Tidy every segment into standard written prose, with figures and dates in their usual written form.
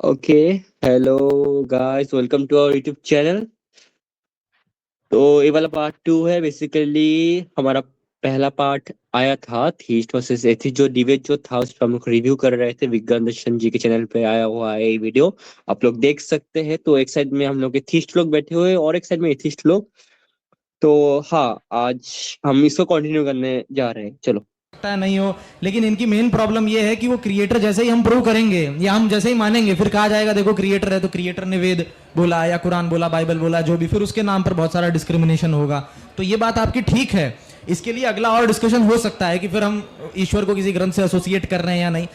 Okay. Hello guys, welcome to our YouTube channel. तो ये वाला पार्ट टू है। बेसिकली हमारा पहला पार्ट आया था थीस्ट वर्सेस एथिस्ट, जो डिबेट जो था उस पर हम लोग रिव्यू कर रहे थे। विज्ञान दर्शन जी के चैनल पे आया हुआ है ये वीडियो, आप लोग देख सकते हैं। तो एक साइड में हम लोग एथिस्ट लोग बैठे हुए हैं और एक साइड में एथिस्ट लोग। तो हाँ, आज हम इसको कंटिन्यू करने जा रहे हैं। चलो। सकता है नहीं हो, लेकिन इनकी मेन प्रॉब्लम ये है कि वो क्रिएटर जैसे ही हम प्रूव करेंगे या हम जैसे ही मानेंगे, फिर कहा जाएगा देखो क्रिएटर है तो क्रिएटर ने वेद बोला या कुरान बोला, बाइबल बोला, जो भी, फिर उसके नाम पर बहुत सारा डिस्क्रिमिनेशन होगा। तो ये बात आपकी ठीक है। इसके लिए अगला और डिस्कशन हो सकता है कि फिर हम ईश्वर को किसी ग्रंथ से एसोसिएट कर रहे हैं या नहीं,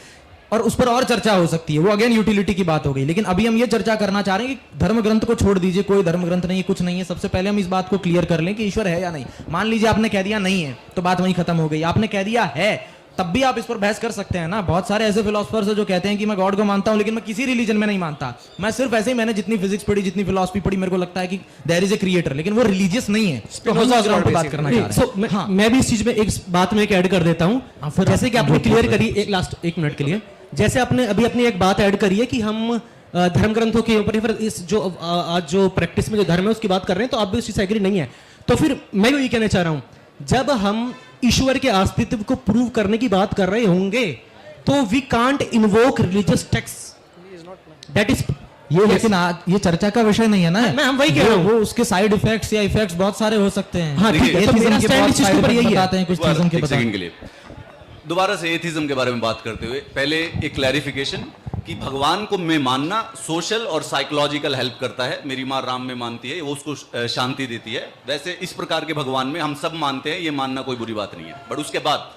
और उस पर और चर्चा हो सकती है। वो अगेन यूटिलिटी की बात हो गई। लेकिन अभी हम ये चर्चा करना चाह रहे हैं कि धर्म ग्रंथ को छोड़ दीजिए, कोई धर्म ग्रंथ नहीं है, कुछ नहीं है। सबसे पहले हम इस बात को क्लियर कर लें कि ईश्वर है या नहीं। मान लीजिए आपने कह दिया नहीं है, तो बात वहीं खत्म हो गई। आपने कह दिया है, तब भी आप इस पर बहस कर सकते हैं ना। बहुत सारे ऐसे फिलोसफर्स हैं जो कहते हैं कि मैं गॉड को मानता हूं लेकिन मैं किसी रिलीजन में नहीं मानता। मैं सिर्फ ऐसे ही, मैंने जितनी फिजिक्स पढ़ी, जितनी फिलोसफी पढ़ी, मेरे को लगता है कि देयर इज ए क्रिएटर, लेकिन वो रिलीजियस नहीं है। तो हम उस ग्राउंड पे बात करना चाह रहे हैं। मैं भी इस चीज में एक बात में ऐड कर देता हूँ। फिर जैसे कि आपने क्लियर करी, एक लास्ट एक मिनट के लिए, जैसे आपने अभी अपनी एक बात ऐड करी है कि हम धर्म ग्रंथों के ऊपर, फिर इस जो आज जो प्रैक्टिस में जो धर्म है उसकी बात कर रहे हैं, तो आप भी उस चीज से एग्री नहीं है। तो फिर मैं ये कहना चाह रहा हूं, जब हम ईश्वर के अस्तित्व को प्रूव करने की बात कर रहे होंगे तो we can't invoke religious text, that is ये लेकिन आज ये चर्चा का विषय नहीं है ना। मैं हम वही कह रहा हूं। वो उसके साइड इफेक्ट्स या इफेक्ट्स बहुत सारे हो सकते हैं। हाँ, ठीक है। तो मेरा स्टैंड इस चीज के ऊपर यही है। बताते हैं कुछ चीजों के एक बताते सेकंड के लिए दोबारा से एथिज्म के बारे में बात करते हुए पहले एक क्लैरिफिकेशन कि भगवान को मैं मानना सोशल और साइकोलॉजिकल हेल्प करता है। मेरी माँ राम में मानती है, वो उसको शांति देती है। वैसे इस प्रकार के भगवान में हम सब मानते हैं, ये मानना कोई बुरी बात नहीं है। बट उसके बाद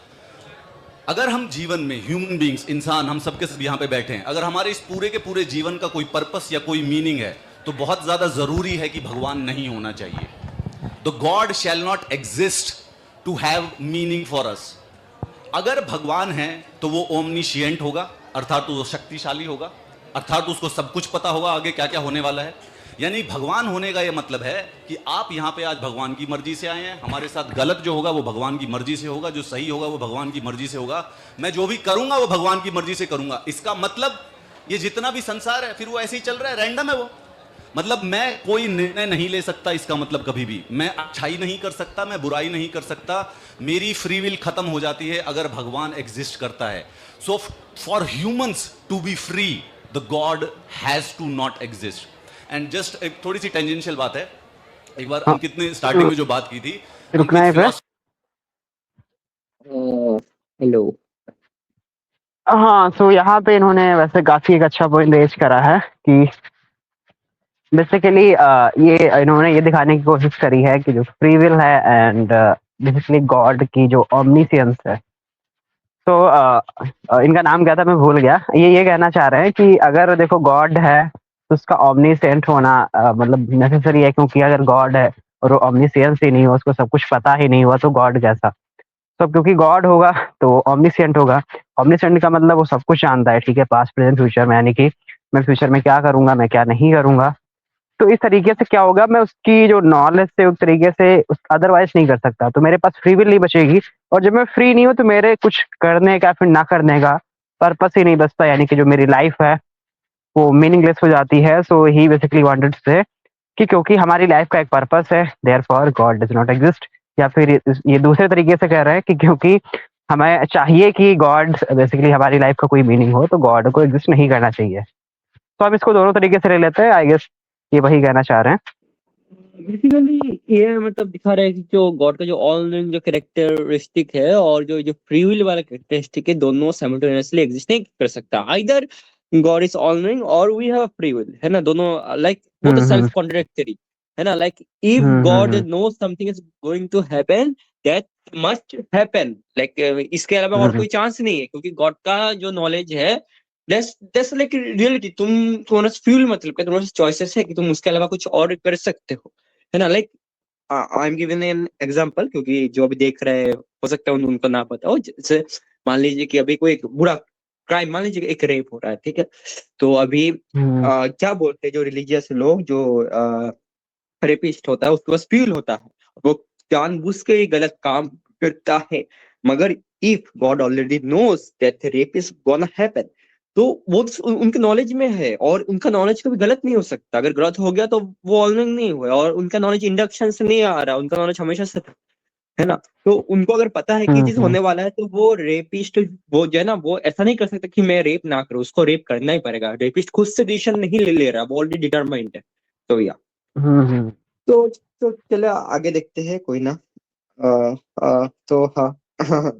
अगर हम जीवन में ह्यूमन बींग्स, इंसान, हम सबके सब यहाँ पे बैठे हैं, अगर हमारे इस पूरे के पूरे जीवन का कोई पर्पस या कोई मीनिंग है, तो बहुत ज्यादा जरूरी है कि भगवान नहीं होना चाहिए। The God shall not exist to have meaning for us. अगर भगवान है तो वो ओमनिशिएंट होगा, अर्थात वो शक्तिशाली होगा, अर्थात उसको सब कुछ पता होगा आगे क्या क्या होने वाला है। यानी भगवान होने का ये मतलब है कि आप यहाँ पे आज भगवान की मर्जी से आए हैं। हमारे साथ गलत जो होगा वो भगवान की मर्जी से होगा, जो सही होगा वो भगवान की मर्जी से होगा। मैं जो भी करूंगा वो भगवान की मर्जी से करूंगा। इसका मतलब ये जितना भी संसार है फिर वो ऐसे ही चल रहा है, रैंडम है वो। मतलब मैं कोई निर्णय नहीं ले सकता, इसका मतलब कभी भी मैं अच्छाई नहीं कर सकता, मैं बुराई नहीं कर सकता। मेरी फ्री विल खत्म हो जाती है अगर भगवान एग्जिस्ट करता है। So for humans to be free, the God has to not exist. And just एक थोड़ी सी टेंजेंशियल बात है, एक बार अंकित ने स्टार्टिंग में जो बात की थी, रुकना है फिर। हेलो। हाँ, सो यहाँ पे इन्होंने वैसे काफी एक अच्छा पॉइंट रेज करा है कि बेसिकली ये इन्होंने ये दिखाने की कोशिश करी है कि जो फ्री विल है एंड बेसिकली गॉड की जो ओमनिसियंस है। तो इनका नाम क्या था मैं भूल गया। ये कहना चाह रहे हैं कि अगर देखो गॉड है तो उसका ओमनीसेंट होना मतलब नेसेसरी है, क्योंकि अगर गॉड है और वो ओमनीसेंस ही नहीं हो, उसको सब कुछ पता ही नहीं हुआ, तो गॉड कैसा। तो क्योंकि गॉड होगा तो ओमनीसेंट होगा। ओमनीसेंट का मतलब वो सब कुछ जानता है, ठीक है, पास्ट प्रेजेंट फ्यूचर में, यानी कि मैं फ्यूचर में क्या करूंगा, मैं क्या नहीं करूंगा। तो इस तरीके से क्या होगा, मैं उसकी जो नॉलेज से उस तरीके से अदरवाइज नहीं कर सकता, तो मेरे पास फ्री विल नहीं बचेगी। और जब मैं फ्री नहीं हूँ तो मेरे कुछ करने का फिर ना करने का पर्पस ही नहीं बचता, यानी कि जो मेरी लाइफ है वो मीनिंगलेस हो जाती है। सो ही बेसिकली वांटेड से कि क्योंकि हमारी लाइफ का एक पर्पस है, therefore God does not exist. या फिर ये दूसरे तरीके से कह रहे हैं कि क्योंकि हमें चाहिए कि गॉड बेसिकली हमारी लाइफ का कोई मीनिंग हो, तो गॉड को एग्जिस्ट नहीं करना चाहिए। तो हम इसको दोनों तरीके से ले लेते हैं। आई गेस ये वही कहना चाह रहे हैं। बेसिकली ये मतलब दिखा रहा है कि जो गॉड का जो ऑल नोइंग जो कैरेक्टरिस्टिक है और जो जो फ्री विल वाला कैरेक्टरिस्टिक है, दोनों साइमल्टेनियसली एग्जिस्ट नहीं कर सकता। Either God is all knowing और वी हैव फ्री विल, है ना। दोनों लाइक वो तो सेल्फ हम्म कॉन्ट्रडिक्टरी है ना। Like if hmm God hmm knows something is going to happen, that must happen. Like इसके अलावा और हम्म कोई चांस नहीं है, क्योंकि गॉड का जो नॉलेज है दैट्स लाइक रियलिटी। तुम्हारा फ्यूल मतलब क्या, तुम्हारे चॉइसेस है कि तुम उसके अलावा कुछ और कर सकते हो, है ना। Like I am giving an example, क्योंकि जो अभी देख रहे हैं हो सकता है उनको ना पता हो। जैसे मान लीजिए कि अभी कोई एक बुरा क्राइम, मान लीजिए एक रेप हो रहा है, ठीक है। तो अभी हम्म क्या बोलते हैं जो रिलीजियस लोग, जो रेपिस्ट होता है उसके पास फ्यूल होता है, वो जानबूझ के ही गलत काम करता है। मगर if God already knows that rape is gonna happen, तो वो तो उनके नॉलेज में है, और उनका नॉलेज कभी गलत नहीं हो सकता। अगर गलत हो गया तो वो ऑलरेडी नहीं हुआ, और उनका नॉलेज इंडक्शन से नहीं आ रहा, उनका नॉलेज हमेशा से था, है ना। तो उनको अगर पता है कि ये चीज हम्म। होने वाला है, तो वो रेपिस्ट, वो जो है ना, वो ऐसा नहीं कर सकता कि मैं रेप ना करूं, उसको रेप करना ही पड़ेगा। रेपिस्ट खुद से डिसीजन नहीं ले रहा, वो ऑलरेडी डिटरमाइंड है। तो या हम्म। तो चलो आगे देखते हैं, कोई ना। तो हाँ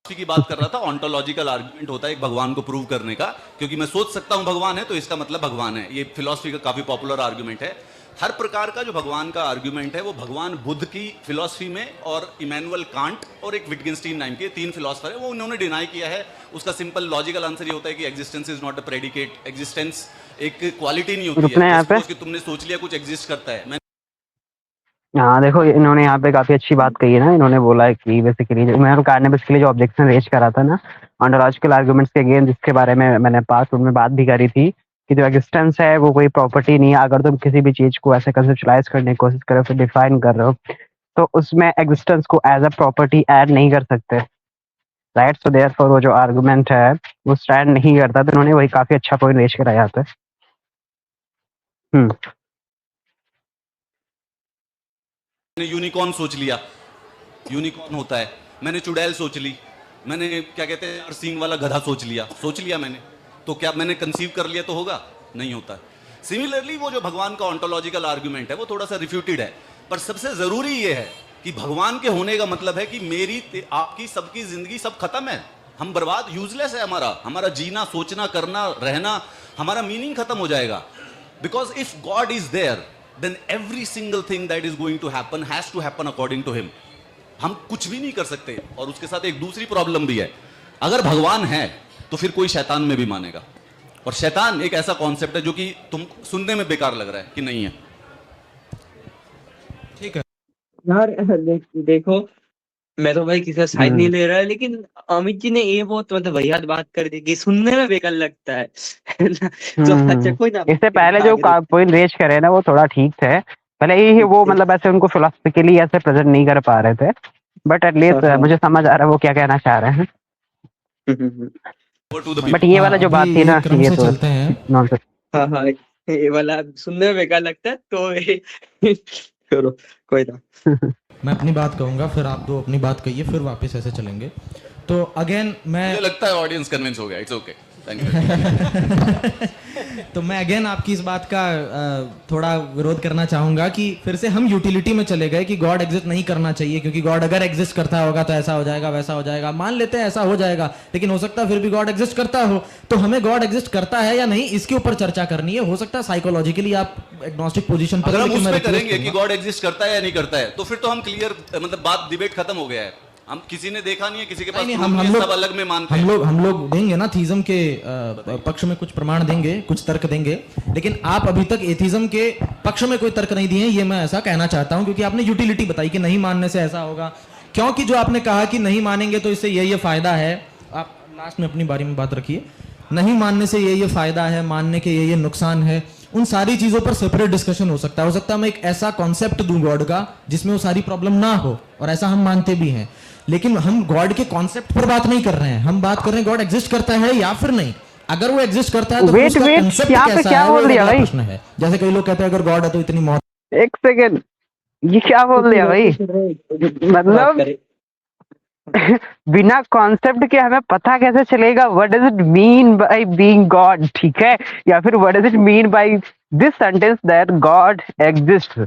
की बात कर रहा था। ऑन्टोलॉजिकल आर्गुमेंट होता है एक भगवान को प्रूव करने का, क्योंकि मैं सोच सकता हूं भगवान है तो इसका मतलब भगवान है। ये फिलॉसफी का काफी पॉपुलर आर्गुमेंट है। हर प्रकार का जो भगवान का आर्गुमेंट है वो भगवान बुद्ध की फिलॉसफी में, और इमैनुअल कांट और एक विटगेंस्टीन नाम के 3 फिलोसफर है, वो उन्होंने डिनाई किया है। उसका सिंपल लॉजिकल आंसर ये होता है कि existence is not a predicate. Existence एक क्वालिटी नहीं होती रुकना है यहाँ पे। कि तुमने सोच लिया कुछ एग्जिस्ट करता है। मैं हाँ देखो, इन्होंने यहाँ पे काफी अच्छी बात कही है ना। इन्होंने बोला है कि बेसिकली इमैनुअल कांट ने बेसिकली जो ऑब्जेक्शन रेज करा था ना ऑन्टोलॉजिकल आर्गुमेंट्स के अगेंस्ट, जिसके बारे में मैंने पास में बात भी करी थी कि जो एग्जिस्टेंस है वो कोई प्रॉपर्टी नहीं है। अगर तुम किसी भी चीज को ऐसे कंसेप्चुलाइज करने की कोशिश कर रहे हो, फिर डिफाइन कर रहे हो, तो उसमें एग्जिस्टेंस को एज अ प्रॉपर्टी ऐड नहीं कर सकते, राइट। सो देयरफॉर वो जो आर्गुमेंट है वो स्टैंड नहीं करता। तो उन्होंने वही काफी अच्छा पॉइंट रेज करा यहाँ पे। हम्म। मैंने यूनिकॉर्न सोच लिया, यूनिकॉर्न होता है। मैंने चुड़ैल सोच ली। मैंने क्या कहते हैं सींग वाला गधा सोच लिया मैंने, तो क्या मैंने कंसीव कर लिया तो होगा? नहीं होता। सिमिलरली वो जो भगवान का ऑन्टोलॉजिकल आर्गुमेंट है वो थोड़ा सा रिफ्यूटेड है, पर सबसे जरूरी ये है कि भगवान के होने का मतलब है कि मेरी आपकी सबकी जिंदगी सब खत्म है, हम बर्बाद, यूजलेस है हमारा जीना, सोचना, करना, रहना, हमारा मीनिंग खत्म हो जाएगा। Because if God is there then every single thing that is going to happen has to happen according to him. हम कुछ भी नहीं कर सकते। और उसके साथ एक दूसरी प्रॉब्लम भी है, अगर भगवान है तो फिर कोई शैतान में भी मानेगा, और शैतान एक ऐसा कॉन्सेप्ट है जो कि तुम सुनने में बेकार लग रहा है कि नहीं है। ठीक है। यार देखो, मैं तो भाई किसी का साइड नहीं हम्म। ले रहा है, लेकिन अमित जी ने ये बहुत मतलब वहियात बात कर दी कि सुनने में बेकार लगता है है ना? तो अच्छा कोई ना, इससे पहले जो आगे देखते पॉइंट रेज करे ना वो थोड़ा ठीक थे। भले ही वो हैं। मतलब ऐसे उनको फिलोसफिकली ऐसे प्रेजेंट नहीं कर पा रहे थे, बट हाँ एटलीस्ट हाँ मुझे समझ आ रहा है वो क्या कहना चाह रहे हैं। हम्म। Over to the but people. ये हाँ, वाला जो अभी बात थी ये ना, क्रम ये से तो चलते हैं। नॉनसेंस। हाँ हाँ, ये वाला सुनने में बेकार लगता है, तो करो, कोई ना। मैं अपनी बात कहूंगा, फिर आप दो अपनी बात कहिए, फिर वापस ऐसे चलेंगे। तो अगेन मैं मुझे लगता है ऑडियंस कन्विंस हो गया। It's okay, thank you. तो मैं अगेन आपकी इस बात का थोड़ा विरोध करना चाहूंगा कि फिर से हम यूटिलिटी में चले गए कि गॉड एग्जिस्ट नहीं करना चाहिए, क्योंकि गॉड अगर एग्जिस्ट करता होगा तो ऐसा हो जाएगा, वैसा हो जाएगा। मान लेते हैं ऐसा हो जाएगा, लेकिन हो सकता है फिर भी गॉड एग्जिस्ट करता हो। तो हमें गॉड एग्जिस्ट करता है या नहीं, इसके ऊपर चर्चा करनी है। हो सकता है साइकोलॉजिकली आप एग्नोस्टिक पोजीशन पर, अगर हम लेकिन उस मैं पे request करेंगे कि करूंगा। गॉड एग्जिस्ट करता है या नहीं करता है, तो फिर तो हम क्लियर, मतलब बात डिबेट खत्म हो गया है। हम किसी ने देखा नहीं है, किसी के पास नहीं, proof नहीं है, सब अलग में मानते हैं। हम लोग देंगे ना थीज्म के पक्ष में कुछ प्रमाण देंगे, कुछ तर्क देंगे, लेकिन आप अभी तक एथिज्म के पक्ष में कोई तर्क नहीं दिए। ये मैं ऐसा कहना चाहता हूं, क्योंकि आपने यूटिलिटी बताई कि नहीं मानने से ऐसा होगा, क्योंकि जो आपने कहा कि नहीं मानेंगे तो इससे ये फायदा है। आप लास्ट में अपनी बारी में बात रखिए। नहीं मानने से ये फायदा है, मानने के ये नुकसान है। उन सारी चीजों पर सेपरेट डिस्कशन हो सकता है। हो सकता है मैं एक ऐसा कॉन्सेप्ट दूं गॉड का जिसमें वो सारी प्रॉब्लम ना हो, और ऐसा हम मानते भी हैं। लेकिन हम गॉड के कॉन्सेप्ट पर बात नहीं कर रहे हैं, हम बात कर रहे हैं गॉड एग्जिस्ट करता है या फिर नहीं। अगर वो एग्जिस्ट करता है तो Wait, उसका wait, concept यहाँ पे कैसा क्या है, वो बोल एक दिया अगला भाई? प्रश्न है। जैसे कई लोग कहते हैं अगर गॉड है तो इतनी मौत। एक सेकेंड, ये क्या बोल दिया भाई? बात मतलब करें। बिना कॉन्सेप्ट के हमें पता कैसे चलेगा what does it mean by being God, ठीक है? या फिर what does it mean by this sentence that God exist?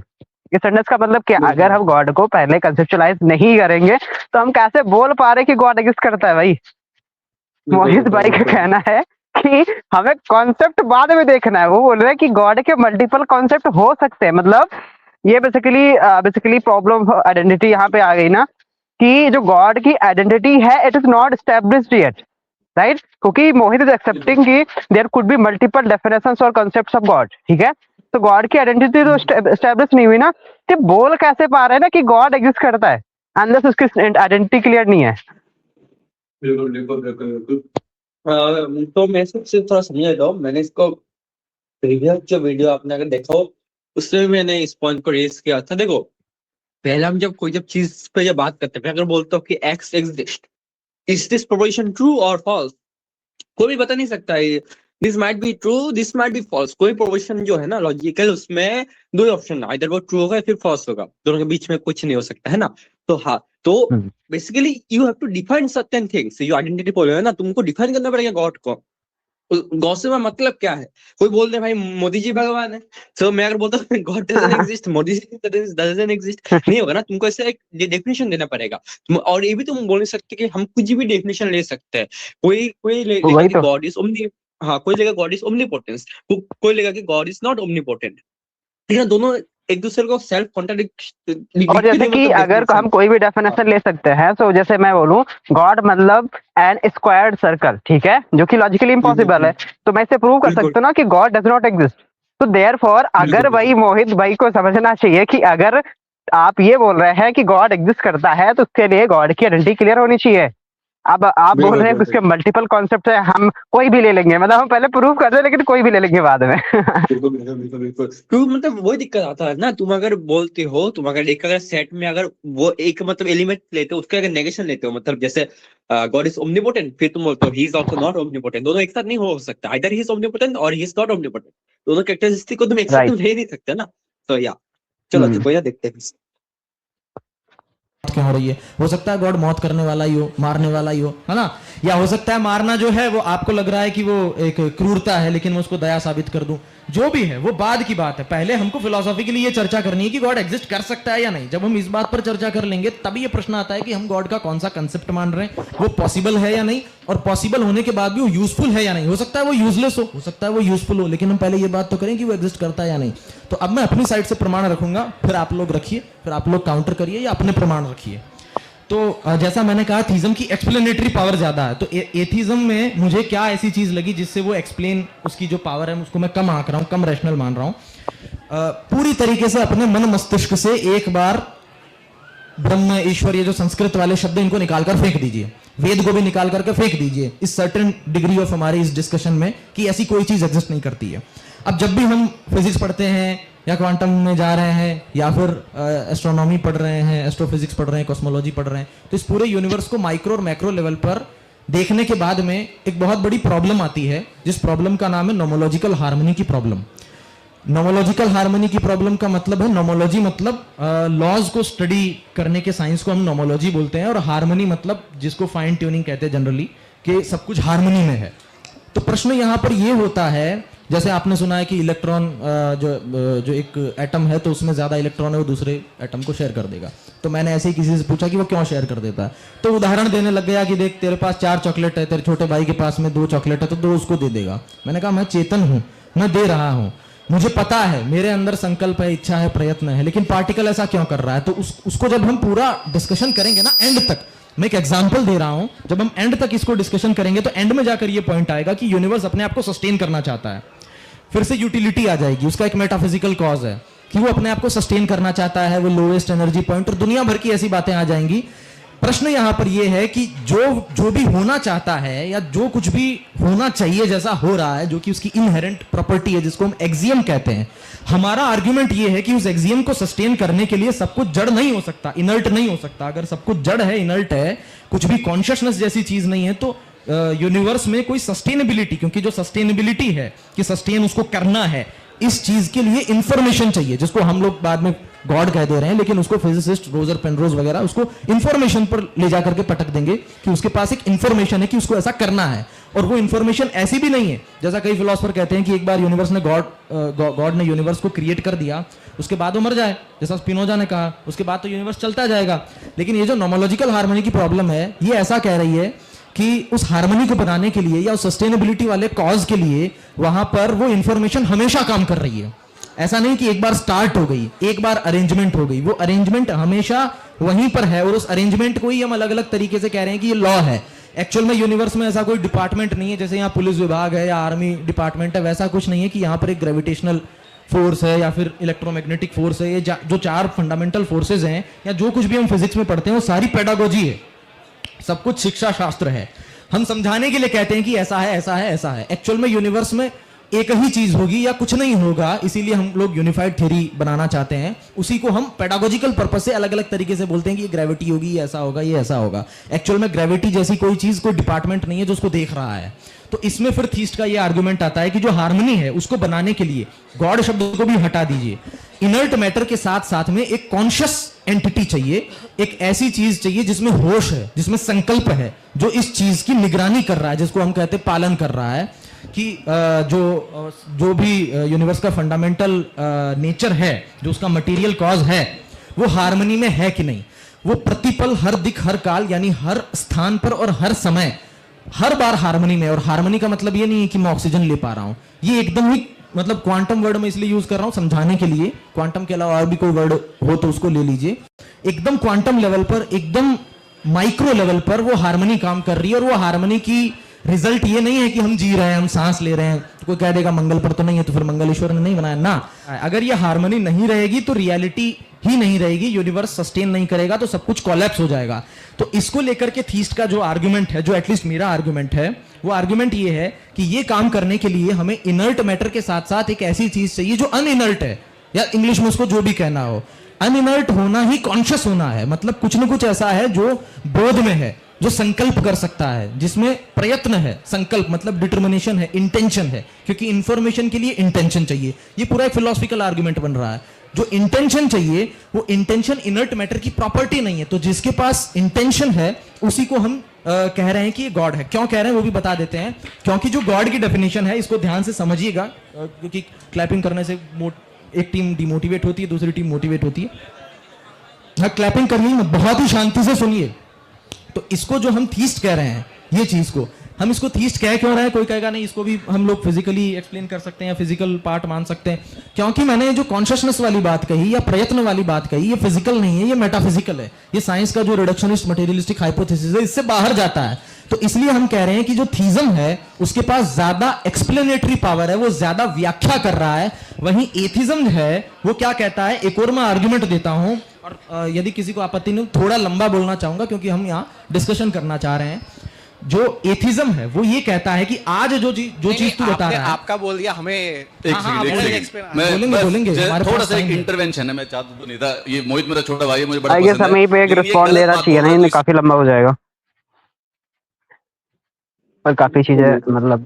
इस सेंटेंस का मतलब क्या? अगर हम गॉड को पहले कंसेप्चुलाइज नहीं करेंगे तो हम कैसे बोल पा रहे कि गॉड एग्जिस्ट करता है? भाई मोहित भाई का कहना है कि हमें कॉन्सेप्ट बाद में देखना है। वो बोल रहे हैं कि गॉड के मल्टीपल कॉन्सेप्ट हो सकते हैं। मतलब ये बेसिकली प्रॉब्लम आइडेंटिटी यहाँ पे आ गई ना, कि जो गॉड की आइडेंटिटी है it is not established yet, right? क्योंकि मोहित इज एक्सेप्टिंग कि there could be multiple definitions और कॉन्सेप्ट्स ऑफ गॉड, ठीक है? तो गॉड की आइडेंटिटी तो एस्टेब्लिश नहीं हुई ना, तो बोल कैसे पा रहे हैं ना कि गॉड एग्जिस्ट करता है अनलेस उसकी आइडेंटिटी क्लियर नहीं है। बिल्कुल बिल्कुल बिल्कुल बिल्कुल। तो मैं सबसे थोड़ा समझ लेता हूँ। मैंने इसको प्रीवियस जो वीडियो आपने अगर देखा हो, उसमें मैंने इस पॉइंट को रेज किया था। देखो, पहले हम जब चीज पे जब बात करते हैं, अगर बोलते हो कि X exist, is this proposition true और फॉल्स? कोई भी बता नहीं सकता है। This might be true, this might be false. कोई प्रोपोजिशन जो है ना लॉजिकल, उसमें दो ऑप्शन है, इधर वो ट्रू होगा या फिर फॉल्स होगा, दोनों के बीच में कुछ नहीं हो सकता है ना। तो हाँ, तो basically you have to define certain things. जो आइडेंटिटी पोल है ना, तुमको डिफाइन करना पड़ेगा गॉड को। गॉड से मतलब क्या है? कोई बोल दे भाई मोदी जी भगवान है, तो मैं अगर बोलता हूँ God doesn't exist, Modi ji doesn't exist, नहीं होगा ना। तुमको ऐसे एक डेफिनेशन देना पड़ेगा। और ये भी तुम बोल नहीं सकते कि हम कुछ भी डेफिनेशन ले सकते हैं। कोई लेगा वही कि तो। गॉड इज ओमनी, हाँ कोई लेगा गॉड इज ओमनीपोटेंस, कोई लेगा कि गॉड इज नॉट ओमनीपोटेंट। लेकिन दोनों एक दूसरे को सेल्फ और जैसे कि मतलब अगर डेफिनेशन। हम कोई भी डेफिनेशन ले सकते हैं, तो जैसे मैं बोलूं गॉड मतलब एन स्क्वायर्ड सर्कल, ठीक है, जो कि लॉजिकली इम्पॉसिबल है, तो मैं इसे प्रूव कर बिल्कुल सकता हूँ ना कि गॉड डज नॉट एग्जिस्ट। तो देयरफॉर बिल्कुल अगर भाई बिल्कुल मोहित भाई को समझना चाहिए कि अगर आप ये बोल रहे हैं कि गॉड एग्जिस्ट करता है, तो उसके लिए गॉड की आइडेंटिटी क्लियर होनी चाहिए। अब आप बोल बिल्कुल रहे हैं कि बिल्कुल उसके मल्टीपल कॉन्सेप्ट है, हम कोई भी ले लेंगे, मतलब हम पहले प्रूव कर रहे हैं लेकिन कोई भी ले लेंगे बाद में। बिल्कुल बिल्कुल बिल्कुल बिल्कुल। क्योंकि मतलब वही दिक्कत आता है ना, तुम अगर बोलते हो, तुम अगर एक अगर सेट में अगर वो एक मतलब एलिमेंट लेते हो, उसका अगर नेगेशन लेते हो, मतलब जैसे गॉड इज ओमनीपोटेंट, फिर तुम बोलते हो he is also not omnipotent. दोनों एक साथ नहीं हो सकता, आइदर ही इज ओमनीपोटेंट और ही इज नॉट ओमनीपोटेंट। दोनों कैरेक्टरिस्टिक को तुम एक साथ तुम राइट। ले ही नहीं सकते ना। तो या चलो देखो, या देखते हैं। क्यों हो रही है? हो सकता है गॉड मौत करने वाला ही हो, मारने वाला ही हो, है ना? या हो सकता है मारना जो है वो आपको लग रहा है कि वो एक क्रूरता है, लेकिन मैं उसको दया साबित कर दूं। जो भी है वो बाद की बात है। पहले हमको फिलोसॉफिकली ये चर्चा करनी है कि गॉड एग्जिस्ट कर सकता है या नहीं। जब हम इस बात पर चर्चा कर लेंगे तभी ये प्रश्न आता है कि हम गॉड का कौन सा कंसेप्ट मान रहे हैं, वो पॉसिबल है या नहीं, और पॉसिबल होने के बाद भी वो यूजफुल है या नहीं। हो सकता है वो यूजलेस हो सकता है वो यूजफुल हो, लेकिन हम पहले ये बात तो करें कि वो एग्जिस्ट करता है या नहीं। तो अब मैं अपनी साइड से प्रमाण रखूंगा, फिर आप लोग रखिए, फिर आप लोग काउंटर करिए या अपने प्रमाण रखिए। तो जैसा मैंने कहा, थीज्म की एक्सप्लेनेटरी पावर ज्यादा है। तो एथीज्म में मुझे क्या ऐसी चीज लगी जिससे वो एक्सप्लेन, उसकी जो पावर है उसको मैं कम आंक रहा हूं, कम रैशनल मान रहा हूं। पूरी तरीके से अपने मन मस्तिष्क से एक बार ब्रह्म ईश्वर, ये जो संस्कृत वाले शब्द इनको निकालकर फेंक दीजिए, वेद को भी निकाल करके फेंक दीजिए इस सर्टेन डिग्री ऑफ हमारी इस डिस्कशन में कि ऐसी कोई चीज एग्जिस्ट नहीं करती है। अब जब भी हम फिजिक्स पढ़ते हैं या क्वांटम में जा रहे हैं या फिर एस्ट्रोनॉमी पढ़ रहे हैं, एस्ट्रोफिजिक्स पढ़ रहे हैं, कॉस्मोलॉजी पढ़ रहे हैं, तो इस पूरे यूनिवर्स को माइक्रो और मैक्रो लेवल पर देखने के बाद में एक बहुत बड़ी प्रॉब्लम आती है, जिस प्रॉब्लम का नाम है नोमोलॉजिकल हार्मनी की प्रॉब्लम। नोमोलॉजिकल हार्मनी की प्रॉब्लम का मतलब है, नोमोलॉजी मतलब लॉज को स्टडी करने के साइंस को हम नोमोलॉजी बोलते हैं, और हार्मनी मतलब जिसको फाइन ट्यूनिंग कहते हैं जनरली, कि सब कुछ हार्मनी में है। तो प्रश्न यहां पर यह होता है, जैसे आपने सुना है कि इलेक्ट्रॉन जो एक एटम है, तो उसमें ज्यादा इलेक्ट्रॉन है, वो दूसरे एटम को शेयर कर देगा। तो मैंने ऐसे ही किसी से पूछा कि वो क्यों शेयर कर देता है, तो उदाहरण देने लग गया कि देख तेरे पास 4 चॉकलेट है, तेरे छोटे भाई के पास में 2 चॉकलेट है, तो 2 उसको दे देगा। मैंने कहा मैं चेतन हूं, मैं दे रहा हूं, मुझे पता है, मेरे अंदर संकल्प है, इच्छा है, प्रयत्न है, लेकिन पार्टिकल ऐसा क्यों कर रहा है। तो उसको जब हम पूरा डिस्कशन करेंगे ना एंड तक, मैं एक एग्जांपल दे रहा हूं, जब हम एंड तक इसको डिस्कशन करेंगे तो एंड में जाकर ये पॉइंट आएगा कि यूनिवर्स अपने आप को सस्टेन करना चाहता है। फिर से यूटिलिटी आ जाएगी, उसका एक मेटाफिजिकल कॉज है कि वो अपने आप को सस्टेन करना चाहता है, वो लोएस्ट एनर्जी पॉइंट, और दुनिया भर की ऐसी बातें आ जाएंगी। प्रश्न यहां पर यह है कि जो भी होना चाहता है या जो कुछ भी होना चाहिए जैसा हो रहा है, जो कि उसकी इनहेरेंट प्रॉपर्टी है, जिसको हम एक्सियम कहते हैं, हमारा आर्ग्यूमेंट यह है कि उस एक्सियम को सस्टेन करने के लिए सब कुछ जड़ नहीं हो सकता, इनर्ट नहीं हो सकता। अगर सब कुछ जड़ है, इनर्ट है, कुछ भी कॉन्शियसनेस जैसी चीज नहीं है, तो यूनिवर्स में कोई सस्टेनेबिलिटी, क्योंकि जो सस्टेनेबिलिटी है कि सस्टेन उसको करना है, इस चीज के लिए इंफॉर्मेशन चाहिए, जिसको हम लोग बाद में गॉड कह दे रहे हैं, लेकिन उसको फिजिसिस्ट रोजर पेनरोज वगैरह उसको इंफॉर्मेशन पर ले जाकर के पटक देंगे कि उसके पास एक इंफॉर्मेशन है कि उसको ऐसा करना है। और वो इंफॉर्मेशन ऐसी भी नहीं है, जैसा कई फिलोसोफर कहते हैं कि एक बार यूनिवर्स ने गॉड ने यूनिवर्स को क्रिएट कर दिया, उसके बाद वो मर जाए, जैसा स्पिनोजा ने कहा, उसके बाद तो यूनिवर्स चलता जाएगा। लेकिन ये जो नोमोलॉजिकल हार्मनी की प्रॉब्लम है, ये ऐसा कह रही है कि उस हार्मनी को बनाने के लिए या उस सस्टेनेबिलिटी वाले कॉज के लिए वहां पर वो इंफॉर्मेशन हमेशा काम कर रही है। ऐसा नहीं कि एक बार स्टार्ट हो गई, एक बार अरेंजमेंट हो गई, वो अरेंजमेंट हमेशा वहीं पर है, और उस अरेंजमेंट को ही हम अलग अलग तरीके से कह रहे हैं कि ये लॉ है। एक्चुअल में यूनिवर्स में ऐसा कोई डिपार्टमेंट नहीं है, जैसे यहाँ पुलिस विभाग है या आर्मी डिपार्टमेंट है, वैसा कुछ नहीं है कि यहाँ पर एक ग्रेविटेशनल फोर्स है या फिर इलेक्ट्रोमैग्नेटिक फोर्स है। ये जो 4 फंडामेंटल फोर्सेज हैं या जो कुछ भी हम फिजिक्स में पढ़ते हैं, वो सारी पेडागोजी है, सब कुछ शिक्षा शास्त्र है। हम समझाने के लिए कहते हैं कि ऐसा है, ऐसा है, ऐसा है। एक्चुअल में यूनिवर्स में एक ही चीज होगी या कुछ नहीं होगा, इसीलिए हम लोग यूनिफाइड थ्योरी बनाना चाहते हैं। उसी को हम पेडागोजिकल पर्पस से अलग अलग तरीके से बोलते हैं कि ये ग्रेविटी होगी, ये ऐसा होगा, ये ऐसा होगा। एक्चुअल में ग्रेविटी जैसी कोई चीज, कोई डिपार्टमेंट नहीं है जो उसको देख रहा है। तो इसमें फिर थीस्ट का ये आर्गुमेंट आता है कि जो हार्मनी है उसको बनाने के लिए गॉड शब्द को भी हटा दीजिए, इनर्ट मैटर के साथ साथ में एक कॉन्शियस एंटिटी चाहिए, एक ऐसी चीज चाहिए जिसमें होश है, जिसमें संकल्प है, जो इस चीज की निगरानी कर रहा है, जिसको हम कहते हैं पालन कर रहा है कि जो भी यूनिवर्स का फंडामेंटल नेचर है, जो उसका मटेरियल कॉज है, वो हार्मनी में है कि नहीं। वो प्रतिपल, हर दिख, हर काल, यानी हर स्थान पर और हर समय, हर बार हार्मनी में। और हार्मनी का मतलब ये नहीं है कि मैं ऑक्सीजन ले पा रहा हूं, ये एकदम ही मतलब क्वांटम वर्ड में इसलिए यूज कर रहा हूं समझाने के लिए, क्वांटम के अलावा और भी कोई वर्ड हो तो उसको ले लीजिए। एकदम क्वांटम लेवल पर, एकदम माइक्रो लेवल पर वो हार्मनी काम कर रही है। और वो हार्मनी की रिजल्ट ये नहीं है कि हम जी रहे हैं, हम सांस ले रहे हैं, तो कोई कह देगा मंगल पर तो नहीं है तो फिर मंगल ईश्वर ने नहीं बनाया ना। अगर ये हार्मनी नहीं रहेगी तो रियलिटी ही नहीं रहेगी, यूनिवर्स सस्टेन नहीं करेगा, तो सब कुछ कोलैप्स हो जाएगा। तो इसको लेकर के थीस्ट का जो आर्गुमेंट है, जो एटलीस्ट मेरा आर्गुमेंट है, वो आर्गुमेंट ये है कि ये काम करने के लिए हमें इनर्ट मैटर के साथ साथ एक ऐसी चीज चाहिए जो अनइनर्ट है, या इंग्लिश में उसको जो भी कहना हो। अनइनर्ट होना ही कॉन्शियस होना है, मतलब कुछ ना कुछ ऐसा है जो बोध में है, जो संकल्प कर सकता है, जिसमें प्रयत्न है। संकल्प मतलब डिटर्मिनेशन है, इंटेंशन है, क्योंकि इंफॉर्मेशन के लिए इंटेंशन चाहिए। ये पूरा एक फिलोसफिकल आर्गुमेंट बन रहा है। जो इंटेंशन चाहिए, वो इंटेंशन इनर्ट मैटर की प्रॉपर्टी नहीं है। तो जिसके पास इंटेंशन है उसी को हम कह रहे हैं कि ये गॉड है। क्यों कह रहे हैं वो भी बता देते हैं, क्योंकि जो गॉड की डेफिनेशन है, इसको ध्यान से समझिएगा, क्योंकि क्लैपिंग करने से एक टीम डिमोटिवेट होती है, दूसरी टीम मोटिवेट होती है। हाँ, क्लैपिंग करनी मत, बहुत ही शांति से सुनिए। तो इसको जो हम थीस्ट कह रहे हैं, ये चीज को हम इसको थीस्ट कह क्यों रहे हैं, कोई कहेगा नहीं इसको भी हम लोग फिजिकली एक्सप्लेन कर सकते हैं, फिजिकल पार्ट मान सकते हैं। क्योंकि मैंने जो कॉन्शियसनेस वाली बात कही या प्रयत्न वाली बात कही, ये फिजिकल नहीं है, ये मेटाफिजिकल है। ये साइंस का जो रिडक्शनिस्ट मटेरियलिस्टिक हाइपोथेसिस है, इससे बाहर जाता है। तो इसलिए हम कह रहे हैं कि जो थीज्म है उसके पास ज्यादा एक्सप्लेनेटरी पावर है, वो ज्यादा व्याख्या कर रहा है। वहीं एथिज्म है वो क्या कहता है, एक और मैं आर्गुमेंट देता हूं, और यदि किसी को आपत्ति नहीं, थोड़ा लंबा बोलना चाहूंगा क्योंकि हम यहाँ डिस्कशन करना चाह रहे हैं। जो एथिज्म है वो ये कहता है कि आज जो चीज तू बता रहा है, आपका बोल दिया हमें। एक सेकंड, मैं बोलेंगे थोड़ा सा एक इंटरवेंशन है, मैं चाहता तो नहीं था। ये मोहित मेरा छोटा भाई है, मुझे बड़ा पसंद है। हमें पे एक रिस्पॉन्ड लेना चाहिए ना, इन्हें काफी लंबा हो जाएगा और काफी चीजें मतलब।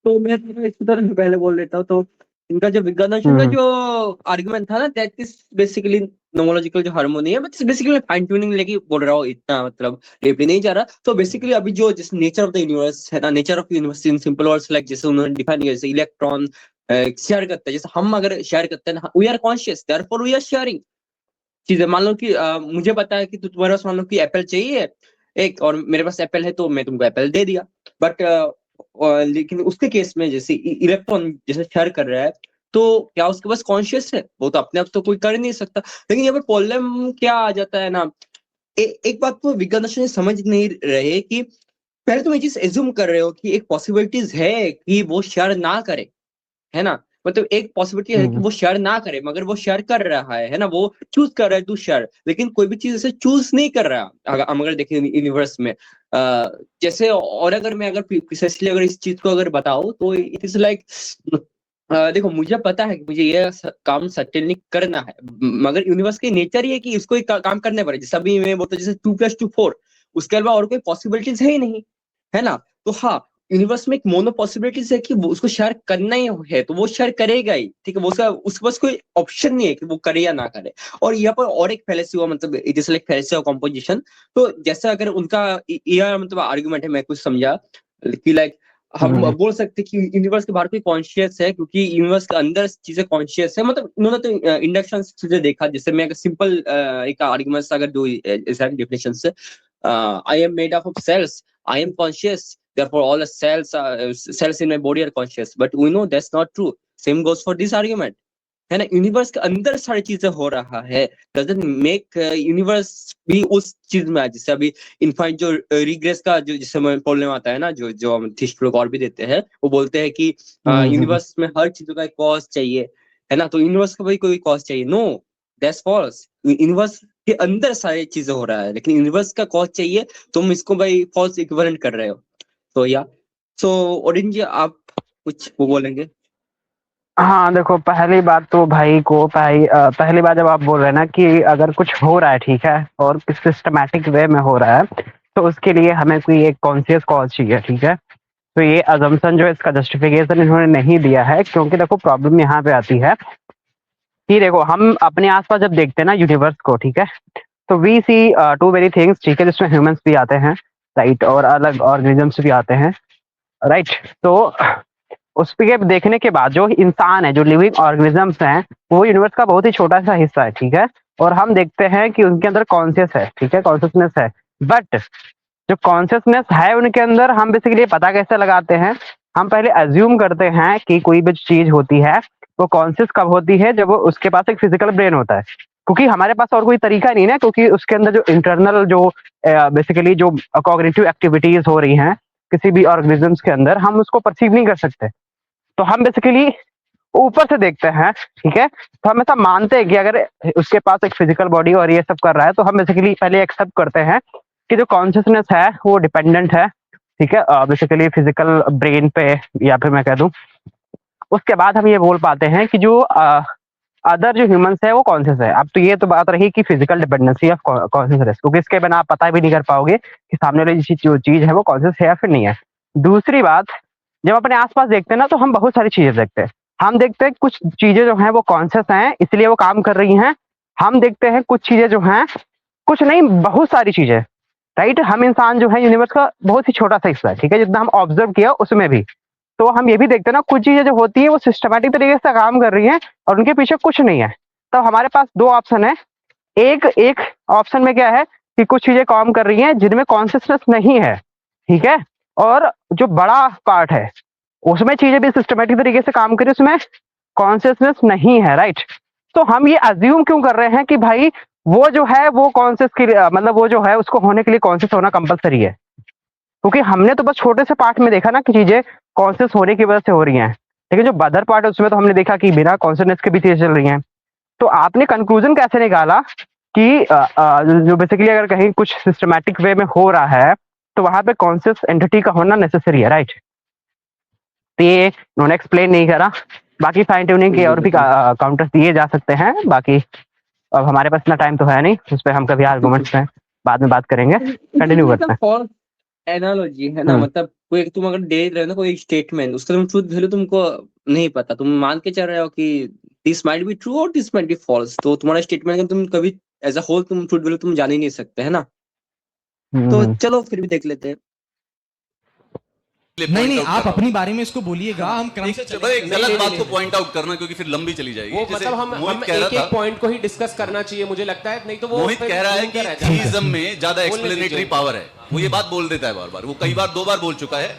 तो मैं इस तरह पहले बोल देता हूँ। तो इनका जो विज्ञान का जो आर्गुमेंट था ना, दैट इज बेसिकली नोमोलॉजिकल जो हार्मोनी है, बट बेसिकली फाइन ट्यूनिंग लेके बोल रहा हूँ, इतना मतलब डीपली नहीं जा रहा। तो बेसिकली अभी जो जिस नेचर ऑफ द यूनिवर्स है ना, nature of universe in simple words, like जैसे उन्होंने डिफाइन किया, जैसे इलेक्ट्रॉन शेयर करता है, जैसे हम अगर शेयर करते हैं, we are conscious, therefore we are sharing चीजें। मान लो कि मुझे पता है कि तुम्हारे पास मान लो कि एप्पल चाहिए एक, और मेरे पास एप्पल है तो मैं तुमको एप्पल दे दिया। बट लेकिन उसके केस में जैसे इलेक्ट्रॉन जैसे शेयर कर रहा है, तो क्या उसके पास कॉन्शियस है? वो तो अपने आप तो कोई कर नहीं सकता। लेकिन यहाँ पे प्रॉब्लम क्या आ जाता है ना, एक बात तो विज्ञान दर्शन समझ नहीं रहे कि पहले तुम ये चीज एज्यूम कर रहे हो कि एक पॉसिबिलिटीज है कि वो शेयर ना करे, है ना। मतलब एक पॉसिबिलिटी है कि वो शेयर ना करे, मगर वो शेयर कर रहा है ना, वो चूज कर रहा है टू शेयर। लेकिन कोई भी चीज ऐसे चूज नहीं कर रहा। हम अगर देखें यूनिवर्स में जैसे, और अगर मैं अगर प्रिसाइसली अगर इस चीज को अगर बताऊं, तो इट इज लाइक, देखो मुझे पता है कि मुझे ये काम सर्टेनली करना है, मगर यूनिवर्स की नेचर ये है कि इसको काम करने पड़े। जैसे अभी मैं बोलता जैसे 2+2 4, उसके अलावा और कोई पॉसिबिलिटीज है ही नहीं, है ना। तो हाँ, यूनिवर्स में एक मोनो पॉसिबिलिटीज है कि वो उसको शेयर करना ही है, तो वो शेयर करेगा ही, ठीक है। वो उसके पास कोई ऑप्शन नहीं है कि वो करे या ना करे। और यहाँ पर और एक फैलेसी हुआ, मतलब it is like fallacy of composition. तो जैसा अगर उनका यह मतलब आर्गुमेंट है, मैं कुछ समझा कि लाइक हम बोल सकते कि यूनिवर्स के बाहर कोई कॉन्शियस है, क्योंकि यूनिवर्स के अंदर चीजें कॉन्शियस है। मतलब उन्होंने तो इंडक्शन चीजें देखा, जैसे मैं सिंपल एक आर्गुमेंट अगर दो डेफिनेशन से, I am made of cells, I am conscious, therefore all the cells in my body are conscious. But we know that's not true. Same goes for this argument, है ना। Universe के अंदर सारी चीजें हो रहा है, doesn't make यूनिवर्स भी उस चीज में। जैसे अभी इनफाइनाइट जो रिग्रेस का जो जिससे प्रॉब्लम आता है ना, जो हम थीस्ट लोग और भी देते हैं, वो बोलते हैं कि यूनिवर्स में हर चीज का एक कॉज चाहिए, है ना। तो यूनिवर्स का भी कोई कॉज चाहिए? No, that's false. यूनिवर्स के अंदर सारी चीजें हो रहा है, लेकिन यूनिवर्स का कॉज चाहिए, तुम इसको भाई फॉल्स इक्विवेलेंट कर रहे हो। तो या सो ओडिन जी, आप कुछ वो बोलेंगे? हाँ देखो, पहली बात तो भाई को पहली बात जब आप बोल रहे हैं ना कि अगर कुछ हो रहा है, ठीक है, और सिस्टमैटिक वे में हो रहा है, तो उसके लिए हमें कोई एक कॉन्शियस कॉज चाहिए, ठीक है। तो ये अजम्पशन जो है इसका जस्टिफिकेशन इन्होंने नहीं दिया है, क्योंकि देखो प्रॉब्लम यहाँ पे आती है कि देखो हम अपने आसपास जब देखते हैं ना यूनिवर्स को, ठीक है, तो we see two very things, ठीक है, जिसमें ह्यूमंस भी आते हैं, राइट, और अलग ऑर्गेनिजम्स भी आते हैं, राइट। तो उस पे देखने के बाद जो इंसान है, जो लिविंग ऑर्गेनिजम्स हैं, वो यूनिवर्स का बहुत ही छोटा सा हिस्सा है, ठीक है, और हम देखते हैं कि उनके अंदर कॉन्शियस है, ठीक है, कॉन्शियसनेस है, बट जो कॉन्शियसनेस है उनके अंदर, हम बेसिकली पता कैसे लगाते हैं, हम पहले अज्यूम करते हैं कि कोई भी चीज होती है वो कॉन्शियस कब होती है, जब वो उसके पास एक फिजिकल ब्रेन होता है, क्योंकि हमारे पास और कोई तरीका नहीं है, क्योंकि उसके अंदर जो इंटरनल जो बेसिकली जो कॉग्निटिव एक्टिविटीज हो रही हैं किसी भी ऑर्गेनिजम्स के अंदर, हम उसको परसीव नहीं कर सकते। तो हम बेसिकली ऊपर से देखते हैं, ठीक है, तो हम ऐसा मानते हैं कि अगर उसके पास एक फिजिकल बॉडी और ये सब कर रहा है, तो हम बेसिकली पहले एक्सेप्ट करते हैं कि जो कॉन्शियसनेस है वो डिपेंडेंट है, ठीक है, बेसिकली फिजिकल ब्रेन पे, या फिर मैं कह दूं, उसके बाद हम ये बोल पाते हैं कि जो अदर जो ह्यूमंस है वो कॉन्शियस है। अब तो ये तो बात रही कि फिजिकल डिपेंडेंसी ऑफ कॉन्शियसनेस, क्योंकि इसके बिना आप पता भी नहीं कर पाओगे कि सामने वाली जो चीज है वो कॉन्शियस है या फिर नहीं है। दूसरी बात, जब अपने आसपास देखते हैं ना, तो हम बहुत सारी चीजें देखते हैं। हम देखते हैं कुछ चीजें जो हैं वो कॉन्शियस हैं, इसलिए वो काम कर रही हैं। हम देखते हैं कुछ चीजें जो हैं, कुछ नहीं, बहुत सारी चीजें, राइट। हम इंसान जो है यूनिवर्स का बहुत ही छोटा सा हिस्सा है, ठीक है, जितना हम ऑब्जर्व किया उसमें भी। तो हम ये भी देखते हैं ना, कुछ चीजें जो होती है वो सिस्टमैटिक तरीके से काम कर रही हैं और उनके पीछे कुछ नहीं है। तो हमारे पास दो ऑप्शन है। एक ऑप्शन में क्या है कि कुछ चीजें काम कर रही हैं जिनमें कॉन्शियसनेस नहीं है, ठीक है, और जो बड़ा पार्ट है उसमें चीजें भी सिस्टमैटिक तरीके से काम करी, उसमें कॉन्शियसनेस नहीं है, राइट। तो हम ये अज्यूम क्यों कर रहे हैं कि भाई वो जो है वो कॉन्शियस के मतलब वो जो है उसको होने के लिए कॉन्शियस होना कंपलसरी है, क्योंकि हमने तो बस छोटे से पार्ट में देखा ना कि चीजें कॉन्शियस होने की वजह से हो रही हैं, लेकिन जो अदर पार्ट है उसमें तो हमने देखा कि बिना कॉन्शियसनेस के भी चीजें चल रही हैं। तो आपने कंक्लूजन कैसे निकाला कि जो बेसिकली अगर कहीं कुछ सिस्टमैटिक वे में हो रहा है तो वहां पे कॉन्शियस एंटिटी का होना नेसेसरी है, राइट। तो ये उन्होंने एक्सप्लेन नहीं करा। बाकी फाइन ट्यूनिंग के और भी काउंटर्स दिए जा सकते हैं, बाकी अब हमारे पास इतना टाइम तो है नहीं, उस पर हम कभी आर्गुमेंट्स में बाद में बात करेंगे। कंटिन्यू करते हैं। फॉर एनालॉजी है ना, हम्म। मतलब कोई तुम अगर दे रहे हो ना कोई स्टेटमेंट, उसका तुम ट्रूथ वैल्यू तुमको नहीं पता, तुम मान के चल रहे हो कि दिस माइट बी ट्रू और दिस माइट बी फॉल्स, तो तुम्हारा स्टेटमेंट का तुम कभी एज अ होल तुम ट्रूथ वैल्यू तुम जान ही नहीं सकते, है ना। तो चलो फिर भी देख लेते हैं। नहीं नहीं, आप अपनी बारे में इसको बोलिएगा, हम क्रम से चलो एक गलत बात को पॉइंट आउट करना, क्योंकि फिर लंबी चली जाएगी। वो जैसे मतलब हम मोहित कह रहा एक था, एक पॉइंट को ही डिस्कस करना चाहिए, मुझे लगता है, नहीं तो वो मोहित कह रहा है कि थीइज्म में ज्यादा बोलने एक्सप्लेनेटरी दीजिए। पावर है। वो ये बात बोल देता है बार बार, वो कई बार 2 बार बोल चुका है।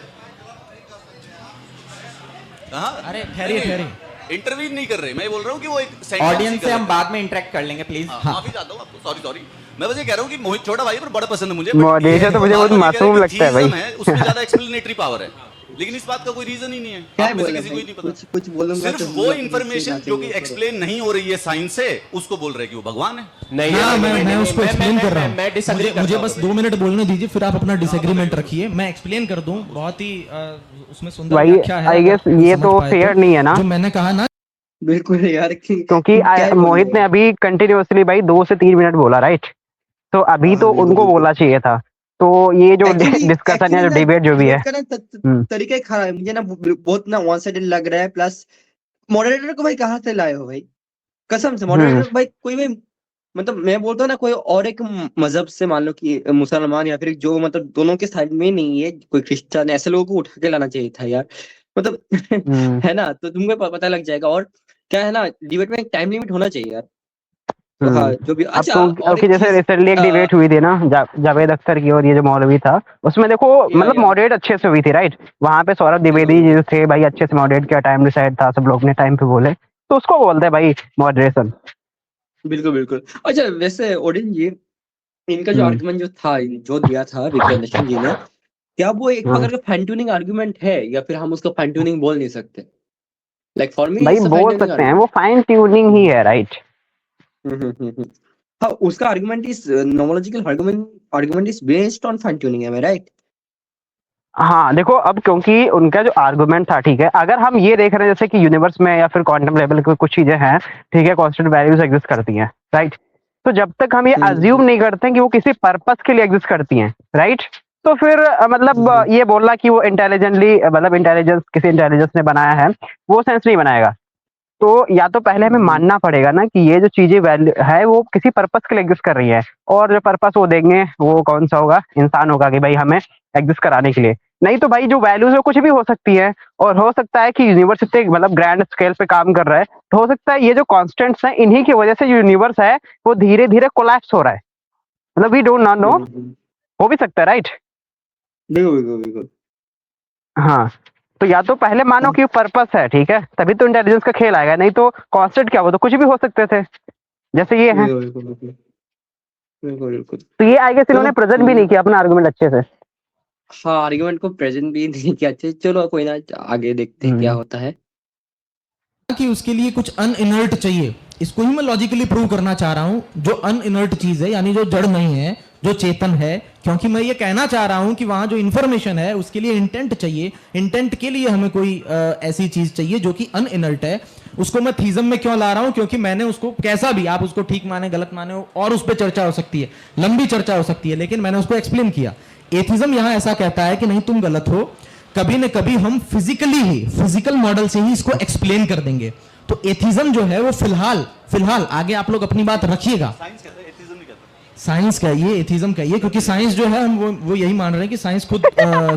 अरे ठहरिए, इंटरव्यू नहीं कर रहे, मैं बोल रहा हूँ कि वो एक ऑडियंस से हम बाद में इंटरेक्ट कर लेंगे प्लीज। माफी चाहता हूँ आपको, सॉरी। मैं बस ये कह रहा हूँ कि मोहित छोटा भाई पर बड़ा पसंद है मुझे। मोहित तो मुझे बहुत मासूम लगता है भाई। उसमें ज्यादा एक्सप्लेनेटरी पावर है, लेकिन इस बात का कोई रीजन ही नहीं है। क्या आप में से बोला किसी को ही भाई? नहीं पता। कुछ बोलूंगा सिर्फ तो वो मुझे इंफॉर्मेशन कुछ जो कि कहना एक्सप्लेन नहीं हो रही है साइंस से, उसको बोल रहे हैं कि वो भगवान है। नहीं हाँ, मैं उसको एक्सप्लेन कर रहा हूँ। मैं disagree करता मुझे हूँ बस 2 मिनट बोलने दीजिए, फिर आप अपना डिसएग्रीमेंट रखिए, मैं एक्सप्लेन कर दूं। बहुत ही उसमें सुंदर भाई व्याख्या है, आई गेस अगर ये समझ तो पाए फेयर नहीं है ना, जो मैंने कहा ना। बिल्कुल यार क्योंकि मोहित ने अभी कंटिन्यूअसली भाई 2 से 3 मिनट बोला, राइट। तो अभी तो उनको बोलना चाहिए था। तो ये जो डिस्कशन या जो डिबेट जो भी है, तरीका ही खराब है मुझे ना, बहुत ना वन साइडेड लग रहा है। प्लस मॉडरेटर को भाई कहाँ से लाए हो भाई, कसम से मॉडरेटर भाई कोई भाई, मतलब मैं बोलता हूँ ना, कोई और एक मजहब से, मान लो कि मुसलमान या फिर जो मतलब दोनों के साइड में नहीं है, कोई क्रिश्चियन, ऐसे लोगों को उठा के लाना चाहिए था यार, मतलब है ना, तो तुमको पता लग जाएगा। और क्या है ना, डिबेट में एक टाइम लिमिट होना चाहिए यार। तो हाँ, जो भी अब अच्छा। तो और क्योंकि एक जैसे चीज, रिसेंटली एक डिबेट हुई थी ना जावेद अख्तर की, और ये जो मौलवी था, उसमें देखो मतलब मॉडरेट अच्छे से हुई थी, राइट। वहां पे सौरभ द्विवेदी जी थे भाई, अच्छे से मॉडरेट किया, टाइम डिसाइड था, सब लोग ने टाइम पे बोले, तो उसको बोलते हैं भाई मॉडरेशन। बिल्कुल। अच्छा वैसे ओडिन जी, इनका जो आर्गुमेंट जो था, जो दिया था विकी अंडरस्टैंड जी ने, क्या वो एक प्रकार का फाइन ट्यूनिंग आर्गुमेंट है, या फिर हम उसको फाइन ट्यूनिंग बोल नहीं सकते? लाइक फॉर मी भाई बोल सकते हैं, वो फाइन ट्यूनिंग ही है, राइट। हाँ, उसका argument is nomological argument is based on fine tuning, है राइट? हाँ देखो, अब क्योंकि उनका जो आर्गुमेंट था, ठीक है, अगर हम ये देख रहे हैं जैसे कि यूनिवर्स में या फिर क्वांटम लेवल की कुछ चीजें हैं, ठीक है, कांस्टेंट वैल्यूज एग्जिस्ट करती हैं, राइट। तो जब तक हम ये अज्यूम नहीं करते हैं कि वो किसी पर्पस के लिए एग्जिस्ट करती हैं, राइट, तो फिर मतलब ये बोलना कि वो इंटेलिजेंटली मतलब इंटेलिजेंस किसी इंटेलिजेंस ने बनाया है, वो सेंस नहीं बनाएगा। तो या तो पहले हमें मानना पड़ेगा ना कि ये जो चीजें वैल्यू है वो किसी पर्पस के लिए एग्जिस्ट कर रही है, और जो पर्पस वो देंगे वो कौन सा होगा, इंसान होगा कि भाई हमें एग्जिस्ट कराने के लिए। नहीं तो भाई जो वैल्यूज है कुछ भी हो सकती है, और हो सकता है कि यूनिवर्स इतने मतलब ग्रैंड स्केल पे काम कर रहा है, तो हो सकता है ये जो कॉन्स्टेंट्स हैं इन्हीं की वजह से यूनिवर्स है वो धीरे धीरे कोलैप्स हो रहा है, मतलब वी डोंट नॉट नो, हो भी सकता है, राइट? बिल्कुल बिल्कुल बिल्कुल। हाँ, तो या तो पहले मानो कि पर्पस है, ठीक है, तभी तो इंटेलिजेंस का खेल आएगा, नहीं तो कांस्टेंट क्या, वो तो कुछ भी हो सकते थे जैसे ये है। बिल्कुल बिल्कुल बिल्कुल बिल्कुल। तो ये आई गेस इन्होंने प्रेजेंट भी नहीं किया अपना आर्गुमेंट अच्छे से। हाँ, आर्गुमेंट को प्रेजेंट भी नहीं किया अच्छे। चलो कोई ना, आगे देखते हैं क्या होता है। कि उसके लिए कुछ अनइनर्ट चाहिए, इसको ही मैं लॉजिकली प्रूव करना चाह रहा हूं। जो अनइनर्ट चीज है यानी जो जड़ नहीं है, जो चेतन है, क्योंकि मैं ये कहना चाह रहा हूं कि वहां जो इंफॉर्मेशन है उसके लिए इंटेंट चाहिए। इंटेंट के लिए हमें कोई ऐसी चीज चाहिए जो कि अनइनर्ट है। उसको मैं थीजम में क्यों ला रहा हूं, क्योंकि मैंने उसको कैसा भी, आप उसको ठीक माने गलत माने और उस पर चर्चा हो सकती है, लंबी चर्चा हो सकती है, लेकिन मैंने उसको एक्सप्लेन किया। एथिज्म यहां ऐसा कहता है कि नहीं तुम गलत हो, कभी न कभी हम फिजिकली ही, फिजिकल मॉडल से ही इसको एक्सप्लेन कर देंगे। तो एथिज्म जो है वो फिलहाल आगे आप लोग अपनी बात रखिएगा। साइंस का ये एथिज्म का ये, क्योंकि साइंस जो है हम वो यही मान रहे हैं कि साइंस खुद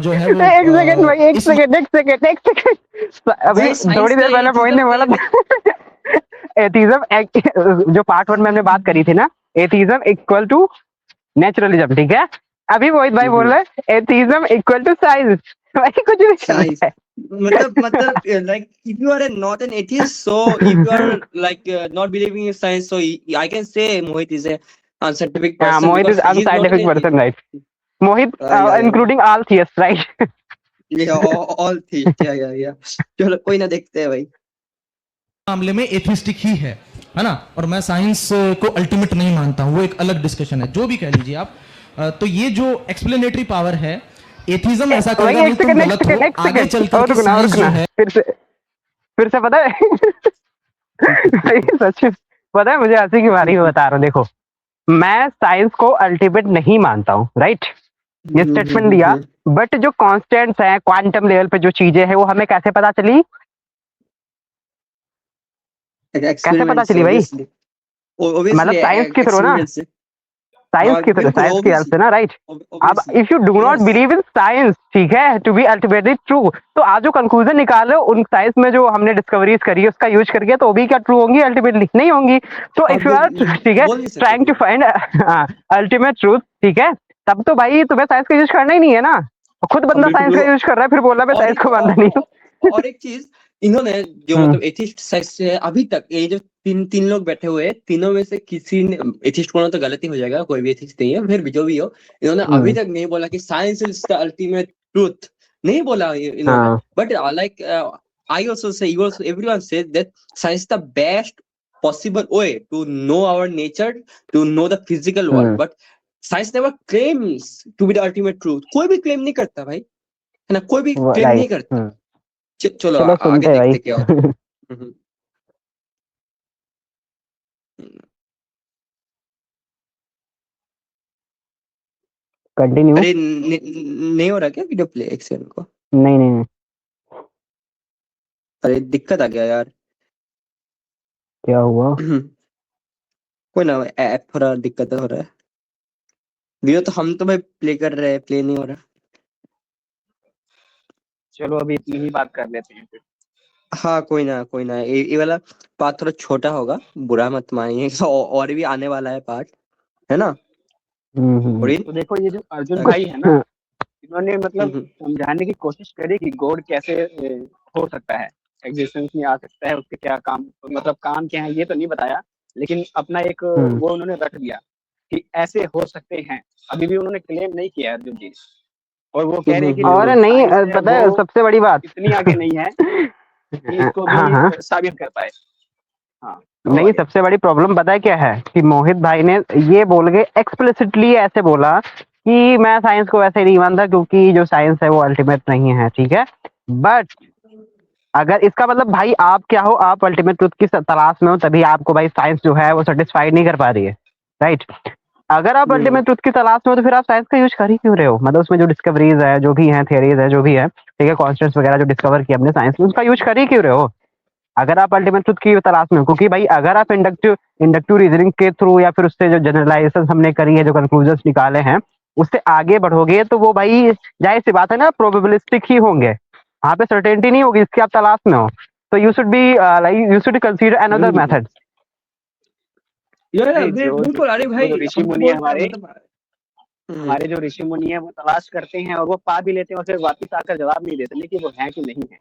जो है वो एक सेकंड भाई, एक सेकंड अभी भाई, science थोड़ी देर का पहले पॉइंट ने बोला एथिज्म जो पार्ट 1 में हमने बात करी थी ना, एथिज्म इक्वल टू नेचुरलिज्म, ठीक है। अभी मोहित भाई बोल रहे हैं एथिज्म इक्वल टू साइंस, भाई कुछ भी चल साइंस रहा है। मतलब like if you are not an atheist, so if you are like not believing in science, so I can say Mohit is a unscientific person Mohit is because he is not an unscientific atheist. Person, right? Mohit Yeah, including all theist, right? all things, yeah. चलो कोई ना, देखते हैं भाई। मामले में atheistic ही है ना। और मैं साइंस को अल्टीमेट नहीं मानता हूं, वो एक अलग डिस्कशन है, जो भी कह लीजिए आप। तो ये जो एक्सप्लेनेटरी पावर है, एथिज्म ऐसा करेगा नहीं तुम गलत हो, आगे चल कर साइंस जो है। फिर से पता है भाई सच में पता है, मुझे हंसी की बारी में बता रहा हूँ। देखो, मैं साइंस को अल्टीमेट नहीं मानता हूँ, राइट? ये स्टेटमेंट दिया, बट जो कांस्टेंट्स हैं क्वांटम लेवल पे जो चीजें हैं वो हमें कैसे पता चली, कैसे पता चली भाई? मतलब साइंस के थ्रू ना, साइंस की हेल्प से ना, राइट? अब if you do not believe in science, ठीक है, टू बी अल्टीमेटली ट्रू, तो आज जो कंक्लूजन निकाल रहे हो उन साइंस में जो हमने डिस्कवरीज करी है उसका यूज करके, तो वो भी क्या ट्रू होंगी? अल्टीमेटली नहीं होंगी। तो इफ यू आर, ठीक है, trying to find ultimate truth, ठीक है, तब तो भाई तुम्हें साइंस का यूज करना ही नहीं है ना। खुद बंदा साइंस का यूज कर रहा है, फिर बोल रहा है मैं साइंस को मानता नहीं हूँ। और एक चीज, इन्होंने जो मतलब एथिस्ट साइड से अभी तक ये जो तीन लोग बैठे हुए हैं, तीनों में से किसी ने, एथिस्ट होना तो गलती हो जाएगा, कोई भी एथिस्ट नहीं है, फिर भी जो भी हो, इन्होंने अभी तक नहीं बोला कि science is the ultimate truth, नहीं बोला इन्होंने। But like I also say, you also, everyone say that science the best possible way to know our nature, to know the physical world, but science never claims to be the ultimate truth. कोई भी claim नहीं करता भाई, है ना, कोई भी claim नहीं करता। चलो आगे देखते क्या हो। कंटिन्यू। अरे नहीं हो रहा क्या वीडियो प्ले? एक सेकंड को। नहीं अरे दिक्कत आ गया यार। क्या हुआ? कोई ना, ऐप थोड़ा दिक्कत हो रहा है। वीडियो तो हम तो भाई प्ले कर रहे हैं, प्ले नहीं हो रहा। चलो अभी इतनी ही बात कर लेते हैं फिर। हाँ कोई ना, ये वाला पार्ट थोड़ा छोटा होगा, बुरा मत मानिए। और भी आने वाला है पार्ट, है ना? तो देखो ये जो अर्जुन भाई है ना, इन्होंने मतलब समझाने की कोशिश करी कि गॉड कैसे हो सकता है, एग्जिस्टेंस में आ सकता है, उसके क्या काम, मतलब काम क्या है ये तो नहीं बताया, लेकिन अपना एक वो उन्होंने रख दिया कि ऐसे हो सकते हैं। अभी भी उन्होंने क्लेम नहीं किया अर्जुन जी, और वो कह रहे हैं कि और नहीं पता है सबसे बड़ी बात इतनी आगे नहीं है कि इसको भी साबित कर पाए। हाँ नहीं, सबसे बड़ी प्रॉब्लम पता है क्या है कि मोहित भाई ने ये बोल के एक्सप्लिसिटली ऐसे बोला कि मैं साइंस को वैसे नहीं मानता क्योंकि जो साइंस है वो अल्टीमेट नहीं है, ठीक है। बट अगर इसका मतलब भाई आप क्या हो, आप अल्टीमेट ट्रुथ की तलाश में हो, तभी आपको भाई साइंस जो है वो सेटिस्फाइड नहीं कर पा रही है, राइट? अगर आप अल्टीमेट ट्रुथ की तलाश में हो तो फिर आप साइंस का यूज कर ही क्यों रहे हो? मतलब उसमें जो डिस्कवरीज है, जो भी है, थियरीज है, जो भी है, ठीक है, कॉन्स्टेंट्स वगैरह जो डिस्कवर किया हमने साइंस में, उसका यूज कर ही क्यों रहे हो अगर आप अल्टीमेट ट्रुथ की तलाश में हो? क्योंकि भाई अगर आप इंडक्टिव रीजनिंग के थ्रू या फिर उससे जो जनरलाइजेशन हमने करी है, जो कंक्लूजन्स निकाले हैं, उससे आगे बढ़ोगे तो वो भाई जाहिर सी बात है ना, प्रोबेबिलिस्टिक ही होंगे, वहाँ पे सर्टेनिटी नहीं होगी इसकी आप तलाश में हो। तो you should be like you should consider another methods. बिल्कुल। अरे भाई जो ऋषि हम तो मुनि बोलते हैं, हमारे मतलब हमारे जो ऋषि मुनि है वो तलाश करते हैं और वो पा भी लेते हैं और फिर वापिस आकर जवाब नहीं देते लेकिन वो है कि नहीं है।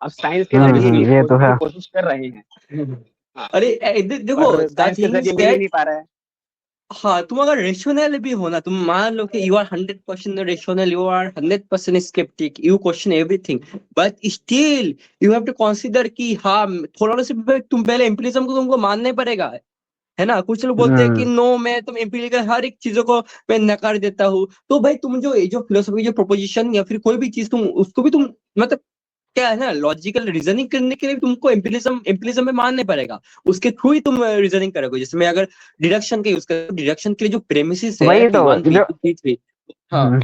अब साइंस के जरिए भी ये तो खोजने है। की कोशिश कर रहे हैं। हाँ, अरे देखो पर द साइंस के थिंग जरिए इज मिल ही दैट, नहीं पा रहा है। हाँ तुम अगर रेशनल भी हो ना, तुम मान लो कि you are 100% rational, you are 100% sceptic, you question everything, but still you have to consider कि हाँ थोड़ा से तुम पहले एम्पिरिज्म को तुमको मानना ही पड़ेगा, है ना। कुछ लोग बोलते हैं कि नो मैं तुम एम्पिरिकल हर एक चीजों को मैं नकार देता हूँ। तो भाई तुम जो फिलोसफी जो प्रोपोजिशन या फिर कोई भी चीज तुम उसको भी तुम मतलब क्या है ना, लॉजिकल रीजनिंग करने के लिए तुमको एम्पिरिज्म में मानना पड़ेगा, उसके थ्रू ही तुम रीजनिंग करोगे। जैसे मैं अगर डिडक्शन का यूज करूँ, डिडक्शन के लिए जो प्रेमिसेस है वही तो P1 जो P2 P3, हाँ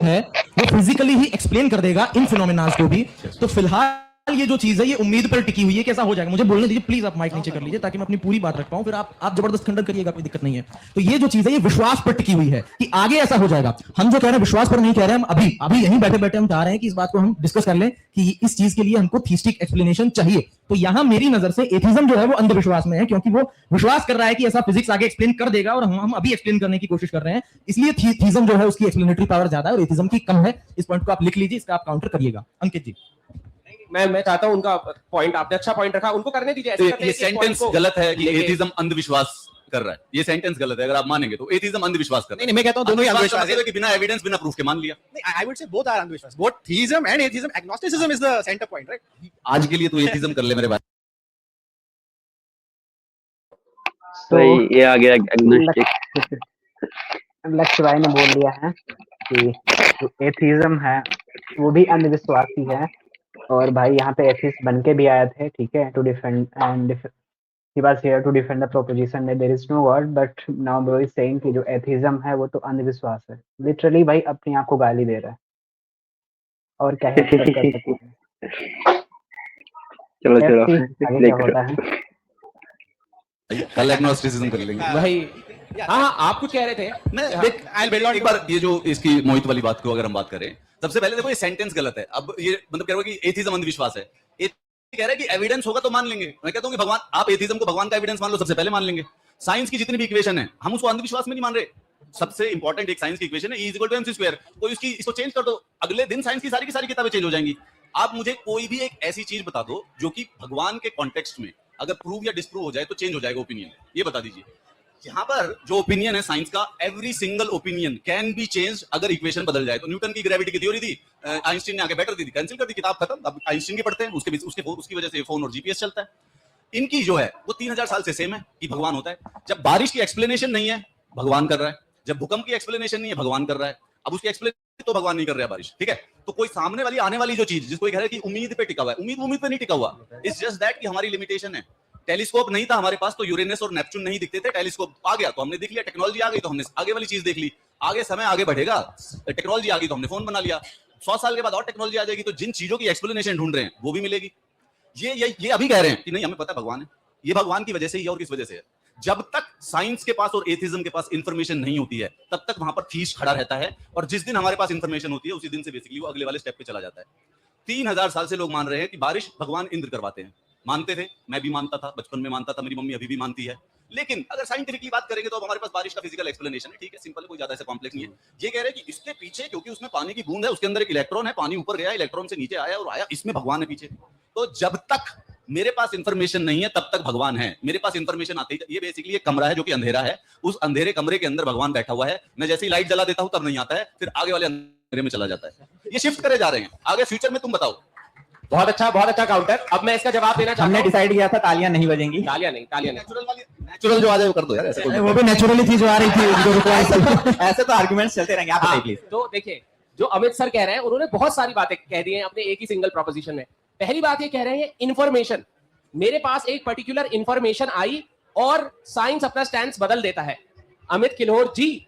है वो फिजिकली ही एक्सप्लेन कर देगा इन फिनोमेनास को भी। तो फिलहाल ये जो चीज है ये उम्मीद पर टिकी हुई है, कैसा हो जाएगा मुझे बोलने दीजिए प्लीज। आप माइक नीचे कर लीजिए ताकि मैं अपनी पूरी बात रख पाऊं, फिर आप जबरदस्त खंडन करिएगा, कोई दिक्कत नहीं है। तो ये जो चीज है ये विश्वास पर टिकी हुई है कि आगे ऐसा हो जाएगा। हम जो कह रहे हैं विश्वास पर नहीं कह रहे, हम अभी अभी यहीं बैठे बैठे हम चाह रहे हैं कि इस बात को हम डिस्कस कर लें कि इस चीज के लिए हमको थीस्टिक एक्सप्लेनेशन चाहिए। तो यहां मेरी नजर से एथिज्म जो है वो अंधविश्वास में है, क्योंकि वो विश्वास कर रहा है कि ऐसा फिजिक्स आगे एक्सप्लेन कर देगा और हम अभी एक्सप्लेन करने की कोशिश कर रहे हैं, इसलिए थीज्म जो है उसकी एक्सप्लेनेटरी पावर ज्यादा है और एथिज्म की कम है। इस पॉइंट को आप लिख लीजिए, इसका आप काउंटर करिएगा। अंकित जी, मैं चाहता हूं उनका पॉइंट, आपने अच्छा पॉइंट रखा, उनको करने दीजिए। तो ये सेंटेंस गलत है कि एथिज्म अंधविश्वास कर रहा है। ये सेंटेंस गलत है, अगर आप मानेंगे तो एथिज्म अंधविश्वास कर रहा है। नहीं, मैं कहता हूं दोनों ही अंधविश्वास अंधविश्वास का मतलब है कि बिना एविडेंस बिना प्रूफ के मान लिया। नहीं, I would say both are अंधविश्वास. Both theism and atheism, agnosticism is the center point, right? आज के लिए तो एथिज्म कर ले मेरे भाई। तो ये आ गया एग्नोस्टिक। लक्ष्य भाई ने बोल दिया है कि जो एथिज्म है वो भी अंधविश्वास ही है। और भाई यहाँ पे एथिस्ट बन के भी आए थे, ठीक है, to defend and he was here to defend the proposition that there is no God, but now bro is saying कि जो एथिज्म है वो तो अंधविश्वास है। लिटरली भाई अपने आप को गाली दे रहा है और क्या ही कर सकते हैं। चलो आगे क्या होता है? कल एग्नोस्टिसिज्म कर लेंगे भाई। हाँ, आप कुछ कह रहे थे। मैं देख एक बार ये जो इसकी मोहित वाली बात को अगर हम बात करें, सबसे पहले देखो ये सेंटेंस गलत है। अब ये मतलब कह रहा है कि एथिज्म अंधविश्वास है, कह रहा है कि एविडेंस होगा तो मान लेंगे। मैं कहता हूं कि भगवान, आप एथिज्म को भगवान का एविडेंस मान लो, सबसे पहले मान लेंगे। साइंस की जितनी भी इक्वेशन है हम उसको अंधविश्वास में नहीं मान रहे। सबसे इंपॉर्टेंट एक साइंस की इक्वेशन है E = mc²। कोई इसको चेंज कर दो, अगले दिन साइंस की सारी किताबें चेंज हो जाएंगी। आप मुझे कोई भी एक ऐसी चीज बता दो जो कि भगवान के कॉन्टेक्स्ट में अगर प्रूव या डिस्प्रूव हो जाए तो चेंज हो जाएगा ओपिनियन, ये बता दीजिए। यहाँ पर जो ओपिनियन है साइंस का, every single opinion can be change अगर इक्वेशन बदल जाए। तो न्यूटन की ग्रेविटी की थ्योरी थी, आइंस्टीन ने आके बेटर दी थी, कैंसिल कर दी, किताब खत्म। अब आइंस्टीन की पढ़ते हैं, उसकी वजह से फोन और जीपीएस चलता है। इनकी जो है वो 3000 साल से सेम है कि भगवान होता है। जब बारिश की एक्सप्लेनेशन नहीं है भगवान कर रहा है, जब भूकंप की एक्सप्लेनेशन नहीं है भगवान कर रहा है। अब उसकी एक्सप्लेनेशन तो भगवान नहीं कर रहा है बारिश, ठीक है। तो कोई सामने वाली आने वाली जो चीज जिसको कह रहा है कि उम्मीद पे टिका हुआ है, उम्मीद पे नहीं टिका हुआ। इट्स जस्ट दैट कि हमारी लिमिटेशन है। टेलीस्कोप नहीं था हमारे पास तो यूरेनस और नेपच्यून नहीं दिखते थे, टेलीस्कोप आ गया तो हमने देख लिया, टेक्नोलॉजी आ गई तो हमने आगे वाली चीज देख ली। आगे समय आगे बढ़ेगा, टेक्नोलॉजी आ गई तो हमने फोन बना लिया। 100 साल के बाद और टेक्नोलॉजी आ जाएगी तो जिन चीजों की एक्सप्लेनेशन ढूंढ रहे हैं वो भी मिलेगी। ये अभी कह रहे हैं कि नहीं हमें पता है भगवान है, ये भगवान की वजह से ही है और किस वजह से है। जब तक साइंस के पास और एथिज्म के पास इंफॉर्मेशन नहीं होती है तब तक वहां पर थीस्ट खड़ा रहता है, और जिस दिन हमारे पास इंफॉर्मेशन होती है उसी दिन से बेसिकली वो अगले वाले स्टेप पे चला जाता है। 3000 साल से लोग मान रहे हैं कि बारिश भगवान इंद्र करवाते हैं। मानते थे, मैं भी मानता था, बचपन में मानता था, मेरी मम्मी अभी भी मानती है। लेकिन अगर साइंटिफिकली बात करेंगे तो अब हमारे पास बारिश का फिजिकल एक्सप्लेनेशन है, ठीक है, सिंपल है, कोई ज्यादा ऐसा कॉम्प्लेक्स नहीं है। ये कह रहे हैं कि इसके पीछे क्योंकि उसमें पानी की बूंद है, उसके अंदर एक इलेक्ट्रॉन है, पानी ऊपर गया, इलेक्ट्रॉन से नीचे आया और आया, इसमें भगवान है पीछे। तो जब तक मेरे पास इंफॉर्मेशन नहीं है तब तक भगवान है। मेरे पास इंफॉर्मेशन आती है, ये बेसिकली एक कमरा है जो कि अंधेरा है, उस अंधेरे कमरे के अंदर भगवान बैठा हुआ है। मैं जैसे ही लाइट जला देता हूं तब नहीं आता है, फिर आगे वाले अंधेरे में चला जाता है। ये शिफ्ट करे जा रहे हैं, आगे फ्यूचर में तुम बताओ। बहुत अच्छा काउंटर। अब मैं इसका जवाब देना चाहता हूं। हमने डिसाइड किया था तालियां नहीं बजेंगी। तालियां नहीं। नेचुरल जो आ जाए वो कर दो यार, ऐसे वो भी नेचुरली थी जो आ रही थी। ऐसे तो आर्गुमेंट्स चलते रहेंगे, आप बताइए प्लीज। तो देखिए, जो अमित सर कह रहे हैं उन्होंने बहुत सारी बातें कह दी हैं अपने एक ही सिंगल प्रोपोजिशन में। पहली बात ये कह रहे हैं इन्फॉर्मेशन, मेरे पास एक पर्टिकुलर इन्फॉर्मेशन आई और साइंस अपना स्टैंड बदल देता है। अमित किल्लोर जी,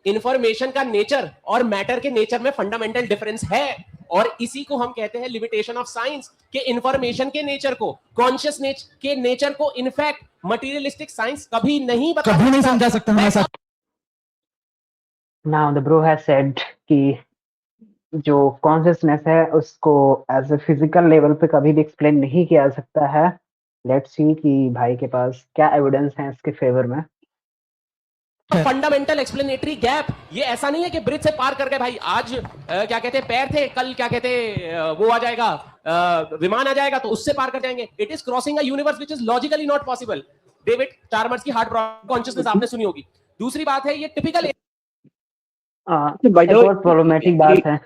इंफॉर्मेशन का नेचर और मैटर के नेचर में फंडामेंटल डिफरेंस है, और इसी को हम कहते हैं लिमिटेशन ऑफ साइंस, के इंफॉर्मेशन के नेचर को, कॉन्शियस के नेचर को इनफैक्ट मटेरियलिस्टिक साइंस कभी नहीं समझा सकता हमेशा। Now the bro has said कि जो कॉन्शियसनेस है उसको एज ए फिजिकल लेवल पे कभी भी एक्सप्लेन नहीं किया जा सकता है। लेट्स सी कि भाई के पास क्या एविडेंस है इसके फेवर में। फंडामेंटल एक्सप्लेनेटरी गैप, ये ऐसा नहीं है कि ब्रिज से पार कर गए भाई, आज क्या कहते हैं पैर थे, कल क्या कहते हैं वो आ जाएगा, विमान आ जाएगा तो उससे पार कर जाएंगे। It is crossing a universe which is logically not possible. David charmers की हार्ड कॉन्शियसनेस आपने सुनी होगी। दूसरी बात है ये टिपिकल बहुत प्रॉब्लमेटिक बात है।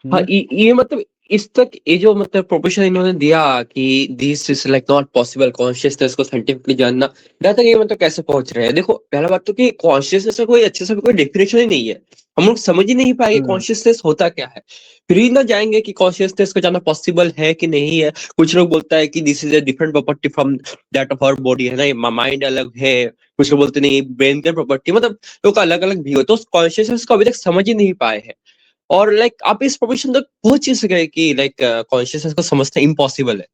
हाँ, ये मतलब इस तक ये जो मतलब प्रोपोजिशन इन्होंने दिया कि this is like not possible, consciousness को साइंटिफिकली जानना, यहाँ तक ये मतलब कैसे पहुंच रहे हैं। देखो पहला बात तो कि कॉन्शियसनेस का कोई अच्छे से कोई डेफिनेशन ही नहीं है, हम लोग समझ ही नहीं पाएंगे कॉन्शियसनेस होता क्या है, फिर ही ना जाएंगे कि कॉन्शियसनेस को जानना पॉसिबल है कि नहीं है। कुछ लोग बोलता है कि this is a different property from that of our body, है ना, माइंड अलग है, कुछ लोग बोलते नहीं ब्रेन का प्रॉपर्टी, मतलब लोग अलग अलग भी हो, तो कॉन्शियसनेस को अभी तक समझ ही नहीं पाए हैं। और लाइक आप इस प्रोफेशन तक पहुंच ही सके कि लाइक कॉन्शियसनेस को समझना इम्पॉसिबल है।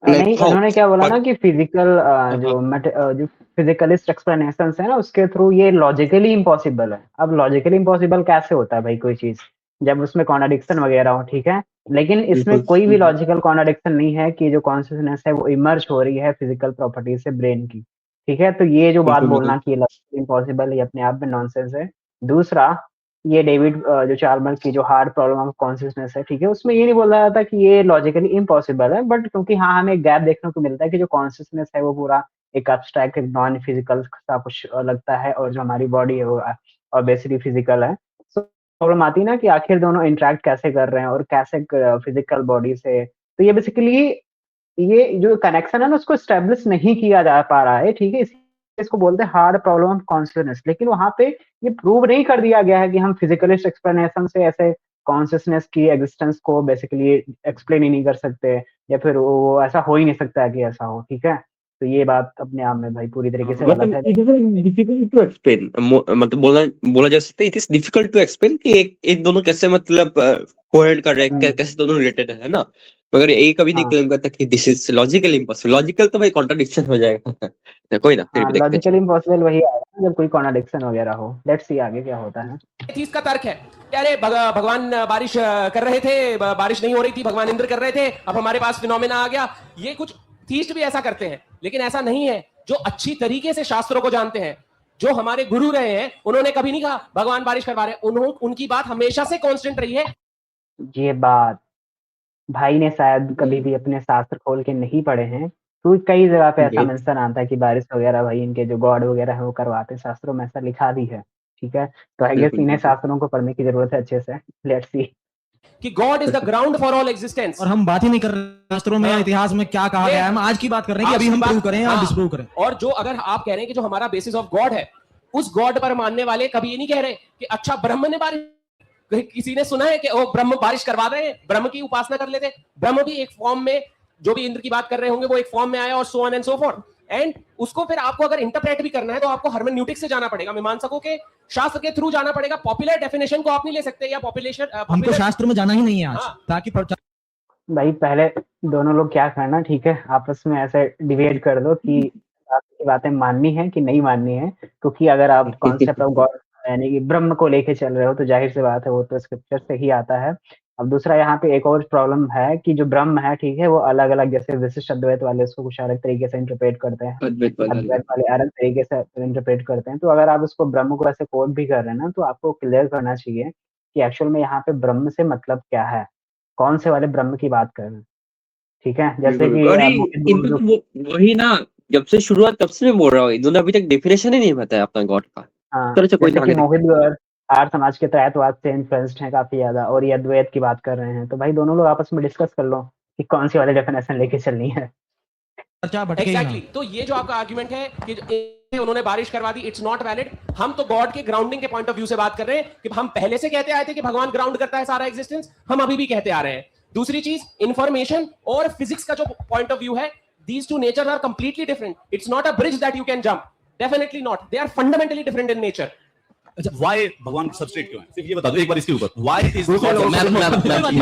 नहीं, उन्होंने क्या बोला ना कि फिजिकल जो फिजिकलिस्ट एक्सप्लेनेशंस है ना उसके थ्रू ये लॉजिकली इम्पॉसिबल है। अब लॉजिकली इम्पॉसिबल कैसे होता है भाई कोई चीज, जब उसमें कॉन्ट्रडिक्शन वगैरह हो, ठीक है, लेकिन इसमें कोई भी लॉजिकल कॉन्ट्रडिक्शन नहीं है कि जो कॉन्शियसनेस है वो इमर्ज हो रही है फिजिकल प्रॉपर्टी से ब्रेन की, ठीक है। तो ये जो बात बोलना कि लॉजिकली इम्पॉसिबल है, ये अपने आप में नॉनसेंस है। दूसरा, ये डेविड जो चार्मर की जो हार्ड प्रॉब्लम ऑफ कॉन्शियसनेस है, ठीक है, उसमें ये नहीं बोला जाता कि ये लॉजिकली इम्पॉसिबल है, बट क्योंकि हाँ हमें एक गैप देखने को मिलता है कि जो कॉन्शियसनेस है वो पूरा एक एब्स्ट्रैक्ट, एक नॉन फिजिकल सा कुछ लगता है, और जो हमारी बॉडी है वो ऑब्वियसली फिजिकल है। तो प्रॉब्लम आती है ना कि आखिर दोनों इंटरेक्ट कैसे कर रहे हैं और कैसे फिजिकल बॉडी से। तो ये बेसिकली ये जो कनेक्शन है ना उसको स्टेब्लिश नहीं किया जा पा रहा है, ठीक है, इसको बोलते हैं हार्ड प्रॉब्लम ऑफ कॉन्शियसनेस। लेकिन वहां पे ये प्रूव नहीं कर दिया गया है कि हम फिजिकलिस्ट एक्सप्लेनेशन से ऐसे कॉन्शियसनेस की एग्जिस्टेंस को बेसिकली एक्सप्लेन ही नहीं कर सकते, या फिर वो ऐसा हो ही नहीं सकता है कि ऐसा हो, ठीक है। तो ये बात अपने आप में भाई पूरी तरीके से गलत है। डिफिकल्ट टू एक्सप्लेन, मतलब बोला जा सकता है it is difficult to explain कि एक दोनों कैसे मतलब कोहेरेंट कर रहे हैं, कैसे दोनों रिलेटेड है ना, मगर ये कभी नहीं क्लेम करता कि this is logically impossible. Logical तो भाई कॉन्ट्रडिक्शन हो जाएगा कोई ना, फिर भी देखते हैं। लॉजिकली इम्पॉसिबल वही आएगा जब कोई कॉन्ट्रडिक्शन वगैरह हो। लेट्स सी आगे क्या होता है। इसका तर्क है कि अरे भगवान बारिश कर रहे थे, बारिश नहीं हो रही थी, भगवान इंद्र कर रहे थे, अब हमारे पास फिनोमेना आ गया। ये कुछ थीस्ट भी ऐसा करते हैं, लेकिन ऐसा नहीं है। जो अच्छी तरीके से शास्त्रों को जानते हैं, जो हमारे गुरु रहे हैं, उन्होंने कभी नहीं कहा भगवान बारिश करवा रहे हैं। उनकी बात हमेशा से कांस्टेंट रही है। ये बात भाई ने शायद कभी भी अपने शास्त्र खोल के नहीं पढ़े हैं, तो कई जगह पे ऐसा मेंशन आता है कि बारिश वगैरह भाई इनके जो गॉड वगैरह है वो करवाते, शास्त्रों में ऐसा लिखा भी है, ठीक है। तो आई गेस इन्हें शास्त्रों को पढ़ने की जरूरत है अच्छे से। लेट्स सी कि God is the ground for all existence. और हम बात ही नहीं कर रहे शास्त्रों में या इतिहास में क्या कहा गया है, हम आज की बात कर रहे हैं कि अभी हम प्रूव करें या डिस्प्रूव करें। और जो अगर आप कह रहे हैं कि जो हमारा बेसिस ऑफ गॉड है, उस गॉड पर मानने वाले कभी ये नहीं कह रहे कि अच्छा ब्रह्म ने बारिश, किसी ने सुना है कि ओ ब्रह्म बारिश करवा रहे हैं, ब्रह्म की उपासना कर लेते। ब्रह्म भी एक फॉर्म में, जो भी इंद्र की बात कर रहे होंगे वो एक फॉर्म में आया, और so on and so forth. And उसको फिर आपको अगर इंटरप्रेट भी करना है तो आपको हर्मेन्यूटिक्स से जाना पड़ेगा, मीमांसकों के शास्त्र के थ्रू जाना पड़ेगा। पॉपुलर डेफिनेशन को आप नहीं ले सकते, या पॉपुलेशन हमको शास्त्र में जाना ही नहीं है आज, ताकि भाई पहले दोनों लोग क्या करना, ठीक है, आपस में ऐसे डिबेट कर दो कि आपकी बातें माननी है कि नहीं माननी है। क्योंकि अगर आप कॉन्सेप्ट ऑफ गॉड यानी कि ब्रह्म को लेके चल रहे हो तो जाहिर सी बात है वो तो स्क्रिप्चर से ही आता है। अब दूसरा यहाँ पे एक और प्रॉब्लम है कि जो ब्रह्म है, ठीक है, वो अलग अलग, जैसे विशिष्ट अद्वैत वाले उसको कुछ अलग तरीके से इंटरप्रेट करते हैं, अद्वैत वाले अलग तरीके से इंटरप्रेट करते हैं। तो अगर आप उसको ब्रह्म को ऐसे कोट भी कर रहे हैं ना, तो आपको क्लियर करना चाहिए कि एक्चुअल में यहाँ पे ब्रह्म से मतलब क्या है, कौन से वाले ब्रह्म की बात कर रहे हैं, ठीक है। जैसे कि वही ना, जब से शुरुआत तब से मैं बोल रहा हूँ, इन्होंने अभी तक डेफिनेशन ही नहीं बताया अपना गॉड का। जैसे कि मोहित गौर आर्य समाज के त्रैतवाद से इन्फ्लुएंस्ड हैं काफी ज्यादा, और ये अद्वैत की बात कर रहे हैं। तो भाई दोनों लोग आपस में डिस्कस कर लो कि कौन सी वाली डेफिनेशन लेके चलनी है। Exactly. तो ये जो आपका आर्गुमेंट है कि उन्होंने बारिश करवा दी, इट्स नॉट वैलिड। हम तो गॉड के ग्राउंडिंग के पॉइंट ऑफ व्यू से बात कर रहे हैं कि हम पहले से कहते आए थे कि भगवान ग्राउंड करता है सारा एग्जिस्टेंस, हम अभी भी कहते आ रहे हैं। दूसरी चीज, इंफॉर्मेशन और फिजिक्स का जो पॉइंट ऑफ व्यू है, These two natures are completely different. It's not a bridge that you can jump. Definitely not. They are fundamentally different in nature. Why भगवान सबस्ट्रेट क्यों है? सिर्फ ये बता दो एक बार इसके ऊपर. Why is मैं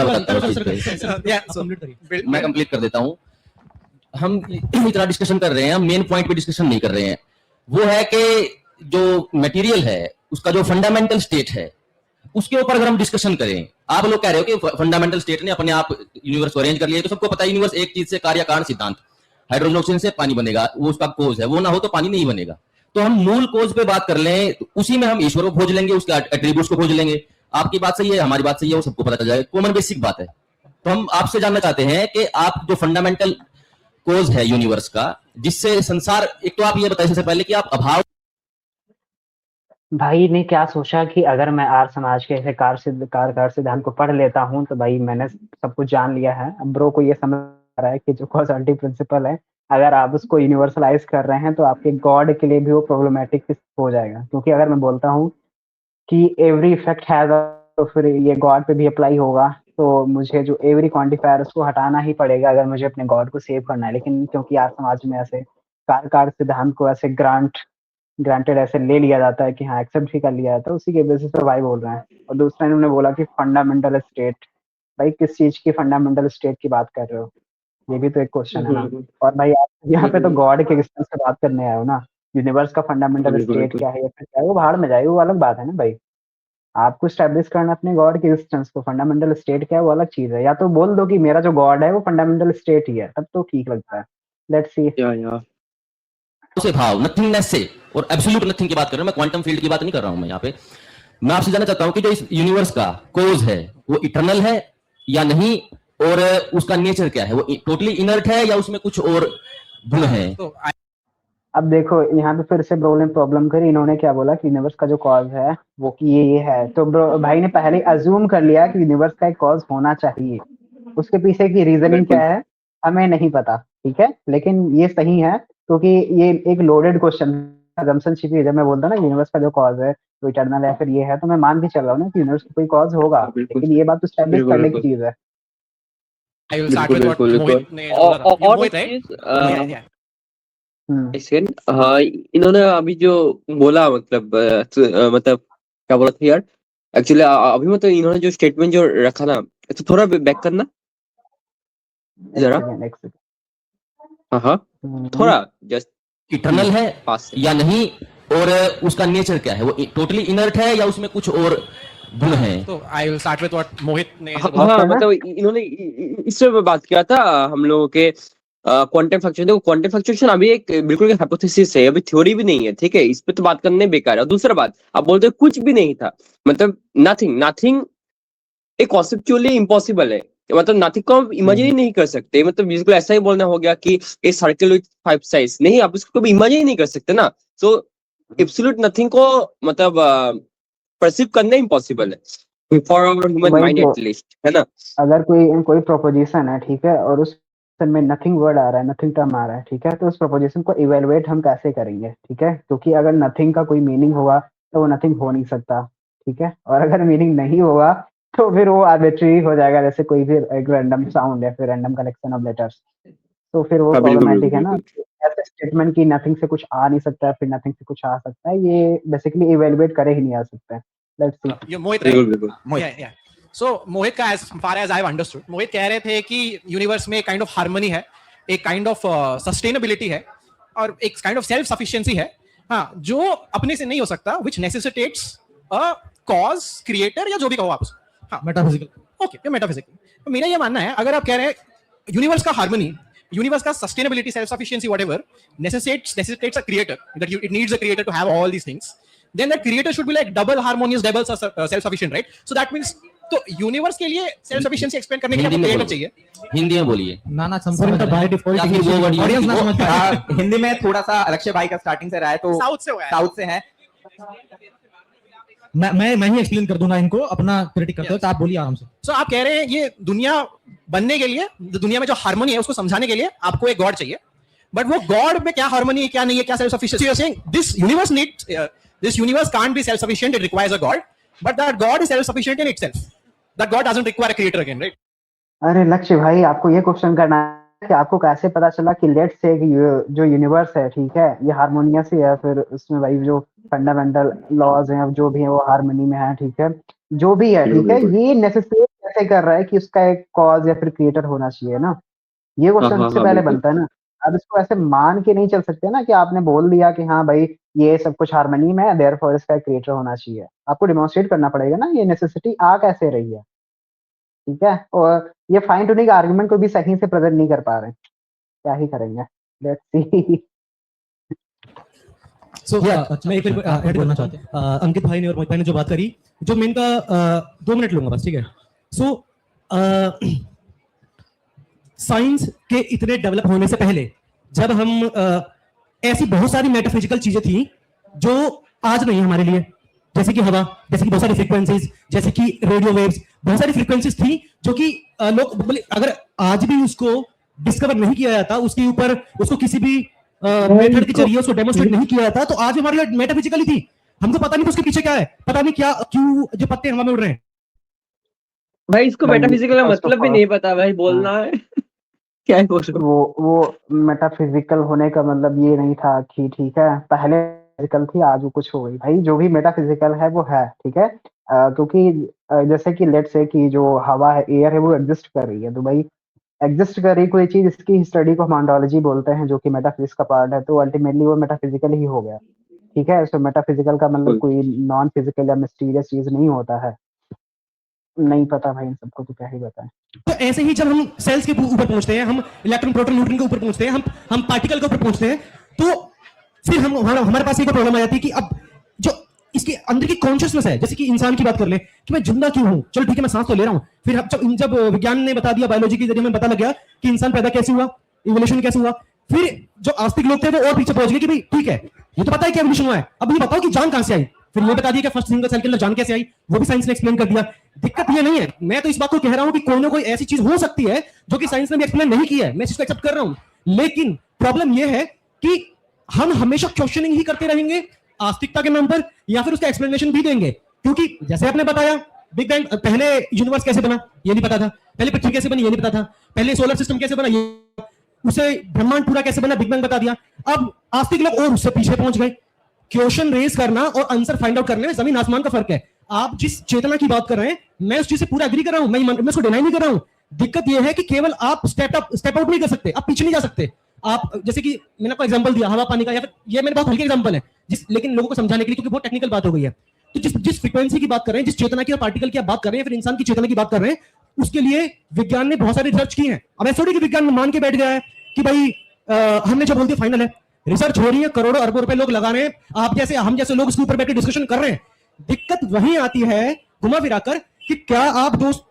बताता हूँ इस पे. मैं कंप्लीट कर देता हूँ. हम इतना डिस्कशन कर रहे हैं, हम मेन पॉइंट पे डिस्कशन नहीं कर रहे हैं. वो है कि जो मटेरियल है उसका जो फंडामेंटल स्टेट है उसके ऊपर अगर हम डिस्कशन करें. आप लोग कह रहे हो कि फंडामेंटल स्टेट ने अपने आप यूनिवर्स को अरेंज कर लिया. तो सबको पता है यूनिवर्स एक चीज से कार्य कारण सिद्धांत, हाइड्रोजन ऑक्सीजन से पानी बनेगा, वो उसका कोज है. वो ना हो तो पानी नहीं बनेगा. तो हम मूल कोज पे बात कर लें तो उसी में हम ईश्वर को खोज लेंगे, उसके एट्रीब्यूट्स को खोज लेंगे. आपकी बात सही है, हमारी बात सही है, वो सबको पता चल जाएगा. कॉमन बेसिक बात है. तो हम आपसे जानना चाहते हैं कि आप जो फंडामेंटल कोज है यूनिवर्स का, जिससे संसार, एक तो आप ये बताइए सबसे पहले कि आप अभाव. भाई ने क्या सोचा कि अगर मैं आर्य समाज के ऐसे कार सिद्धांत को पढ़ लेता हूँ तो भाई मैंने सब कुछ जान लिया है. अब ब्रो को ये समझ आ रहा है कि जो कॉज़ॉलिटी प्रिंसिपल है, अगर आप उसको यूनिवर्सलाइज कर रहे हैं तो आपके गॉड के लिए भी वो प्रॉब्लमेटिक हो जाएगा. क्योंकि अगर मैं बोलता हूँ कि एवरी इफेक्ट हैज, तो फिर ये गॉड पे भी अप्लाई होगा. तो मुझे जो एवरी क्वांटिफायर उसको हटाना ही पड़ेगा अगर मुझे अपने गॉड को सेव करना है. लेकिन क्योंकि आर्य समाज में ऐसे कार सिद्धांत को ऐसे ग्रांटेड ऐसे ले लिया जाता है कि हाँ एक्सेप्ट ही कर लिया जाता है, उसी के बेसिस पर भाई बोल रहे हैं. और दूसरा इन्होंने बोला कि फंडामेंटल स्टेट. भाई किस चीज की फंडामेंटल स्टेट की बात कर रहे हो? ये भी तो एक क्वेश्चन है ना. और भाई आप यहाँ पे तो गॉड के एग्जिस्टेंस की बात करने आए हो ना. यूनिवर्स का फंडामेंटल स्टेट क्या है या फिर क्या है, वो भाड़ में जाए, वो अलग बात है ना भाई. आपको स्टैब्लिश करना अपने गॉड के एग्जिस्टेंस को, फंडामेंटल स्टेट क्या है वो अलग चीज है. या तो बोल दो कि मेरा जो गॉड है वो फंडामेंटल स्टेट ही है, तब तो ठीक लगता है. लेट्स सी. से भाव, नथिंगनेस से, और एब्सोल्यूट नथिंग की बात कर रहा हूं मैं, क्वांटम फील्ड की बात नहीं कर रहा हूं मैं यहाँ पे. मैं आपसे जानना चाहता हूं कि जो इस यूनिवर्स का कोज है वो इटर्नल है या नहीं, और उसका नेचर क्या है? वो टोटली इनर्ट है या उसमें कुछ और गुण है? अब देखो यहाँ पे फिर से प्रॉब्लम करी. इन्होंने क्या बोला कि यूनिवर्स का जो कॉज है वो कि ये है. तो भाई ने पहले अज्यूम कर लिया कि यूनिवर्स का एक कॉज होना चाहिए. उसके पीछे की रीजनिंग क्या है हमें नहीं पता, ठीक है. लेकिन ये सही है क्योंकि ये एक लोडेड क्वेश्चन असम्पशन छिपी है. जब मैं बोलता हूँ ना यूनिवर्स का जो कॉज है वो इटर्नल है, फिर ये है, तो मैं मान के चल रहा हूँ ना कि यूनिवर्स का कोई कॉज होगा. लेकिन ये बात तो स्टैब्लिश करने की चीज है. I will start with what Mohit ने बोला. Mohit, right? हाँ, इन्होंने अभी जो बोला मतलब क्या बोला था यार एक्चुअली अभी मतलब इन्होंने जो स्टेटमेंट जो रखा ना, तो थोड़ा बैक करना जरा. हाँ थोड़ा जस्ट. इटर्नल है या नहीं, और उसका नेचर क्या है? वो टोटली इनर्ट है या उसमें कुछ और गुण है? तो I will start with what Mohit ने हाँ मतलब इन्होंने इससे बात किया था हम लोगों के क्वांटम फ्लक्चुएशन. देखो क्वांटम फ्लक्चुएशन अभी एक बिल्कुल हाइपोथेसिस है, अभी थ्योरी भी नहीं है, ठीक है. इस पे तो बात करने बेकार है. दूसरा बात, आप बोलते हो कुछ भी नहीं था, मतलब नथिंग एक कॉन्सेप्चुअली इम्पॉसिबल है. मतलब नथिंग को हम इमेजिन ही नहीं कर सकते. मतलब बिल्कुल ऐसा ही बोलना हो गया कि ए सर्कल विद 5 साइड्स, नहीं, आप इसको कभी इमेजिन ही नहीं कर सकते ना. सो एब्सोल्यूट नथिंग को मतलब परसीव करना इम्पॉसिबल है for our human mind at least, है ना. अगर कोई प्रोपोजिशन है, ठीक है, और उस में नथिंग वर्ड आ रहा है, नथिंग टर्म आ रहा है, ठीक है, तो उस प्रोपोजिशन को इवेलुएट हम कैसे करेंगे, ठीक है. क्योंकि अगर नथिंग का कोई मीनिंग होगा तो वो नथिंग हो नहीं सकता, ठीक है. और अगर मीनिंग नहीं होगा तो फिर वो आर्बिट्रेरी हो जाएगा, जैसे कोई भी एक रैंडम साउंड या फिर रैंडम कलेक्शन ऑफ लेटर्स. तो फिर वो प्रॉब्लमेटिक है ना. ऐसे स्टेटमेंट की नथिंग से कुछ आ नहीं सकता, फिर नथिंग से कुछ आ सकता है, ये बेसिकली इवेलुएट करे ही नहीं आ सकता है. Let's C. Mohit, right? Mohit, yeah. So मोहित का as far as I've understood, मोहित कह रहे थे कि यूनिवर्स में एक काइंड ऑफ हार्मनी है, एक काइंड ऑफ सस्टेनेबिलिटी है, और एक काइंड ऑफ सेल्फ सफिशिएंसी है, हाँ, जो अपने से नहीं हो सकता, which necessitates a cause, creator, या जो भी कहो आप उसको. हाँ, मेटाफिजिकल. ओके, ये मेटाफिजिकल. तो मेरा ये मानना है, अगर आप कह रहे हैं यूनिवर्स का हार्मनी, यूनिवर्स का sustainability, self sufficiency, whatever necessitates a creator, that it needs a creator to have all these things, then that creator should be like double harmonious, double self sufficient, right? So that means तो universe के लिए self sufficiency explain करने के लिए आपको creator चाहिए. हिंदी में बोलिए. ना समझ बाय डिफॉल्ट ऑडियंस ना समझ पाए. हिंदी में थोड़ा सा लक्ष्य भाई का स्टार्टिंग से रहा है, तो साउथ से है. मैं ही एक्सप्लेन कर दूंगा इनको, अपना क्रिटिक करते हो तो आप बोलिए आराम से. सो आप कह रहे हैं ये दुनिया बनने के लिए, दुनिया में जो हार्मनी है उसको समझाने के लिए आपको एक गॉड चाहिए, बट वो गॉड में क्या हार्मनी है, क्या नहीं है, क्या self sufficiency. You are saying this universe needs, this universe can't be self sufficient, it requires a god, but that God is self sufficient in itself. That God doesn't require a creator again, right? अरे लक्ष्य भाई, आपको ये question करना कि आपको कैसे पता चला कि लेट्स से कि जो यूनिवर्स है, ठीक है, ये हारमोनियस ही है, फिर उसमें भाई जो फंडामेंटल लॉज हैं जो भी है वो हारमोनी में है, ठीक है, जो भी है, ठीक है, ये नेसेसरी कैसे कर रहा है कि उसका एक कॉज या फिर क्रिएटर होना चाहिए ना, ये क्वेश्चन सबसे पहले बनता है ना। अब इसको ऐसे मान के नहीं चल सकते ना कि आपने बोल दिया कि हाँ भाई ये सब कुछ हारमोनी में है, देयरफॉर इसका एक क्रिएटर होना चाहिए। आपको डिमॉन्स्ट्रेट करना पड़ेगा ना ये नेसेसिटी आ कैसे रही है, ठीक है। और ये फाइन ट्यूनिंग आर्गुमेंट को भी सही से प्रेजेंट नहीं कर पा रहे हैं, क्या ही करेंगे, लेट्स सी। मैं एक ऐड करना चाहता हूँ अंकित भाई ने और मोहित भाई ने जो बात करी, जो मैं इनका 2 मिनट लूंगा बस, ठीक है। सो साइंस के इतने डेवलप होने से पहले जब हम ऐसी बहुत सारी मेटाफिजिकल चीजें थी जो आज नहीं हमारे लिए, जैसे कि हवा, जैसे कि बहुत सारी फ्रीक्वेंसीज, जैसे कि रेडियो वेव्स, बहुत सारी फ्रीक्वेंसीज थी जो कि लोग अगर आज भी उसको डिस्कवर नहीं किया जाता, उसके ऊपर उसको किसी भी मेथड के जरिए उसको डेमोन्स्ट्रेट नहीं किया जाता, तो आज हमारे लिए मेटाफिजिकली थी, हमको पता नहीं उसके पीछे क्या है, पता नहीं क्या क्यों जो पत्ते हवा में उड़ रहे हैं। भाई इसको मेटाफिजिकल का मतलब भी नहीं पता भाई, बोलना है क्या है वो मेटाफिजिकल होने का मतलब ये नहीं था कि ठीक है पहले फिजिकल थी आज वो कुछ हो गई। भाई जो भी मेटाफिजिकल है वो है, ठीक है, क्योंकि जैसे कि लेट्स से कि जो हवा है, एयर है, वो एग्जिस्ट कर रही है, तो भाई एग्जिस्ट कर रही कोई चीज, इसकी स्टडी को हम ऑन्टोलॉजी बोलते हैं, जो कि मेटाफिजिक्स का पार्ट है, तो अल्टीमेटली वो मेटाफिजिकल ही हो गया, ठीक है। सो मेटाफिजिकल का मतलब कोई नॉन फिजिकल या मिस्टीरियस चीज नहीं होता है। नहीं पता भाई इन सबको तो क्या ही बताएं। तो ऐसे ही जब हम सेल्स के ऊपर पहुंचते हैं, हम इलेक्ट्रॉन प्रोटॉन न्यूट्रॉन के ऊपर पहुंचते हैं, हम पार्टिकल के ऊपर पहुंचते हैं, तो फिर हमारे पास एक प्रॉब्लम आ जाती है कि अब जो इसके अंदर की कॉन्शियसनेस है, जैसे कि इंसान की बात कर ले कि मैं जिंदा क्यों हूं, चलो ठीक है मैं सांस तो ले रहा हूं, फिर जब विज्ञान ने बता दिया, बायोलॉजी के जरिए में पता लग गया कि इंसान पैदा कैसे हुआ, इवोल्यूशन कैसे हुआ, फिर जो आस्तिक लोग थे वो और पीछे पहुंच गए कि भाई ठीक है ये तो पता है कि एवोल्यूशन हुआ है, अब ये बताओ कि जान कहां से आई, फिर ये बता दिया कि फर्स्ट सिंगल सेल के अंदर जान कैसे आई, वो भी साइंस ने एक्सप्लेन कर दिया। दिक्कत ये नहीं है, मैं तो इस बात को कह रहा हूं कि कोई ना कोई ऐसी चीज हो सकती है जो कि साइंस ने भी एक्सप्लेन नहीं की है, मैं इसको एक्सेप्ट कर रहा हूं, लेकिन प्रॉब्लम ये है कि हम हमेशा क्वेश्चनिंग ही करते रहेंगे आस्तिकता के नाम पर, या फिर उसका एक्सप्लेनेशन भी देंगे, क्योंकि जैसे आपने बताया बिग बैंग, पहले यूनिवर्स कैसे बना ये नहीं पता था, पहले पृथ्वी कैसे बनी ये नहीं पता था, पहले सोलर सिस्टम कैसे बना ये, उसे ब्रह्मांड पूरा कैसे बना बिग बैंग बता दिया। अब आस्तिक लोग और उससे पीछे पहुंच गए। क्वेश्चन रेज करना और आंसर फाइंड आउट करने में जमीन आसमान का फर्क है। आप जिस चेतना की बात कर रहे हैं मैं उस चीज से पूरा एग्री कर रहा हूं, मैं उसको डिनाई नहीं कर रहा हूं। दिक्कत यह है कि केवल आप स्टेप आउट नहीं कर सकते, आप पीछे नहीं जा सकते। आप जैसे कि मैंने आपको एग्जांपल दिया हवा पानी का, या फिर ये मेरे बहुत हल्के एग्जांपल है लेकिन लोगों को समझाने के लिए, क्योंकि बहुत टेक्निकल बात हो गई है। तो जिस फ्रीक्वेंसी की बात कर रहे हैं, जिस चेतना की और पार्टिकल की आप बात कर रहे हैं, फिर इंसान की चेतना की बात कर रहे हैं, उसके लिए विज्ञान ने बहुत सारी रिसर्च की है। अब ऐसा थोड़ी कि विज्ञान मान के बैठ गया है कि भाई हमने जो बोल दिया फाइनल है। रिसर्च हो रही है, करोड़ों अरबों रुपए लोग लगा रहे हैं, आप जैसे हम जैसे लोग इसके ऊपर बैठ के डिस्कशन कर रहे हैं। दिक्कत वहीं आती है घुमा फिराकर कि क्या आप दोस्त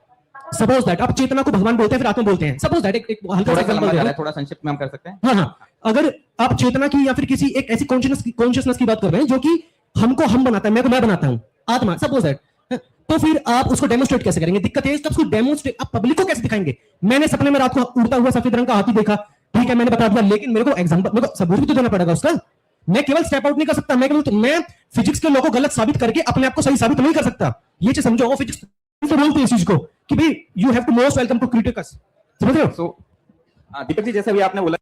सपोज दैट आप चेतना को भगवान बोलते हैं, फिर आत्मा बोलते हैं, सपोज दैट एक हल्का सा एग्जांपल दे रहा हूं, थोड़ा संक्षिप्त में हम कर सकते हैं। हाँ, अगर आप चेतना की या फिर किसी एक ऐसी कॉन्शियसनेस की बात कर रहे हैं जो कि हमको हम बनाता है, मैं को मैं बनाता हूं, आत्मा सपोज दैट, तो फिर आप उसको डेमोन्स्ट्रेट कैसे करेंगे? दिक्कत है उसको डेमोन्स्ट्रेट आप पब्लिक को कैसे दिखाएंगे? मैंने सपने में रात को उड़ता हुआ सफेद रंग का हाथी देखा, ठीक है मैंने बता दिया, लेकिन मेरे को एग्जांपल, मेरे को सबूत भी तो देना पड़ेगा उसका। मैं केवल स्टेप आउट नहीं कर सकता, मैं फिजिक्स के लॉ को गलत साबित करके अपने आप को सही साबित नहीं कर सकता। ये चीज समझो, फिजिक्स तो बोलते हैं इस चीज को कि भाई you have to most welcome to critic us, समझ रहे हो? सो दीपक जी जैसे अभी आपने बोला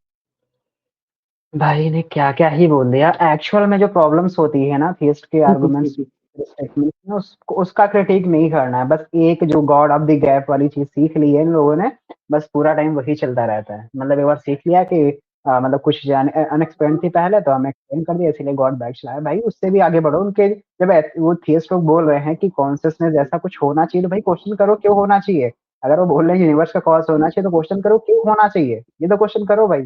भाई ने क्या क्या ही बोल दिया। एक्चुअल में जो प्रॉब्लम्स होती है ना थियस्ट के आर्गुमेंट्स में, उसका क्रिटिक नहीं करना है, बस एक जो गॉड ऑफ द गैप वाली चीज सीख ली है इन लोगों ने, बस पूरा टाइम वही चलता रहता है। मतलब एक बार सीख लिया कि मतलब कुछ अनएक्सप्लेन थी पहले, तो हमें एक्सप्लेन कर दिया, इसीलिए गॉड बैक चलाया। भाई उससे भी आगे बढ़ो। उनके जब वो थियस्ट लोग बोल रहे हैं कि कॉन्शियसनेस जैसा कुछ होना चाहिए, तो भाई क्वेश्चन करो क्यों होना चाहिए। अगर वो बोल रहे हैं यूनिवर्स का कॉज होना चाहिए, तो क्वेश्चन करो क्यों होना चाहिए, ये तो क्वेश्चन करो भाई।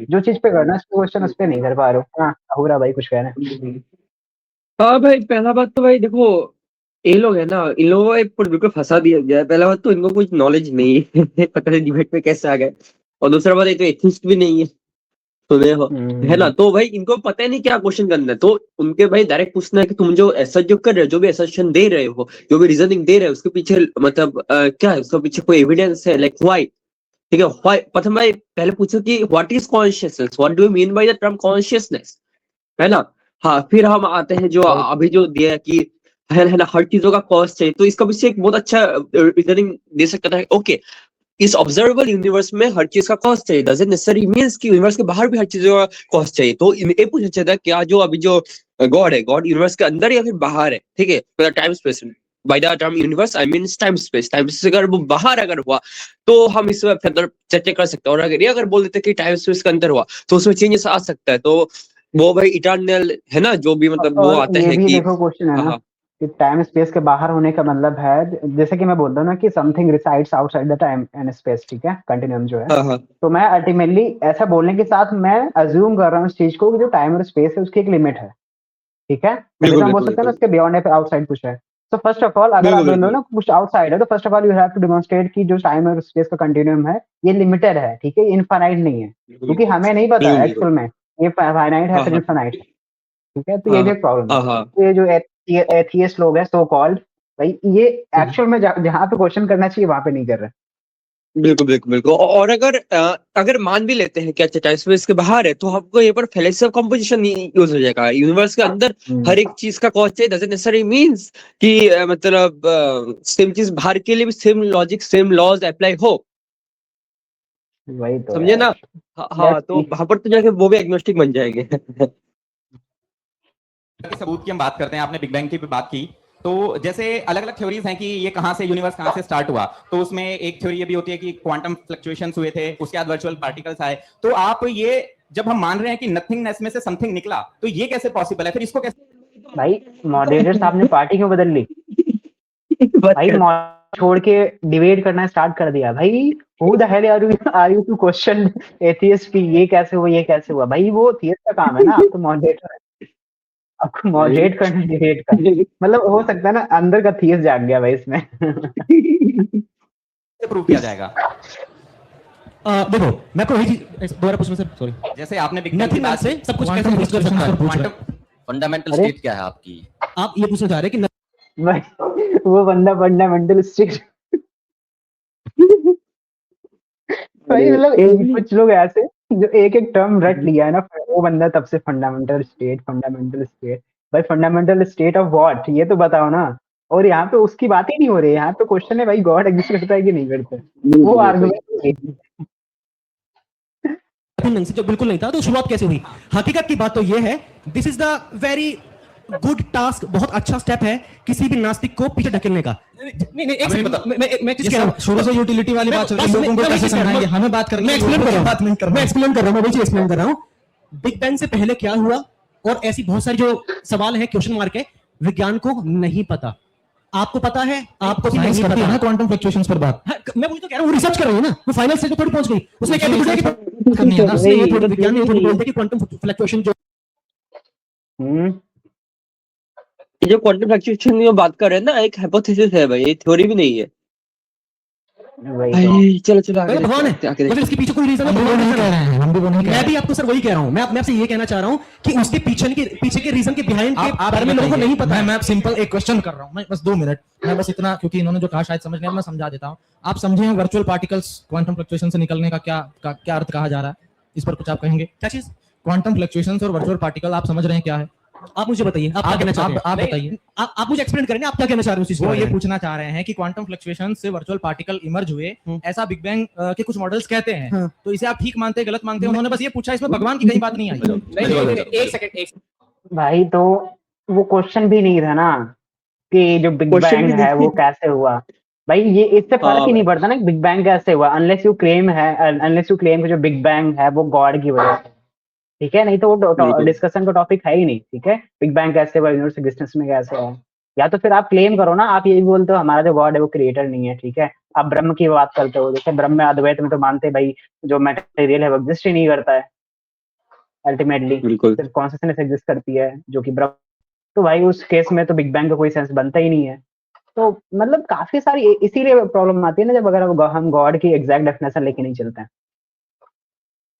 जो चीज पे करना है क्वेश्चन उस पे नहीं कर पा रहे हो। हाँ हो रहा भाई कुछ कहना है। हाँ भाई, पहला बात तो भाई देखो, ये लोग है ना, इन लोगों को एक बिल्कुल फंसा दिया गया है। पहला बात तो इनको कुछ नॉलेज नहीं है पता नहीं डिबेट में कैसे आ गए, और दूसरा बात ये तो एथिस्ट भी नहीं है, सुने हो है ना। तो भाई इनको पता ही नहीं क्या क्वेश्चन करना है, तो उनके भाई डायरेक्ट पूछना है कि तुम जो ऐसा जो कर रहे हो, जो भी असर्शन दे रहे हो, जो भी रीजनिंग दे रहे हो, उसके पीछे मतलब क्या है, उसके पीछे कोई एविडेंस है, लाइक व्हाई, ठीक है व्हाई। प्रथम भाई पहले पूछो कि what is consciousness, what do you mean by the term consciousness, है ना। हाँ, फिर हम आते हैं जो अभी जो दिया कि है ना, हर चीजों का कॉस्ट है, तो इसका पीछे एक बहुत अच्छा रीजनिंग दे सकता है। ओके, इस ऑब्जर्वेबल यूनिवर्स में हर चीज का कॉस्ट चाहिए, डजंट नेसेसरी मींस कि यूनिवर्स के बाहर भी हर चीज का कॉस्ट चाहिए। तो ये पूछना चाहता है क्या जो अभी जो गॉड है, गॉड यूनिवर्स के अंदर या फिर बाहर है, ठीक है, मतलब time space, by the term universe I mean time space, time space अगर वो बाहर अगर हुआ तो हम इस अंदर चर्चा कर सकते हैं, और अगर ये अगर बोल देते कि टाइम स्पेस के अंदर हुआ तो उसमें चेंजेस आ सकता है, तो वो भाई इटर्नल है ना, जो भी मतलब वो और आता ये है भी कि देखो क्वेश्चन है हाँ ना हाँ कि टाइम स्पेस के बाहर होने का मतलब है, जैसे कि मैं बोलता हूँ ना कि something resides outside the time and space, ठीक है, कंटिन्यूम जो है। हाँ हाँ तो मैं अल्टीमेटली ऐसा बोलने के साथ मैं अज्यूम कर रहा हूँ इस चीज को कि जो टाइम और स्पेस है उसकी एक लिमिट है, ठीक है, तभी बिल्कुल तो हम बोल बिल्कुल सकते हैं ना बिल्कुल उसके बियॉन्ड है, आउटसाइड कुछ है। तो फर्स्ट ऑफ ऑल अगर आप बिल्कुल बोल रहे हो बिल्कुल ना कुछ आउटसाइड है, तो first of all you have to demonstrate कि जो टाइम और स्पेस का कंटिन्यूम है ये लिमिटेड है, ठीक है, इनफाइनाइट नहीं है, बिल्कुल क्योंकि हमें नहीं पता बिल्कुल बिल्कुल एक्चुअल में ये फाइनाइट है हाँ फिर हाँ इनफाइनाइट है, ठीक है। तो ये हाँ भी एक प्रॉब्लम है। हाँ हाँ तो ये जो एथियस्ट लोग हैं सो कॉल्ड, भाई ये एक्चुअल में जहाँ पे क्वेश्चन करना चाहिए वहां पे नहीं कर रहे। बिल्कुल बिल्कुल बिल्कुल। और अगर अगर मान भी लेते हैं कि अच्छा टाइम स्पेस के बाहर है, तो हमको ये पर फेलेसिव कंपोजिशन यूज हो जाएगा। यूनिवर्स के अंदर हर एक चीज का कॉस्ट है, डजंट नेसेसरी मींस कि मतलब सेम चीज बाहर के लिए भी same logic same laws apply हो, वही तो समझे यार, ना। हाँ हाँ, लेट्स तो सी। वहां पर तो जाके वो भी एग्नोस्टिक बन जाएंगे। के सबूत की हम बात करते हैं, आपने बिग बैंग की भी बात की, तो जैसे अलग अलग थ्योरीज हैं कि ये कहां से यूनिवर्स कहां से स्टार्ट हुआ, तो उसमें एक थ्योरी ये भी होती है कि क्वांटम फ्लक्चुएशंस हुए थे, उसके बाद वर्चुअल पार्टिकल्स आए। तो आप ये जब हम मान रहे हैं कि नथिंगनेस में से समथिंग निकला, तो ये कैसे पॉसिबल है, फिर इसको कैसे? भाई मॉडरेटर साहब ने पार्टी क्यों बदल ली? भाई छोड़ के डिबेट करना स्टार्ट कर दिया। भाई who the hell are you to question atheist की ये कैसे हुआ ये कैसे हुआ? भाई वो थियस्ट का काम है ना, आप तो मॉडरेटर है, आपको मॉडरेट करना डिबेट का। मतलब हो सकता है ना अंदर का थियस्ट जाग गया भाई इसमें। प्रूव किया जाएगा? देखो मैं आपको वही चीज दोबारा पूछना सर, सॉरी। जैसे आपने बिग बैंग की नथिंग बात से सब कुछ कैसे प्रूव कर सकते हैं? क्वांटम फंडामेंटल अरे स्टेट क्या है आपकी? आप ये पूछना चाह रहे हैं कि भाई वो बंदा फंडामेंटल स्ट्रिक्ट। भाई मतलब कुछ लोग ऐसे जो एक एक टर्म रट लिया है ना, वो बंदा तब से फंडामेंटल स्टेट फंडामेंटल स्टेट। भाई फंडामेंटल स्टेट ऑफ व्हाट ये तो बताओ ना। और यहाँ पे उसकी बात ही नहीं हो रही है, यहाँ पे क्वेश्चन है भाई गॉड एग्जिस्ट करता है कि नहीं करता है, वो आर्गुमेंट। से जो बिल्कुल नहीं था, तो शुरुआत कैसे हुई? हकीकत की बात तो ये है, this is the very good task, बहुत अच्छा स्टेप है किसी भी नास्तिक को पीछे ढकेलने का। नहीं एक सेकंड, मैं चीज कह रहा हूं, शुरू से यूटिलिटी वाली बात चल रही है, लोगों को कैसे समझाएंगे, हमें बात करनी मैं है, एक्सप्लेन कर रहा हूं, बात नहीं करना। मैं एक्सप्लेन कर रहा हूं, मैं वही चीज एक्सप्लेन कर रहा हूं। बिग बैंग से पहले क्या हुआ और ऐसी बहुत सारी जो सवाल है, क्वेश्चन मार्क है, विज्ञान को नहीं पता। आपको पता है, आपको भी नहीं पता ना क्वांटम फ्लक्चुएशंस पर बात हाँ, मैं वही तो कह रहा हूँ, रिसर्च कर रही है ना, वो फाइनल स्टेज पे थोड़ी पहुंच गई। उसने क्या करनी है ना, उसने ये थोड़ी विज्ञान ने थोड़ी बोलते कि क्वांटम फ्लक्चुएशन जो ये जो क्वांटम फ्लक्चुएशन की बात कर रहे हैं ना, एक हाइपोथेसिस है भाई, ये थ्योरी भी नहीं है भाई। चलो चलो आगे भगवान है, देखते हैं, मतलब इसके पीछे कोई रीजन है? मैं भी आपको सर वही कह रहा हूँ, मैं आपसे ये कहना चाह रहा हूँ कि उसके पीछे के रीजन के बिहाइंड के बारे में लोगों को नहीं पता। मैं सिंपल एक क्वेश्चन कर रहा हूँ, मैं बस 2 मिनट, मैं बस इतना, क्योंकि इन्होंने जो कहा शायद समझ नहीं आया, मैं समझा देता हूँ। आप समझे वर्चुअल पार्टिकल्स क्वांटम फ्लक्चुएशन से निकलने का क्या अर्थ कहा जा रहा है, इस पर कुछ आप कहेंगे? क्या चीज? क्वांटम फ्लक्चुएशंस और वर्चुअल पार्टिकल आप समझ रहे हैं क्या है? आप मुझे बताइए, आप क्या कहना चाहते हैं? आप बताइए, आप मुझे एक्सप्लेन करेंगे, आप क्या कहना चाह रहे हो इस चीज वो को? ये पूछना चाह रहे हैं कि क्वांटम फ्लक्चुएशन से वर्चुअल पार्टिकल इमर्ज हुए, ऐसा बिग बैंग के कुछ मॉडल्स कहते हैं। हाँ। तो इसे आप ठीक मानते हैं, गलत मानते हैं? उन्होंने बस ये पूछा, इसमें भगवान की कहीं बात नहीं आई। नहीं, एक सेकंड भाई तो वो क्वेश्चन भी नहीं था ना कि जो बिग Question बैंग भी है नहीं वो कैसे हुआ। भाई ये इससे फर्क ही नहीं पड़ता ना बिग बैंग कैसे हुआ, अनलेस यू क्लेम कि जो बिग बैंग है वो गॉड की वजह से, ठीक है, नहीं तो वो डिस्कशन का टॉपिक है ही नहीं, ठीक है। बिग बैंग कैसे हुआ, यूनिवर्स एग्जिस्टेंस में कैसे है, या तो फिर आप क्लेम करो ना, आप ये भी बोलते हो हमारा जो गॉड है वो क्रिएटर नहीं है, ठीक है। आप ब्रह्म की बात करते हो, जैसे ब्रह्म में अद्वैत में तो मानते भाई जो मटेरियल है वो एग्जिस्ट ही नहीं करता है अल्टीमेटली, सिर्फ कॉन्शियसनेस एग्जिस्ट करती है जो कि ब्रह्म। तो भाई उस केस में तो बिग बैंग का कोई सेंस बनता ही नहीं है। तो मतलब काफी सारी इसीलिए प्रॉब्लम आती है ना जब अगर हम गॉड की एग्जैक्ट डेफिनेशन लेके नहीं चलते हैं।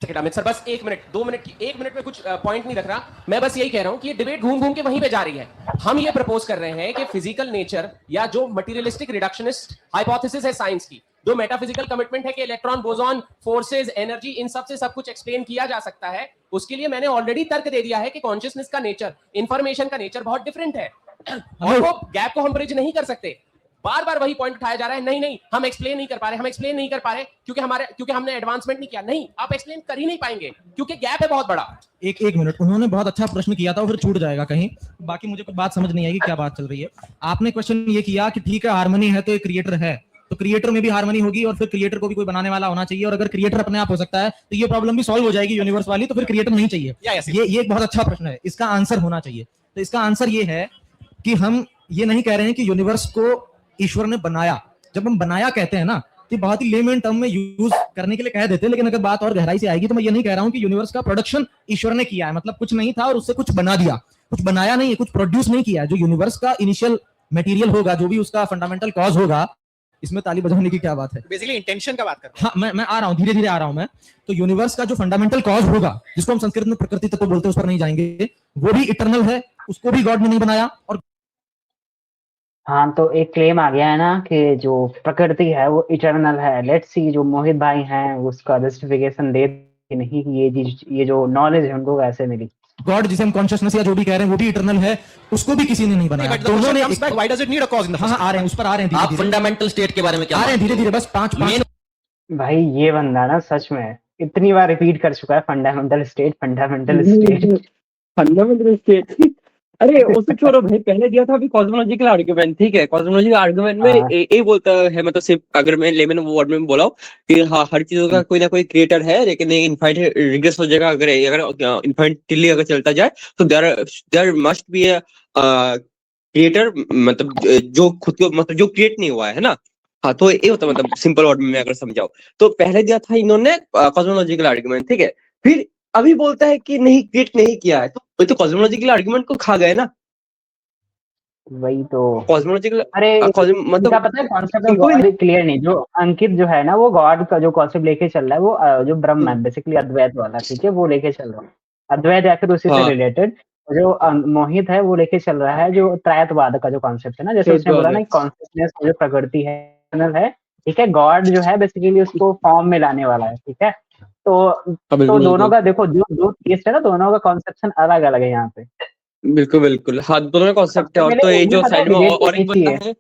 अमित सर बस 1 मिनट 2 मिनट की 1 मिनट में कुछ पॉइंट नहीं रख रहा, मैं बस यही कह रहा हूं कि ये डिबेट घूम घूम के वहीं पे जा रही है। हम ये प्रपोज कर रहे हैं कि फिजिकल नेचर या जो मटेरियलिस्टिक रिडक्शनिस्ट हाइपोथेसिस है साइंस की, जो मेटाफिजिकल कमिटमेंट है कि electron boson forces energy in सब से सब कुछ एक्सप्लेन किया जा सकता है, उसके लिए मैंने ऑलरेडी तर्क दे दिया है कि कॉन्शियसनेस का नेचर, इंफॉर्मेशन का नेचर बहुत डिफरेंट है और वो गैप को हम ब्रिज नहीं कर सकते। बार बार वही पॉइंट उठाया जा रहा है, नहीं नहीं हम एक्सप्लेन नहीं कर पा रहे, क्योंकि हमने एडवांसमेंट नहीं किया। नहीं, आप एक्सप्लेन कर ही नहीं पाएंगे क्योंकि गैप है बहुत बड़ा। एक मिनट, उन्होंने बहुत अच्छा प्रश्न किया था, फिर छूट जाएगा कहीं, बाकी मुझे कुछ बात समझ नहीं आएगी क्या बात चल रही है। आपने क्वेश्चन ये किया कि ठीक है हार्मनी है तो एक क्रिएटर है, तो क्रिएटर में भी हार्मनी होगी और फिर क्रिएटर को भी कोई बनाने वाला होना चाहिए, और अगर क्रिएटर अपने आप हो सकता है तो ये प्रॉब्लम भी सॉल्व हो जाएगी यूनिवर्स वाली, तो फिर क्रिएटर नहीं चाहिए। ये एक बहुत अच्छा प्रश्न है, इसका आंसर होना चाहिए। तो इसका आंसर ये है कि हम ये नहीं कह रहे हैं कि यूनिवर्स को ईश्वर ने बनाया। जब हम बनाया कहते हैं ना, तो बहुत ही लेमन टर्म में यूज करने के लिए कह देते हैं, लेकिन अगर बात और गहराई से आएगी तो मैं ये नहीं कह रहा हूं कि यूनिवर्स का प्रोडक्शन ईश्वर ने किया है, मतलब कुछ नहीं था और उससे कुछ बना दिया। कुछ बनाया नहीं है, कुछ प्रोड्यूस नहीं किया है। जो यूनिवर्स का इनिशियल मटेरियल होगा, जो भी उसका फंडामेंटल कॉज होगा, इसमें ताली बजाने की क्या बात है, बेसिकली इंटेंशन का बात कर रहा हूं। हाँ, मैं आ रहा हूं, धीरे धीरे आ रहा हूं मैं। तो यूनिवर्स का जो फंडामेंटल कॉज होगा, जिसको हम संस्कृत में प्रकृति तत्व बोलते हैं, उस पर नहीं जाएंगे, वो भी इटर्नल है, उसको भी गॉड ने नहीं बनाया। और हाँ, तो एक क्लेम आ गया है ना कि जो प्रकृति है वो इटर्नल है। लेट्स सी जो मोहित भाई हैं उसका जस्टिफिकेशन दे कि नहीं कि ये जो नॉलेज है उनको कैसे मिली। गॉड जिसे हम कॉन्शियसनेस या जो भी कह रहे हैं वो भी इटर्नल है, उसको भी किसी ने नहीं बनाया। दोनों ने why does it need a cause in the हाँ, आ रहे हैं, उस पर आ रहे हैं। आप फंडामेंटल स्टेट के बारे में क्या आ रहे हैं धीरे-धीरे, बस पांच भाई ये बंदा ना सच में इतनी बार रिपीट कर चुका है फंडामेंटल स्टेट। अरे उसको छोड़ो भाई, पहले दिया था अभी कॉस्मोलॉजिकल आर्गुमेंट, ठीक है। कॉस्मोलॉजिकल आर्गुमेंट में ये बोलता है, मतलब सिर्फ अगर मैं लेमन वर्ड में बोला कि हाँ हर चीजों का कोई ना कोई क्रिएटर है, लेकिन इनफाइनाइट रिग्रेस हो जाएगा अगर इनफाइनाइटली अगर चलता जाए, तो there must be a creator, मतलब जो खुद को मतलब जो क्रिएट नहीं हुआ है ना। हाँ, तो ये होता, मतलब सिंपल वर्ड में अगर समझाओ तो पहले दिया था इन्होंने कॉस्मोलॉजिकल आर्गुमेंट, ठीक है। फिर अभी बोलता है कि नहीं क्रिएट नहीं किया है, तो कॉस्मोलॉजिकल आर्गुमेंट को खा गए ना। वही तो कॉस्मोलॉजिकल अरे मतलब पता है कॉन्सेप्ट क्लियर नहीं। जो अंकित जो है ना वो गॉड का जो कॉन्सेप्ट लेके चल रहा है, वो जो ब्रह्म है बेसिकली अद्वैत वाला, ठीक है, वो लेके चल रहा है अद्वैत या फिर उसी से रिलेटेड। जो मोहित है वो लेके चल रहा है जो त्रैतवाद का जो कॉन्सेप्ट है ना, जैसे उसने बोला ना कॉन्शियसनेस जो प्रकृति है, ठीक है, गॉड जो है बेसिकली उसको फॉर्म में लाने वाला है, ठीक है। तो दोनों का देखो जो टेस्ट है ना, दोनों का कॉन्सेप्शन अलग अलग है यहाँ पे। बिल्कुल हाँ, दोनों का कॉन्सेप्ट है। और तो ये जो साइड में और एक बंदा है,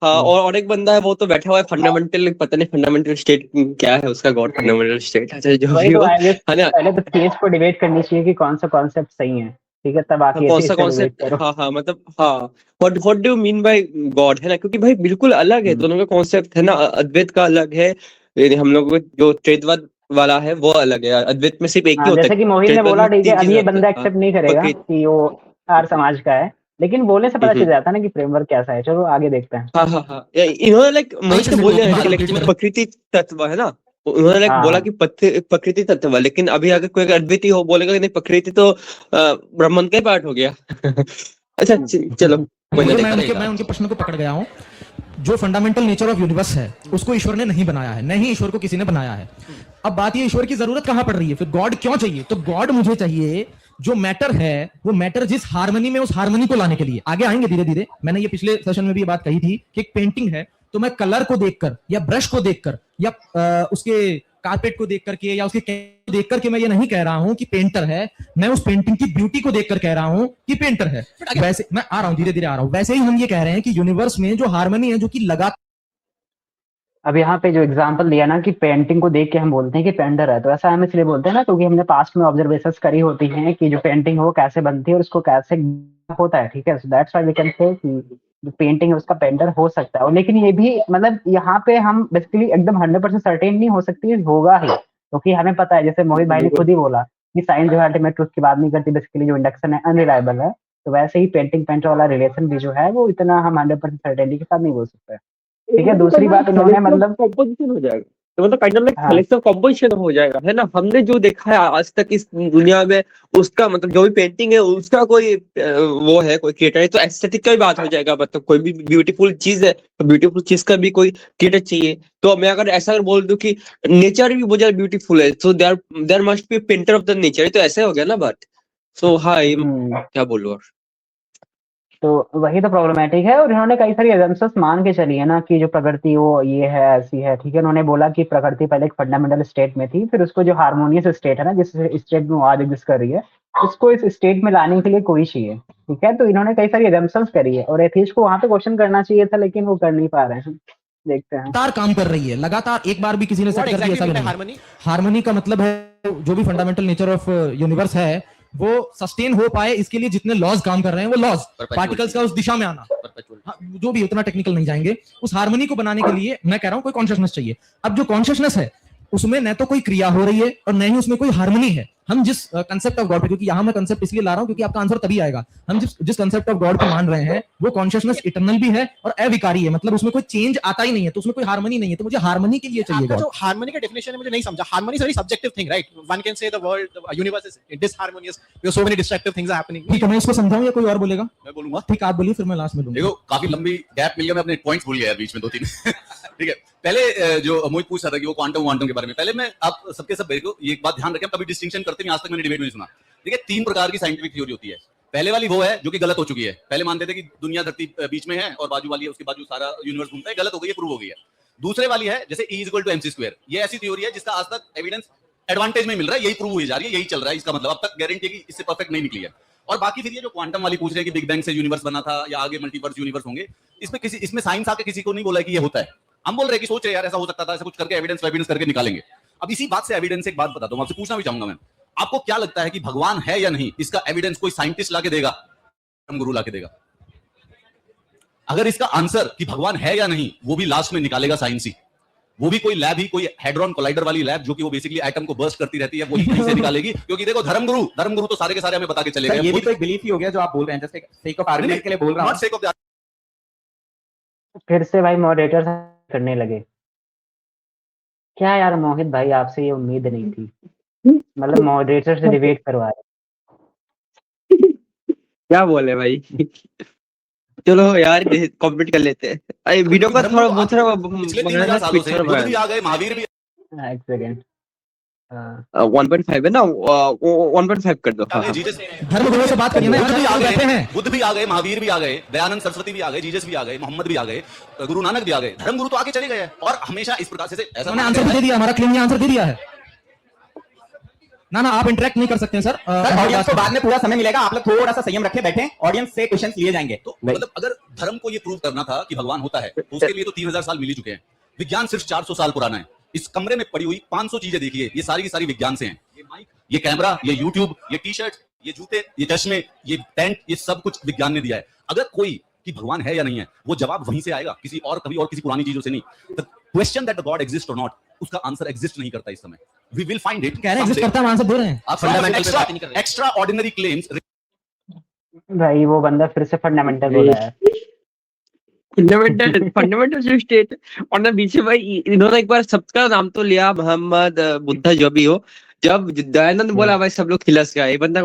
हाँ, और एक बंदा है वो तो बैठा हुआ है फंडामेंटल, पता नहीं फंडामेंटल स्टेट क्या है उसका, गॉड फंडामेंटल स्टेट। अच्छा, जो भी हो है ना, पहले तो केस को डिबेट करनी चाहिए कि कौन सा कॉन्सेप्ट सही है, ठीक है, तब आके कौन सा कॉन्सेप्ट। हाँ, मतलब हाँ, what do you mean by God, है ना, क्योंकि भाई बिल्कुल अलग है दोनों का कॉन्सेप्ट, है ना। अद्वैत का अलग है, हम लोग जो त्रैतवाद वाला है वो अलग है। अद्वैत में सिर्फ एक ही होता है, जैसे कि मोहित ने बोला, ठीक है, अब ये बंदा एक्सेप्ट नहीं करेगा कि वो आर्य समाज का है, लेकिन बोलने से पता चल जाता है ना कि फ्रेमवर्क कैसा है। चलो आगे देखते हैं। हाँ, इन्होंने लाइक मोहित ने बोल दिया प्रकृति तत्व है ना, उन्होंने लाइक बोला कि प्रकृति तत्व, लेकिन अभी अगर कोई अद्वितीय हो बोलेगा कि नहीं प्रकृति तो ब्रह्मांड का पार्ट हो गया। अच्छा चलो, मैं उनके प्रश्न को पकड़ गया हूँ। जो फंडामेंटल नेचर ऑफ यूनिवर्स है उसको ईश्वर ने नहीं बनाया है, नहीं ईश्वर को किसी ने बनाया है। अब बात ये, ईश्वर की जरूरत कहां पड़ रही है, फिर गॉड क्यों चाहिए? तो गॉड मुझे चाहिए, जो मैटर है वो मैटर जिस हार्मनी में, उस हार्मनी को लाने के लिए। आगे आएंगे धीरे धीरे। मैंने ये पिछले सेशन में भी ये बात कही थी कि एक पेंटिंग है तो मैं कलर को देखकर या ब्रश को देखकर या उसके कारपेट को देख करके या उसके देख करके मैं ये नहीं कह रहा हूं कि पेंटर है, मैं उस पेंटिंग की ब्यूटी को देखकर कह रहा हूं कि पेंटर है। वैसे मैं आ रहा हूं, धीरे धीरे आ रहा हूं। वैसे ही हम ये कह रहे हैं कि यूनिवर्स में जो हार्मनी है, जो कि लगा, अब यहाँ पे जो एग्जांपल दिया ना कि पेंटिंग को देख के हम बोलते हैं कि पेंटर है, तो ऐसा हम इसलिए बोलते हैं ना क्योंकि हमने पास्ट में ऑब्जर्वेशंस करी होती हैं कि जो पेंटिंग हो कैसे बनती है और उसको कैसे होता है, ठीक है। So that's why we can say कि जो पेंटिंग है उसका पेंटर हो सकता है। लेकिन ये भी मतलब यहाँ पे हम बेसिकली एकदम 100% सर्टेन नहीं हो सकती, होगा ही, क्योंकि हमें पता है, जैसे मोहित भाई ने खुद ही बोला कि साइंस जो है अल्टीमेट ट्रुथ की बात नहीं करती, बेसिकली जो इंडक्शन है अनरिलायबल है। तो वैसे ही पेंटिंग पेंटर वाला रिलेशन भी जो है वो इतना हम 100% सर्टेनिटी के साथ नहीं बोल सकते, ठीक है। दूसरी बात उन्होंने मतलब कॉम्पोजिशन हो जाएगा, तो मतलब kind of like collective composition हो जाएगा, है ना। हमने जो देखा है आज तक इस दुनिया में, उसका मतलब जो भी पेंटिंग है उसका कोई वो है, कोई क्रिएटर है, तो एस्थेटिक का भी बात हो जाएगा। मतलब कोई भी ब्यूटीफुल चीज है तो ब्यूटीफुल चीज का भी कोई क्रिएटर चाहिए। तो मैं अगर ऐसा बोल दूं कि नेचर भी बहुत ज्यादा ब्यूटीफुल है, so there must be painter of the nature, तो ऐसे हो गया ना बात। सो हाँ, क्या बोलूं। तो वही तो प्रॉब्लमेटिक है। और इन्होंने कई सारी एजम्पशंस मान के चली है ना कि जो प्रकृति वो ये है ऐसी है, ठीक है। उन्होंने बोला कि प्रकृति पहले एक फंडामेंटल स्टेट में थी, फिर उसको जो हार्मोनियस स्टेट है ना, जिस स्टेट में वो आज एग्जिस्ट कर रही है, उसको इस स्टेट में लाने के लिए कोई चाहिए, ठीक है। तो इन्होंने कई सारी एजम्पशंस करी है और एथिस्ट को वहां पे क्वेश्चन करना चाहिए था, लेकिन वो कर नहीं पा रहे हैं। देखते हैं। लगातार काम कर रही है, लगातार, एक बार भी किसी ने सेट कर दिया ऐसा नहीं। हार्मनी हार्मनी का मतलब है जो भी फंडामेंटल नेचर ऑफ यूनिवर्स है वो सस्टेन हो पाए, इसके लिए जितने लॉज काम कर रहे हैं वो लॉज, पार्टिकल्स का उस दिशा में आना, हाँ, जो भी, उतना टेक्निकल नहीं जाएंगे। उस हार्मनी को बनाने के लिए मैं कह रहा हूं कोई कॉन्शियसनेस चाहिए। अब जो कॉन्शियसनेस है उसमें न तो कोई क्रिया हो रही है और न ही उसमें कोई हार्मनी है। हम जिस कंसेप्ट ऑफ गॉड पे, क्योंकि यहां मैं कंसेप्ट इसलिए ला रहा हूं क्योंकि आपका आंसर तभी आएगा, हम जिस कंसेप्ट ऑफ गॉड पे मान रहे हैं वो कॉन्शियसनेस इटर्नल भी है और अविकारी है, मतलब उसमें कोई चेंज आता ही नहीं है, तो उसमें कोई हार्मनी नहीं है। तो मुझे हार्मनी के लिए चाहिए गॉड। जो हार्मनी का डेफिनेशन है मुझे नहीं समझा। Harmony is very subjective thing, right? One can say the world universe is disharmonious because so many destructive things are happening. ठीक है, मैं इसको समझाऊं या कोई और बोलेगा? मैं बोलूंगा। ठीक, आप बोलिए, फिर मैं लास्ट में लूंगा। देखो काफी लंबी गैप मिल गया, मैं अपने पॉइंट्स भूल गया बीच में 2-3 ठीक है। पहले जो मोहित पूछ रहा था कि वो क्वांटम के बारे में, पहले मैं आप सबके सब को ये एक बात ध्यान रखें, कभी डिस्टिंक्शन करते नहीं, आज तक मैंने डिबेट में नहीं सुना। देखिए 3 प्रकार की साइंटिफिक थ्योरी होती है। पहले वाली वो है जो कि गलत हो चुकी है। पहले मानते थे कि दुनिया धरती बीच में है और बाजू वाली है, उसके बाजू सारा यूनिवर्स घूमता है, गलत हो गई है, प्रूव हो गई है। दूसरे वाली है जैसे E = mc², ये ऐसी थ्योरी है जिसका आज तक एविडेंस एडवांटेज में मिल रहा है, यही प्रूव हुई जा रही है, यही चल रहा है। इसका मतलब अब तक गारंटी है कि इससे परफेक्ट नहीं निकली है। और बाकी फिर ये जो क्वांटम वाली पूछ रहे हैं कि बिग बैंग से यूनिवर्स बना था या आगे मल्टीवर्स यूनिवर्स होंगे, इसमें साइंस आके किसी को नहीं बोला है कि ये होता है। हम बोल रहे हैं कि सोच रहे यार ऐसा हो सकता था, ऐसा कुछ करके एविडेंस करके निकालेंगे। अब इसी बात से एविडेंस एक बात बताता हूं, आपसे पूछना भी चाहूंगा मैं, आपको क्या लगता है कि भगवान है या नहीं, इसका एविडेंस कोई साइंटिस्ट लाके देगा, गुरु लाके देगा? अगर इसका आंसर कि भगवान है या नहीं वो भी लास्ट में निकालेगा साइंस ही, वो भी कोई लैब ही, कोई हेड्रॉन कोलाइडर वाली लैब जो कि वो बेसिकली एटम को बर्स्ट करती रहती है, वही कहीं से निकालेगी। क्योंकि देखो धर्मगुरु तो सारे के सारे हमें बता के चले गए। ये भी तो एक बिलीफ ही हो गया जो आप बोल रहे हैं, जस्ट सेक ऑफ आर्गुमेंट के लिए बोल रहा हूं। फिर से भाई मॉडरेटर करने लगे क्या यार? मोहित भाई आपसे ये उम्मीद नहीं थी, मतलब मॉडरेटर से डिबेट करवा रहे। क्या बोले भाई चलो यार कॉम्पीट कर लेते हैं। अरे वीडियो का थोड़ा बहुत सारा पिछले 3000 सालों से बुद्ध भी आ गए, महावीर भी। एक सेकंड, 1.5 है ना, 1.5 कर दो। धर्मगुरुओं से बात करिए ना, बुद्ध भी आ गए, महावीर भी आ गए, दयानंद सरस्वती भी आ गए, जीसस भी आ गए, मोहम्मद भी आ गए, गुरु नानक भी आ गए। धर्मगुरु तो आगे चले गए और हमेशा इस प्रकार से ऐसा आंसर दे दिया, हमारा क्लीन आंसर दे दिया है ना। आप इंटरेक्ट नहीं कर सकते हैं सर। ऑडियंस को बाद में पूरा समय मिलेगा, आप लोग थोड़ा सा संयम रखे बैठे, ऑडियंस से क्वेश्चंस लिए जाएंगे। तो मतलब अगर धर्म को ये प्रूव करना था कि भगवान होता है तो उसके लिए तो 3000 साल मिल ही चुके हैं। विज्ञान सिर्फ 400 साल पुराना है। इस कमरे में पड़ी हुई 500 चीजें देखिए, ये सारी की सारी विज्ञान से हैं। ये माइक, ये कैमरा, ये यूट्यूब, ये टी-शर्ट, ये जूते, ये चश्मे, ये पैंट, ये सब कुछ विज्ञान ने दिया है। अगर कोई कि भगवान है या नहीं है, वो जवाब वहीं से आएगा, किसी और कभी और किसी पुरानी चीजों से नहीं। The question that the God exist और नॉट, उसका आंसर एग्जिस्ट नहीं करता इस समय। We will find it. कह रहे हैं एग्जिस्ट करता है, आंसर दे रहे हैं आप। Fundamental extra ordinary claims. भाई वो बंदा फिर से फंडामेंटल बोला है। फंडामेंटल जो स्टेट और ना बीच में भाई इन्होंने एक बार सबका नाम तो लिया, मोहम्मद, बुद्धा, जो भी हो। जब दयानंद बोला भाई सब लोग खिलस गए, ये बंदा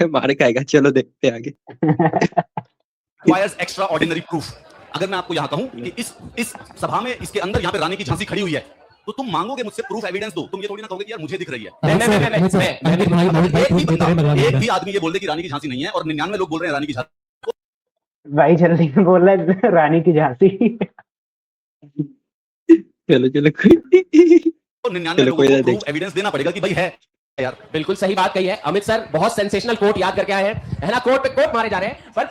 मार के आएगा। चलो देखते हैं आगे। Requires extra ordinary proof. अगर मैं आपको यहाँ कहूँ कि इस सभा में, इसके अंदर यहाँ पे रानी की झांसी खड़ी हुई है, तो तुम मांगोगे मुझसे प्रूफ, एविडेंस दो। तुम ये थोड़ी ना कहोगे कि यार मुझे दिख रही है। एक भी आदमी ये बोल दे कि रानी की झांसी नहीं है और 99 लोग बोल रहे हैं रानी की झांसी। भाई जल्दी बोल रहा है रानी की झांसी। चलो 99 लोगों को प्रूफ, एविडेंस देना पड़ेगा कि भाई है यार। बिल्कुल सही बात कही है अमित सर, बहुत सेंसेशनल कोट याद करके आए हैं, है ना? कोट पे कोट मारे जा रहे हैं, पर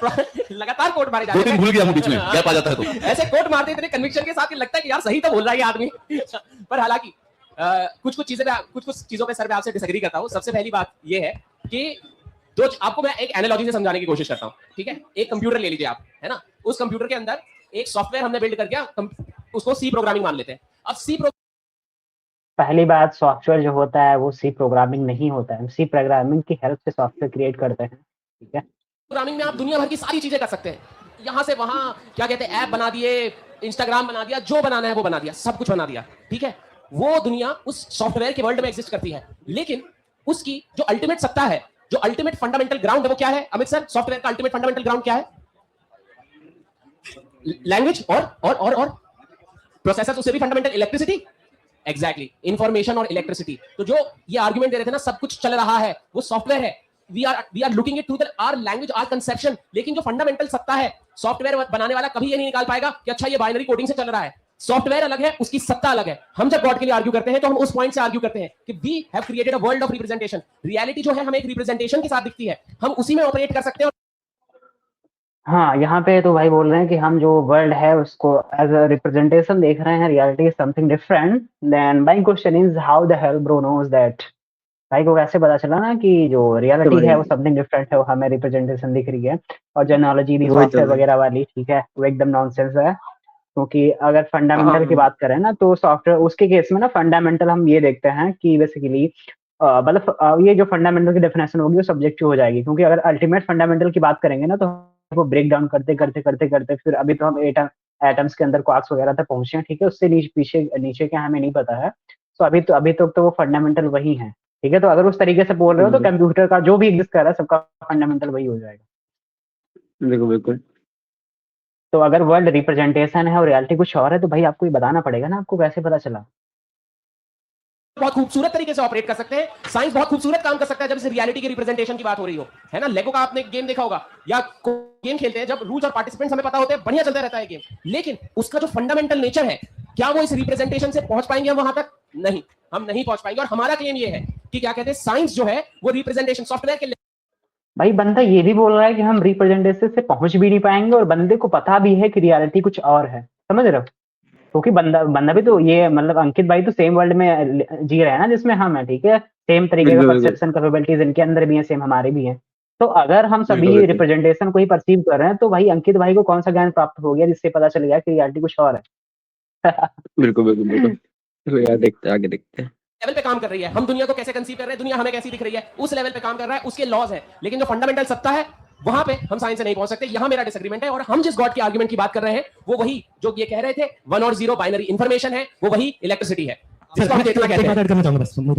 लगातार कोट मारे जा रहे हैं। भूल गया हूं बीच में, गैप आ जाता है तो ऐसे कोट मारते इतने कन्विक्शन के साथ कि लगता है कि यार सही तो बोल रहा है ये आदमी। पर हालांकि कुछ चीजों पे सर मैं आपसे डिसएग्री करता हूं। सबसे पहली बात ये है कि आपको मैं एक एनालॉजी से समझाने की कोशिश करता हूं, ठीक है? एक कंप्यूटर ले लीजिए आप, है ना? उस कंप्यूटर के अंदर एक सॉफ्टवेयर हमने बिल्ड करके उसको सी प्रोग्रामिंग मान लेते हैं। अब पहली बात, सॉफ्टवेयर जो होता है वो सी प्रोग्रामिंग नहीं होता है। सी प्रोग्रामिंग की हेल्प से सॉफ्टवेयर क्रिएट करते हैं, ठीक है? प्रोग्रामिंग में आप दुनिया भर की सारी चीजें कर सकते हैं, यहाँ से वहां क्या कहते हैं, ऐप बना दिए, इंस्टाग्राम बना दिया, जो बनाना है वो बना दिया, सब कुछ बना दिया, ठीक है? वो दुनिया उस सॉफ्टवेयर के वर्ल्ड में एग्जिस्ट करती है, लेकिन उसकी जो अल्टीमेट सत्ता है, जो अल्टीमेट फंडामेंटल ग्राउंड है, वो क्या है अमित सर? सॉफ्टवेयर का अल्टीमेट फंडामेंटल ग्राउंड क्या है? लैंग्वेज और प्रोसेसर, उससे भी फंडामेंटल इलेक्ट्रिसिटी। एग्जैक्टली, इंफॉर्मेशन और इलेक्ट्रिसिटी। तो जो ये आर्गुमेंट दे रहे थे ना, सब कुछ चल रहा है, वो सॉफ्टवेयर है। We are looking it through our language, our conception. लेकिन जो फंडामेंटल सत्ता है, सॉफ्टवेयर बनाने वाला कभी ये नहीं निकाल पाएगा कि अच्छा ये बाइनरी कोडिंग से चल रहा है। सॉफ्टवेयर अलग है, उसकी सत्ता अलग है। हम जब गॉड के लिए आर्ग्यू करते हैं तो हम उस पॉइंट से आर्ग्यू करते हैं कि we have created a world of representation. Reality जो है हमें एक रिप्रेजेंटेशन के साथ दिखती है, हम उसी में ऑपरेट कर सकते हैं। हाँ, यहाँ पे तो भाई बोल रहे हैं कि हम जो वर्ल्ड है उसको एज अ रिप्रेजेंटेशन देख रहे हैं, reality is something different. Then my question is how the hell bro knows that. भाई को कैसे पता चला ना कि जो रियलिटी है वो समथिंग डिफरेंट है, वो हमें रिप्रेजेंटेशन दिख रही है। और जनोलॉजी भी सॉफ्टवेयर वगैरह वाली, ठीक है, वो एकदम नॉनसेंस है। क्योंकि अगर फंडामेंटल की बात करें ना तो सॉफ्टवेयर उसके केस में ना फंडामेंटल हम ये देखते हैं कि बेसिकली मतलब ये जो फंडामेंटल की डेफिनेशन होगी वो सब्जेक्टिव हो जाएगी। क्योंकि अगर अल्टीमेट फंडामेंटल की बात करेंगे ना तो वो ब्रेक डाउन करते करते करते करते फिर अभी तो हम एटम्स के अंदर क्वार्क्स वगैरह तक पहुंचे हैं, ठीक है, उससे नीचे क्या हमें नहीं पता है। तो अभी तो वो फंडामेंटल वही है, ठीक है। तो अगर उस तरीके से बोल रहे हो तो कंप्यूटर का जो भी एग्जिस्ट कर रहा है सबका फंडामेंटल वही हो जाएगा। बिल्कुल बिल्कुल। तो अगर वर्ल्ड रिप्रेजेंटेशन है और रियलिटी कुछ और है तो भाई आपको ये बताना पड़ेगा ना, आपको कैसे पता चला। बहुत खूबसूरत तरीके से ऑपरेट कर सकते हैं। साइंस बहुत खूबसूरत काम कर सकता है जब इस रियलिटी के रिप्रेजेंटेशन की बात हो रही हो, है ना। लेगो का आपने गेम देखा होगा या गेम खेलते हैं, जब रूल्स और पार्टिसिपेंट्स हमें पता होते हैं, बढ़िया चलता रहता है गेम। लेकिन उसका जो फंडामेंटल नेचर है, क्या वो इस रिप्रेजेंटेशन से पहुंच पाएंगे हम वहां तक? नहीं, हम नहीं पहुंच पाएंगे। और हमारा क्लेम ये है कि क्या कहते हैं, साइंस जो है वो रिप्रेजेंटेशन सॉफ्टवेयर के। भाई बंदा ये भी बोल रहा है कि हम रिप्रेजेंटेशन से पहुंच भी नहीं पाएंगे और बंदे को पता भी है कि रियलिटी कुछ और है, समझ रहे हो। क्योंकि बंदा भी तो ये मतलब अंकित भाई तो सेम वर्ल्ड में जी रहे हैं ना जिसमें हम है, ठीक है। सेम तरीके का परसेप्शन कैपेबिलिटीज इनके अंदर भी है, सेम हमारे भी हैं। तो अगर हम सभी रिप्रेजेंटेशन को ही परसीव कर रहे हैं तो भाई अंकित भाई को कौन सा ज्ञान प्राप्त हो गया जिससे पता चल गया कि रियलिटी कुछ और है। बिल्कुल बिल्कुल बिल्कुल। तो यार देखते आगे देखते हैं लेवल पे काम कर रही है। हम दुनिया को कैसे कंसीव कर रहे हैं, दुनिया हमें कैसी दिख रही है, उस लेवल पे काम कर रहा है, उसके लॉज है। लेकिन जो फंडामेंटल सत्ता है वहां पे हम साइंस से नहीं पहुंच सकते। यहां मेरा डिसएग्रीमेंट है। और हम जिस गॉड के आर्गुमेंट की बात कर रहे हैं वो वही जो ये कह रहे थे 1 और 0 बाइनरी इंफॉर्मेशन है, वो वही इलेक्ट्रिसिटी है।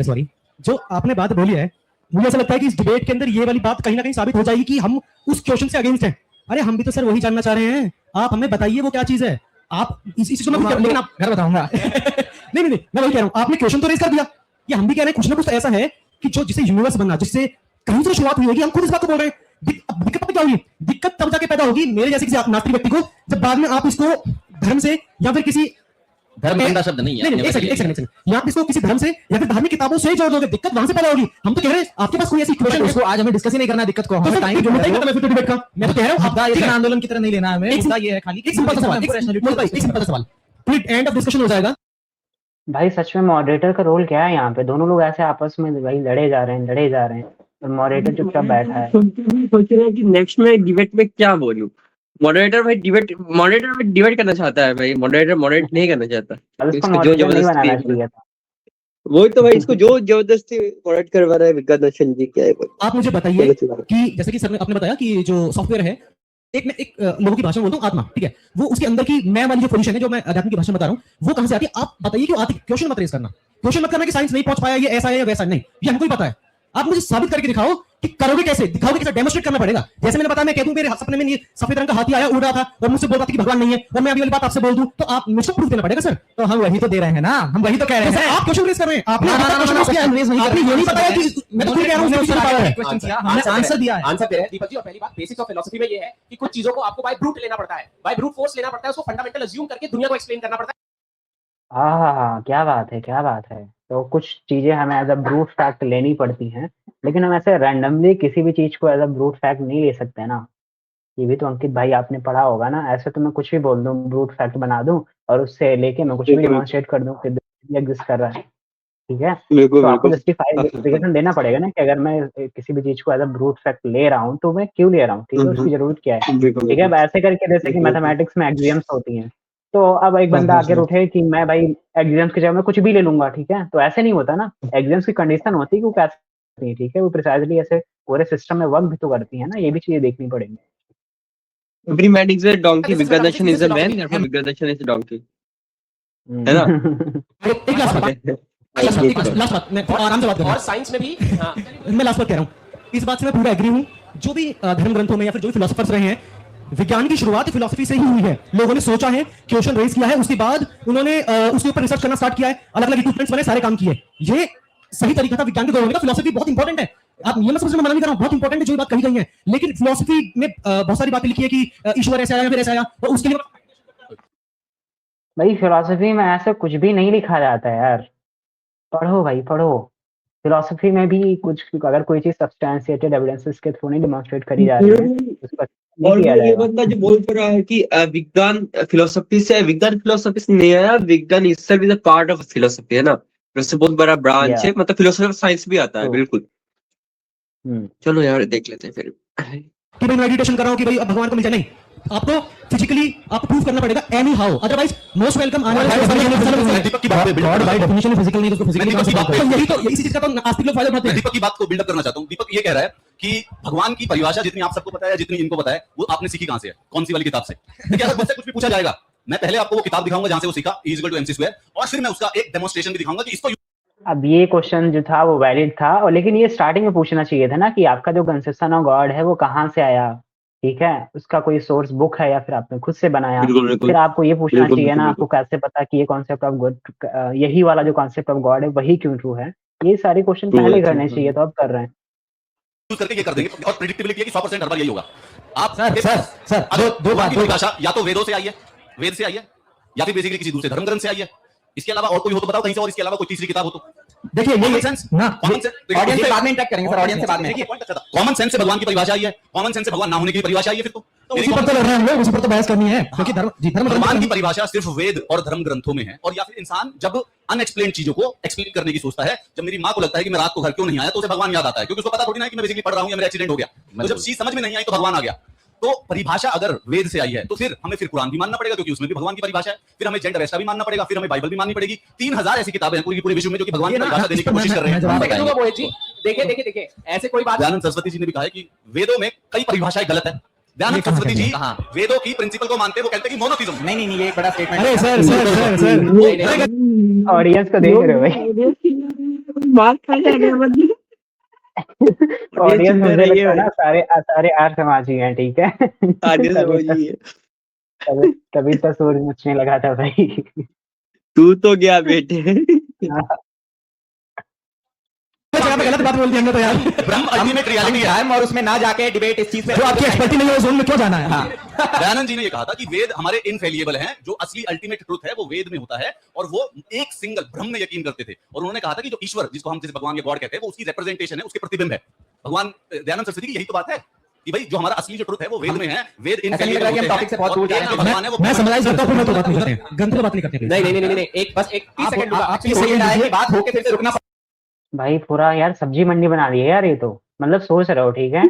सॉरी, जो आपने बात बोली है, मुझे ऐसा लगता है कि इस डिबेट के अंदर ये वाली बात कहीं ना कहीं साबित हो जाएगी कि हम उस क्वेश्चन से अगेंस्ट हैं। अरे हम भी तो सर वही जानना चाह रहे हैं, आप हमें बताइए वो क्या चीज है। आप इसी को लेकिन आप घर बताऊंगा। नहीं मैं वही कह रहा हूँ, आपने क्वेश्चन तो रेज कर दिया। ये हम भी कह रहे हैं कुछ ना कुछ तो ऐसा है कि जो जिसे यूनिवर्स बनना, जिससे कहीं से शुरुआत हुई होगी, हम खुद इस बात को बोल रहे हैं। दिक्कत क्या होगी? दिक्कत तब जाके पैदा होगी मेरे जैसे किसी नास्तिक व्यक्ति को, जब बाद में आप इसको धर्म से या फिर किसी धर्म गंदा शब्द नहीं है। एक सेकंड, या आप इसको किसी धर्म से या फिर धार्मिक किताबों से जोड़ दोगे, दिक्कत वहां से पैदा होगी। हम तो कह रहे हैं आपके पास कोई ऐसी इक्वेशन है, उसको आज हमें डिस्कस ही नहीं करना है दिक्कत को। हमें टाइम जो नहीं करना, मैं फिर डिबेट का मैं तो कह रहा हूं मुद्दा ये आंदोलन की तरह नहीं लेना है हमें। मुद्दा ये है खाली एक सिंपल सा सवाल, एक सिंपल सा सवाल, फिर एंड ऑफ डिस्कशन हो जाएगा। भाई सच में मॉडरेटर का रोल क्या है यहाँ पे? दोनों लोग ऐसे आपस में भाई लड़े जा रहे हैं और मॉडरेटर चुपचाप बैठा है। सोच रहे हैं कि नेक्स्ट में डिबेट में क्या बोलूं। मॉडरेटर भाई डिबेट करना चाहता है भाई। मॉडरेटर मॉडरेट नहीं करना चाहता। इसको जो जबरदस्ती, वही तो भाई इसको जो जबरदस्ती मॉडरेट करवा रहा है विज्ञान दर्शन जी। क्या है आप मुझे बताइए कि जैसे कि सर ने आपने बताया कि जो सॉफ्टवेयर है, एक लोगों की भाषा में बोलता हूँ, आत्मा, ठीक है, वो उसके अंदर की मैं वाली जो पोजीशन है, जो मैं अध्यात्म की भाषा में बता रहा हूँ, वो कहां से आती है? आप बताइए क्यों आती है। क्वेश्चन मत रेज करना, क्वेश्चन मत करना कि साइंस नहीं पहुंच पाया, ये ऐसा है या वैसा नहीं, ये हमको ही पता है। आप मुझे साबित करके दिखाओ कि करोगे कैसे, दिखाओगे कैसे, डेमोस्ट्रेट करना पड़ेगा। जैसे मैंने बताया, मैं कह दूं मेरे सपने में ये सफेद रंग का हाथी आया, उड़ रहा था और मुझसे बोल रहा था कि भगवान नहीं है, और मैं अभी वाली बात आपसे बोल दूं तो आप मुझे प्रूफ देना पड़ेगा। सर तो हम वही तो दे रहे हैं ना, हम वही तो कह रहे हैं। आप क्वेश्चन रेज कर रहे हैं, आपने ये नहीं बताया कि मैं तो कह रहा हूं हमने आंसर दिया है। आंसर दे रहे हैं दीपक जी। और पहली बात बेसिक्स ऑफ फिलॉसफी में ये है कि कुछ चीजों को आपको बाय ब्रूट लेना पड़ता है, बाय ब्रूट फोर्स लेना पड़ता है, उसको फंडामेंटल अज्यूम करके दुनिया को एक्सप्लेन करना पड़ता है। हाँ, क्या बात है। तो कुछ चीजें हमें एज अ ब्रूट फैक्ट लेनी पड़ती हैं, लेकिन हम ऐसे रैंडमली किसी भी चीज को एज अ ब्रूट फैक्ट नहीं ले सकते ना। ये भी तो अंकित भाई आपने पढ़ा होगा ना। ऐसे तो मैं कुछ भी बोल दूं, ब्रूट फैक्ट बना दूं और उससे लेके मैं कुछ भी डेमोंस्ट्रेट कर दूं कि एग्जिस्ट कर रहा है, ठीक है। तो आपको जस्टिफिकेशन देना पड़ेगा ना कि अगर मैं किसी भी चीज को एज अ ब्रूट फैक्ट ले रहा हूँ तो मैं क्यों ले रहा हूँ, ठीक है, उसकी जरूरत क्या है, ठीक है। ऐसे करके जैसे कि मैथमेटिक्स में एक्सियम्स होती हैं, तो अब एक बंदा आके उठे कि मैं भाई एक्सियम्स की जगह में कुछ भी ले लूंगा, ठीक है, तो ऐसे नहीं होता ना। एक्सियम्स की कंडीशन होती है कि वो कैसे होती है, ठीक है, वो प्रिसाइजली ऐसे पूरे सिस्टम में वर्क भी तो करती है ना। ये भी चीजें देखनी पड़ेगी। Every man is a donkey. Viज्ञान Darshan is a man. Therefore विज्ञान दर्शन is a donkey. है ना? एक लास्ट बात मैं आराम से बात कर रहा हूं। और साइंस में भी मैं लास्ट बात कह रहा हूं, इस बात से मैं पूरा एग्री हूं। जो भी धर्म ग्रंथों में या फिर जो भी फिलोसोफर्स रहे हैं, विज्ञान की शुरुआत फिलॉसफी से ही हुई है। लोगों ने सोचा है, क्वेश्चन रेज किया है, उसके बाद उन्होंने उसके ऊपर रिसर्च करना स्टार्ट किया है, अलग अलग इक्विपमेंट्स बने, सारे काम किए। ये सही तरीका था विज्ञान के दौर में। फिलॉसफी बहुत इंपॉर्टेंट है। आप नियम समझ में मना नहीं कर रहा हूं, बहुत इंपॉर्टेंट है जो बात कही गई है, लेकिन फिलोसफी में बहुत सारी बातें लिखी है कि ईश्वर ऐसा आया फिर ऐसा आया, और उसके लिए भाई फिलोसफी में ऐसा कुछ भी नहीं लिखा जाता है यार, पढ़ो भाई पढ़ो। फिलोसफी में भी कुछ अगर कोई चीज सब्सटैंशिएटेड एविडेंसेस के थ्रू नहीं डिमॉन्स्ट्रेट करी जा रही है उसको नहीं और किया वो ये जाएगा। बंदा जो बोल रहा है कि विज्ञान फिलोसफी से नहीं आया, विज्ञान itself is a part of philosophy, है ना, उससे बहुत बड़ा ब्रांच Yeah. है, मतलब फिलोसफी ऑफ साइंस भी आता है। तो बिल्कुल, चलो यार देख लेते हैं फिर। कि मैं मेडिटेशन कर रहा हूं कि भाई अब भगवान को मिल जाए, नहीं, आपको फिजिकली आपको प्रूव करना पड़ेगा any how, otherwise most welcome आने वाले दीपक की बात पे गॉड बाय डेफिनेशन फिजिकल नहीं, तो फिजिकली दीपक की बात पे यही तो इसी चीज का तो नास्तिक लोग फायदा उठाते हैं। दीपक की बात को बिल्डअप करना चाहता हूँ। दीपक ये कह रहा है कि भगवान की परिभाषा जितनी आप सबको पता है, जितनी इनको पता है, वो आपने सीखी कहां से है, कौन सी वाली किताब से? देखिए अगर मुझसे कुछ भी पूछा जाएगा, मैं पहले आपको वो किताब दिखाऊंगा जहां से वो सीखा, E = MC², और फिर मैं उसका एक डेमोन्स्ट्रेशन भी दिखाऊंगा कि इसको अब ये क्वेश्चन जो था वो वैलिड था, और लेकिन ये स्टार्टिंग में पूछना चाहिए था ना कि आपका जो कंसेप्शन ऑफ गॉड है वो कहाँ से आया, ठीक है, उसका कोई सोर्स बुक है या फिर आपने खुद से बनाया। फिर आपको ये पूछना चाहिए ना आपको कैसे पता कि ये कॉन्सेप्ट ऑफ गॉड, यही वाला जो कॉन्सेप्ट ऑफ गॉड है वही क्यों ट्रू है। ये सारे क्वेश्चन पहले करने चाहिए, तो अब कर रहे हैं। यूज करके ये कर देंगे, और प्रेडिक्टेबिलिटी है कि 100% हर बार यही होगा। आप सर दो बात परिभाषा या तो वेदों से आई है, वेद से आई है, या फिर बेसिकली किसी दूसरे धर्म ग्रंथ से आई है। इसके अलावा और कोई हो तो बताओ कहीं से, और इसके अलावा कोई तीसरी किताब हो तो। देखिए ये सेंस ना कॉमन सेंस ऑडियंस से बाद में इंटरेक्ट करेंगे सर, ऑडियंस से बाद में। देखिए पॉइंट अच्छा था, कॉमन सेंस से भगवान की परिभाषा आई है, कॉमन सेंस से भगवान ना होने की परिभाषा आई है। फिर तो उसी पर तो लड़ रहे हैं हम लोग, उसी पर तो बहस करनी है, क्योंकि धर्म भगवान की परिभाषा सिर्फ वेद और धर्म ग्रंथों में है। और या फिर इंसान जब अनएक्सप्लेन्ड चीजों को एक्सप्लेन करने की सोचता है, जब मेरी माँ को लगता है कि मैं रात को घर क्यों नहीं आया, तो उसे भगवान याद आता है, क्योंकि उसको पता थोड़ी ना है कि मैं बेसिकली पढ़ रहा हूं या मेरा एक्सीडेंट हो गया। तो जब चीज समझ में नहीं आई तो भगवान आ गया। तो परिभाषा अगर वेद से आई है तो फिर हमें फिर कुरान भी मानना पड़ेगा, क्योंकि उसमें भी भगवान की परिभाषा है। फिर हमें जेंडर ऐसा भी मानना पड़ेगा, फिर हमें बाइबल भी माननी पड़ेगी। 3000 ऐसी किताबें हैं पूरे विश्व में जो कि भगवान की परिभाषा देने की कोशिश कर रहे हैं। देखिए ऐसे कोई बात। दयानंद सरस्वती जी ने भी कहा है कि वेदों में कई परिभाषाएं गलत है। दयानंद सरस्वती जी वेदों की प्रिंसिपल को मानते हैं, वो कहते हैं कि मोनोथिज्म। नहीं, ये एक बड़ा स्टेटमेंट। अरे सर ऑडियंस को देख रहे हो भाई, मार खा जाएगा ऑडियंस मुझे लगता है ना सारे आर समाजी हैं, ठीक है। तभी तो सूरज मुझने लगा था भाई। तू तो गया बेटे। गलत बात बोल दी हमने तो यार। ब्रह्म अल्टीमेट रियलिटी है, और उसमें ना जाके डिबेट इस चीज पे, जो आपकी एक्सपर्टी नहीं है उस जोन में क्यों जाना है। दयानंद जी ने ये कहा था कि वेद हमारे इनफेलिएबल हैं, जो असली अल्टीमेट ट्रुथ है वो वेद में होता है, और वो एक सिंगल ब्रह्म में यकीन करते थे। और उन्होंने कहा था कि जो ईश्वर, जिसको हम जैसे भगवान या गॉड कहते हैं, वो उसकी रिप्रेजेंटेशन है, उसके प्रतिबिंब है भगवान। दयानंद सरस्वती की यही तो बात है कि भाई जो हमारा असली जो ट्रुथ है वो वेद में है। वेद इनफेलिएबल होते हैं। टॉपिक से बहुत दूर जा रहे हैं। मैं समझाइज करता हूं, फिर मैं तो बात नहीं करते हैं, गंध पे बात नहीं करते। नहीं, एक 30 सेकंड आपकी सेकंड आएगी बात होके फिर से रुकना। भाई पूरा यार सब्जी मंडी बना दी है यार ये तो, मतलब सोच रहे हो, ठीक है।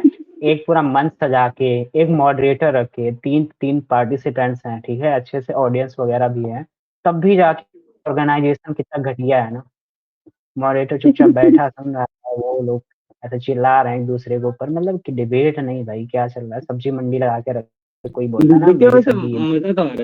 एक पूरा मंच सजा के, एक मॉडरेटर रख के, तीन पार्टिसिपेंट्स हैं, ठीक है, अच्छे से ऑडियंस वगैरह भी है, तब भी जाके ऑर्गेनाइजेशन कितना घटिया है ना। मॉडरेटर चुपचाप बैठा सुन रहा है, वो लोग ऐसे चिल्ला रहे हैं एक दूसरे के ऊपर, मतलब कि डिबेट नहीं भाई, क्या चल रहा है। सब्जी मंडी लगा के रख, कोई बोलता है ना मजा तो आ रहा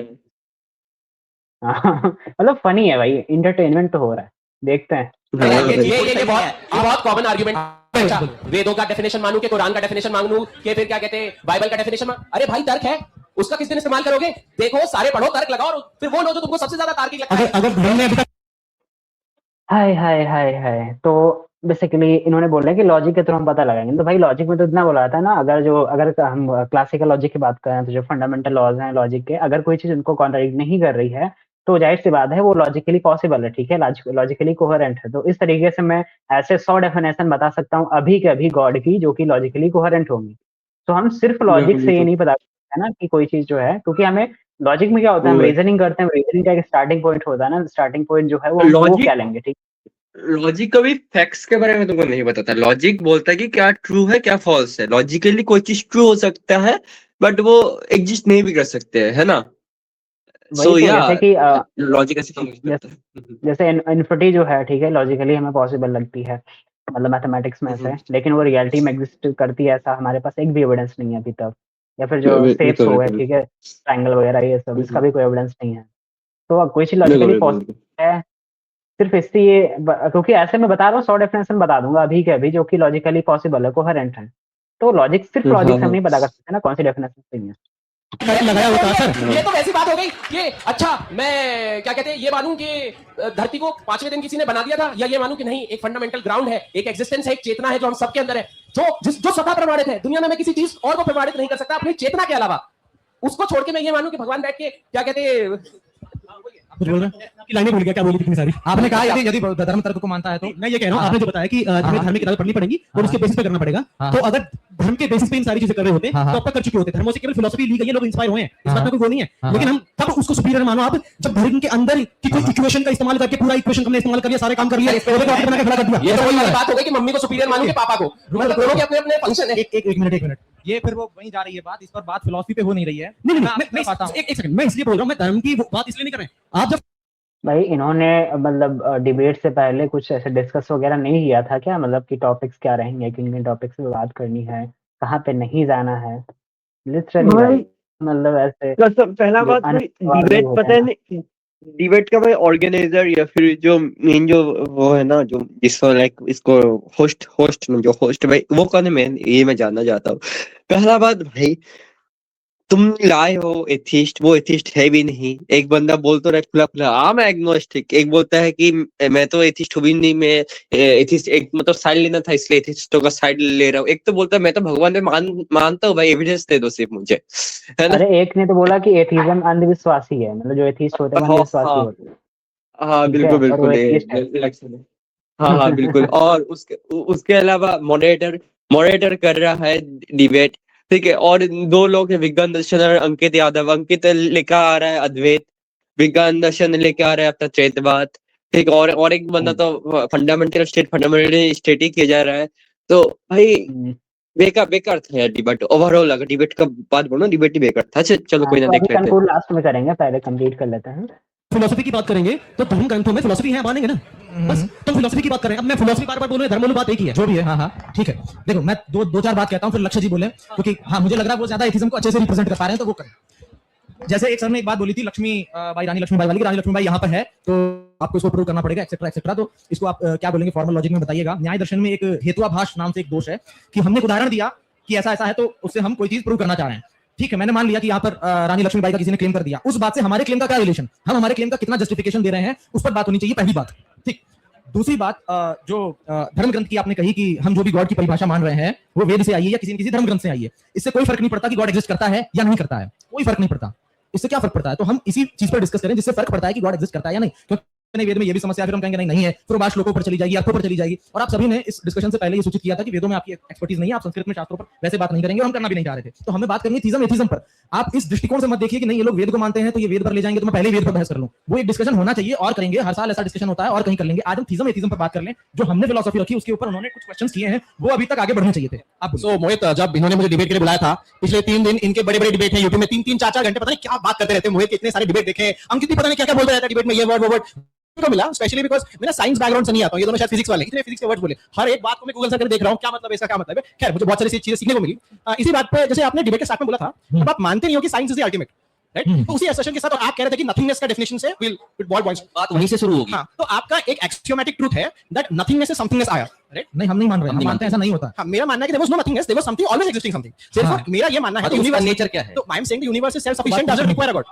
है। मतलब फनी है भाई, इंटरटेनमेंट तो हो रहा है, देखते हैं। ये बहुत कॉमन आर्गुमेंट। अच्छा, वेदों का डेफिनेशन मानूं कि कुरान का डेफिनेशन मानूं कि फिर क्या कहते हैं बाइबल का डेफिनेशन अरे भाई तर्क है, उसका किस दिन इस्तेमाल करोगे? देखो सारे पढ़ो, तर्क लगाओ, और फिर वो लो जो तुमको सबसे ज्यादा तार्किक लगता है। अगर हाय तो बेसिकली इन्होंने बोला है कि लॉजिक के थ्रू हम पता लगाएंगे। तो भाई लॉजिक में तो इतना बोला था ना, अगर हम क्लासिकल लॉजिक की बात करें तो जो फंडामेंटल लॉज हैं लॉजिक के, अगर कोई चीज उनको कॉन्ट्रडिक्ट नहीं कर रही है तो जाहिर सी बात है वो लॉजिकली पॉसिबल है, ठीक है, लॉजिकली कोहेरेंट है। तो इस तरीके से मैं ऐसे 100 डेफिनेशन बता सकता हूँ अभी के अभी गॉड की, जो कि लॉजिकली कोहेरेंट होंगी। तो हम सिर्फ लॉजिक से ये नहीं पता है ना कि कोई चीज जो है, क्योंकि हमें लॉजिक में क्या होता है, हम रीजनिंग करते हैं, रीजनिंग का एक स्टार्टिंग पॉइंट होता है ना, स्टार्टिंग पॉइंट जो है वो क्या लेंगे, ठीक। लॉजिक कभी फैक्ट्स के बारे में तुमको नहीं बताता। लॉजिक बोलता है कि क्या ट्रू है क्या फॉल्स है। लॉजिकली कोई चीज ट्रू हो सकता है बट वो एग्जिस्ट नहीं भी कर सकते हैं, है ना। सो जैसे कि लॉजिक ऐसे काम करता है। जैसे इन्फिनिटी जो है, ठीक है, लॉजिकली हमें पॉसिबल लगती है, मतलब मैथमेटिक्स में से, लेकिन वो रियलिटी में एग्जिस्ट करती है ऐसा हमारे पास एक भी एविडेंस नहीं है अभी तक। या फिर जो शेप्स हो गए, ठीक है, ट्रायंगल वगैरह, ये सब, इसका भी कोई एविडेंस नहीं है। तो कोई चीज लॉजिकली पॉसिबल है सिर्फ इससे ये, क्योंकि ऐसे मैं बता रहा हूँ 100 डेफिनेशन बता दूंगा अभी के अभी, जो कि लॉजिकली पॉसिबल है, कोहेरेंट है। तो लॉजिक सिर्फ लॉजिक से हम नहीं पता कर सकते ना कौन सी डेफिनेशन सही है। लगाया होता सर। ये तो वैसी बात हो गई कि अच्छा मैं क्या कहते हैं ये मानूं कि धरती को 5वें दिन किसी ने बना दिया था, या ये मानूं कि नहीं एक फंडामेंटल ग्राउंड है, एक एग्जिस्टेंस है, एक चेतना है जो हम सबके अंदर है, जो स्वतः प्रमाणित है। दुनिया में मैं किसी चीज और को प्रमाणित नहीं कर सकता अपनी चेतना के अलावा। उसको छोड़ के मैं ये मानूं कि भगवान बैठ के क्या कहते हैं, कुछ बोल रहे हैं आपकी लाइनें भूल गया, क्या बोली थी इतनी सारी? आपने कहा यदि धर्म तर्क को मानता है तो मैं ये कह रहा हूँ, आपने जो बताया कि हमें धार्मिक किताबें पढ़नी पड़ेंगी और उसके बेसिस पे करना पड़ेगा। तो अगर धर्म के बेसिस पे इन सारी चीजें कर रहे होते तो अब तक कर चुके होते। धर्मों से केवल फिलोसफी ली गई है, लोग इंस्पायर हुए हैं, इस बात में कोई वो नहीं है। लेकिन हम तब उसको सुपीरियर मानो आप जब धर्म के अंदर की कोई इक्वेशन का इस्तेमाल करके पूरा इक्वेशन हमने इस्तेमाल कर लिया, सारे काम कर लिए, बना के खड़ा कर दिया। ये तो वही वाली बात हो गई कि मम्मी को सुपीरियर मानूं कि पापा को, दोनों के अपने अपने फंक्शन है। एक मिनट, ये फिर वो वहीं जा रही है बात, इस पर बात फिलॉसफी पे हो नहीं रही है। नहीं, एक सेकंड, मैं इसलिए बोल रहा हूँ, मैं धर्म की बात इसलिए नहीं कर रहे हैं। आप जब भाई इन्होंने मतलब डिबेट से पहले कुछ ऐसे डिस्कस वगैरह नहीं किया था क्या, मतलब कि टॉपिक्स क्या रहेंगे, किन किन टॉपिक्स पे बात करनी है, कहाँ पे नहीं जाना है, लिटरली भाई मतलब ऐसे पहला बात डिबेट पता है नहीं, डिबेट का भाई ऑर्गेनाइजर या फिर जो मेन जो वो है ना, जो जिसको लाइक इसको होस्ट भाई वो कौन है, मैं जानना चाहता हूँ। पहला बात भाई, तुम लाए हो एथिस्ट, वो एथिस्ट है भी नहीं। एक बंदा बोल तो रहा है खुला खुला मैं एग्नोस्टिक, एक बोलता है कि मैं तो एथिस्ट हूँ भी नहीं, मैं एथिस्ट एक मतलब साइड लेना था इसलिए एथिस्टों का साइड ले रहा हूँ। एक तो बोलता है मैं तो भगवान में मानता हूँ भाई, एविडेंस दे दो सिर्फ मुझे, है ना। अरे एक ने तो बोला कि एथिज्म अंधविश्वासी है, मतलब जो एथिस्ट होते हैं अंधविश्वासी होते हैं। हाँ बिल्कुल हाँ बिल्कुल। और उसके अलावा मॉडरेटर कर रहा है डिबेट, ठीक है। और दो लोग हैं, विज्ञान दर्शन और अंकित यादव। अंकित लेकर आ रहा है अद्वैत, विज्ञान दर्शन लेकर आ रहा है अपना चैतवाद, ठीक। और एक बंदा तो फंडामेंटल स्टेट ही किया जा रहा है। तो भाई बेकार था यार डिबेट ओवरऑल। अगर डिबेट का बात बोलो, डिबेट ही बेकार था। चलो कोई ना, देख लेते हैं, लास्ट में करेंगे, पहले कंप्लीट कर लेते हैं। फिलोसफी की बात करेंगे तो धर्म ग्रंथों में फिलोसफी है, मानेंगे ना? बस तो फिलोसफी की बात करें। अब मैं फिलोसफी बार बोलूं, धर्म वाली बात एक ही है, जो भी है। हाँ ठीक है। देखो मैं दो चार बात कहता हूं, फिर लक्ष्य जी बोले, क्योंकि हाँ मुझे लग रहा है वो ज्यादा एथिज्म को अच्छे से रिप्रेजेंट कर पा रहे हैं, तो वो करें। जैसे एक सर ने एक बात बोली थी रानी लक्ष्मीबाई वाली, रानी लक्ष्मीबाई यहाँ पर है तो आपको इसको प्रूव करना पड़ेगा, एक्सेट्रा एक्सेट्रा। तो इसको आप क्या बोलेंगे, फॉर्मल लॉजिक में बताइएगा। न्याय दर्शन में एक हेतुआभास नाम से एक दोष है कि हमने एक उदाहरण दिया कि ऐसा ऐसा है, तो उससे हम कोई चीज प्रूव करना चाह रहे हैं। ठीक है, मैंने मान लिया कि यहाँ पर रानी लक्ष्मीबाई का किसी ने क्लेम कर दिया, उस बात से हमारे क्लेम का क्या रिलेशन, हम हमारे क्लेम का कितना जस्टिफिकेशन दे रहे हैं, उस पर बात होनी चाहिए, पहली बात। ठीक। दूसरी बात, जो धर्म ग्रंथ की आपने कही कि हम जो भी गॉड की परिभाषा मान रहे हैं वो वेद से आई है या किसी न किसी धर्म ग्रंथ से आई है, इससे कोई फर्क नहीं पड़ता कि गॉड एग्जिस्ट करता है या नहीं करता है, कोई फर्क नहीं पड़ता। इससे क्या फर्क पड़ता है, तो हम इसी चीज पर डिस्कस करें जिससे फर्क पड़ता है कि गॉड एग्जिस्ट करता है या नहीं। क्योंकि वेद में ये भी समस्या, फिर हम कहेंगे नहीं है, फिर बात श्लोकों पर चली जाएगी, अर्थों पर चली जाएगी। और आप सभी ने इस डिस्कशन से पहले ये सूचित किया था कि वेदों में आपकी एक्सपर्टीज नहीं है, आप संस्कृत में शास्त्रों पर वैसे बात नहीं करेंगे, और हम करना भी नहीं चाह रहे थे। तो हमें बात करनी है थीज्म एथिज्म पर। आप इस दृष्टिकोण से मत देखिए कि नहीं ये लोग वेद को मानते हैं तो ये वेद पर ले जाएंगे, तो मैं पहले वेद पर बहस कर लूं। वो एक डिस्कशन होना चाहिए और करेंगे, हर साल ऐसा डिस्कशन होता है और कहीं कर लेंगे। आज हम थीज्म एथिज्म पर बात कर लें, जो हमने फिलॉसफी रखी उसके ऊपर उन्होंने कुछ क्वेश्चंस किए हैं, वो अभी तक आगे बढ़ने चाहिए थे। आप सो मोहित, जब इन्होंने मुझे डिबेट के लिए बुलाया था, पिछले 3 दिन इनके बड़े बड़े डिबेट हैं यूट्यूब में, 3-3 4-4 घंटे पता नहीं क्या बात करते रहते हैं। मोहित के इतने सारे डिबेट देखे, अंकित भी पता नहीं क्या क्या बोलते रहता है डिबेट में, ये वर्ड वो वर्ड को मिला, स्पेशली बिकॉज मेरा साइंस बैकग्राउंड से नहीं आता हूं, ये दोनों शायद फिजिक्स वाले, इतने फिजिक्स के वर्ड्स बोले, हर एक बात को मैं गूगल से करके देख रहा हूं क्या मतलब है, इसका क्या मतलब है। खैर मुझे बहुत सारी चीजें सीखने को मिली। इसी बात पे जैसे आपने डिबेट के साथ में बोला था, अब आप मानते नहीं हो कि science is the ultimate, right? तो उसी असर्शन के साथ और आप कह रहे थे कि नथिंगनेस का डेफिनेशन से विल बॉल पॉइंट्स, बात वहीं से शुरू होगी। हां, तो आपका एक एक्सियोमेटिक ट्रूथ है दैट नथिंगनेस से समथिंगनेस आया, राइट? नहीं, हम नहीं मान रहे, हम मानते हैं ऐसा नहीं होता। हां, मेरा मानना है कि there was no nothingness, there was something always existing something. सिर्फ मेरा ये मानना है कि यूनिवर्स नेचर क्या है, तो I am saying the universe is self sufficient, doesn't require a God.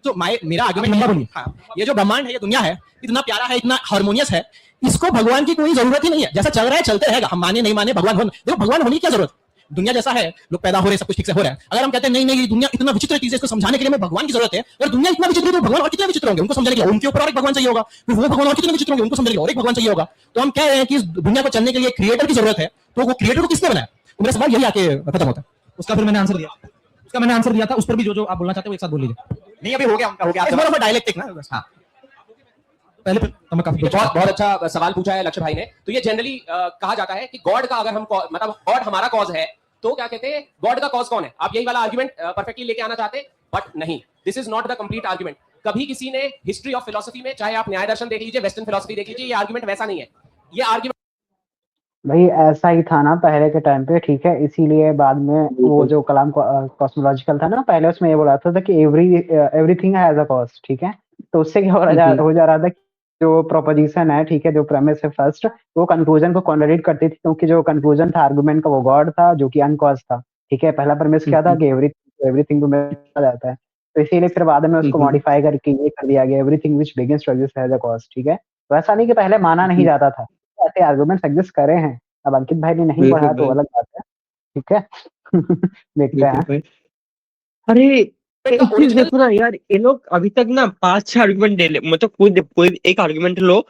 तो मेरा आर्गुमेंट, हां, ये जो ब्रह्मांड है, ये दुनिया है, इतना प्यारा है, इतना हार्मोनियस है, इसको भगवान की कोई जरूरत ही नहीं है। जैसा चल रहा है चलते रहेगा, हम माने नहीं माने, भगवान हो, देखो भगवान होने की क्या जरूरत, दुनिया जैसा है, लोग पैदा हो रहे हैं, सब कुछ ठीक से हो रहा है। अगर हम कहते हैं नहीं नहीं ये दुनिया इतना विचित्र चीज है, इसको समझाने के लिए हमें भगवान की जरूरत है, और दुनिया इतना विचित्र है तो भगवान और कितने विचित्र होंगे, उनको समझने के लिए उनके ऊपर और एक भगवान चाहिए होगा, फिर वो भगवान और कितने विचित्र होंगे, उनको समझने के लिए और एक भगवान चाहिए होगा। तो हम कह रहे हैं कि इस दुनिया को चलने के लिए क्रिएटर की जरूरत है, तो वो क्रिएटर को किसने बनाया? तो मेरा सवाल यही आके खत्म होता है। उसका फिर मैंने आंसर दिया था, उस पर भी जो आप बोलना चाहते हो एक साथ बोल लीजिए। नहीं अभी हो गया उनका, हो गया, इट्स डायलेक्टिक ना। हां, पहले तो मैं काफी बहुत अच्छा सवाल पूछा है लक्ष्य भाई ने। तो ये जनरली कहा जाता है कि गॉड का अगर हम मतलब गॉड हमारा कॉज है, तो क्या कहते हैं गॉड का कॉज कौन है? आप यही वाला आर्गुमेंट परफेक्टली लेके आना चाहते, बट नहीं, this is not the complete argument. कभी किसी ने हिस्ट्री ऑफ फिलोसफी में, चाहे आप न्याय दर्शन देख लीजिए, वेस्टर्न फिलोसफी देख लीजिए, ये आर्गुमेंट वैसा नहीं है। ये आर्गुमेंट भाई ऐसा ही था ना पहले के टाइम पे, ठीक है, इसीलिए बाद में वो जो कलाम कॉस्मोलॉजिकल था ना, पहले उसमें ये बोला था कि एवरीथिंग हैज अ कॉज, ठीक है। तो उससे क्या हो जा रहा था, जो प्रोपोजिशन है, ठीक है, जो प्रेमिस है फर्स्ट, वो कंक्लूजन को कॉन्ट्रडिक्ट करती थी, क्योंकि जो कंक्लूजन था आर्गुमेंट का वो गॉड था जो कि अनकॉज था, ठीक है। पहला प्रेमिस क्या था कि एवरीथिंग तो एवरीथिंग तो मेरा जाता है। तो इसीलिए फिर बाद में उसको मॉडिफाई करके ये कर दिया गया, everything which begins to exist has a cause, ठीक है? तो ऐसा नहीं कि पहले माना नहीं जाता था, ऐसे आर्गुमेंट्स एग्जिस्ट करे हैं। अब अंकित भाई ने नहीं पढ़ा तो अलग बात है, ठीक है? देखते हैं। भाई अरे एक चीज देखो ना यार, ये लोग अभी तक ना 5-6 आर्गुमेंट दे ले, मतलब कोई एक आर्गुमेंट लो,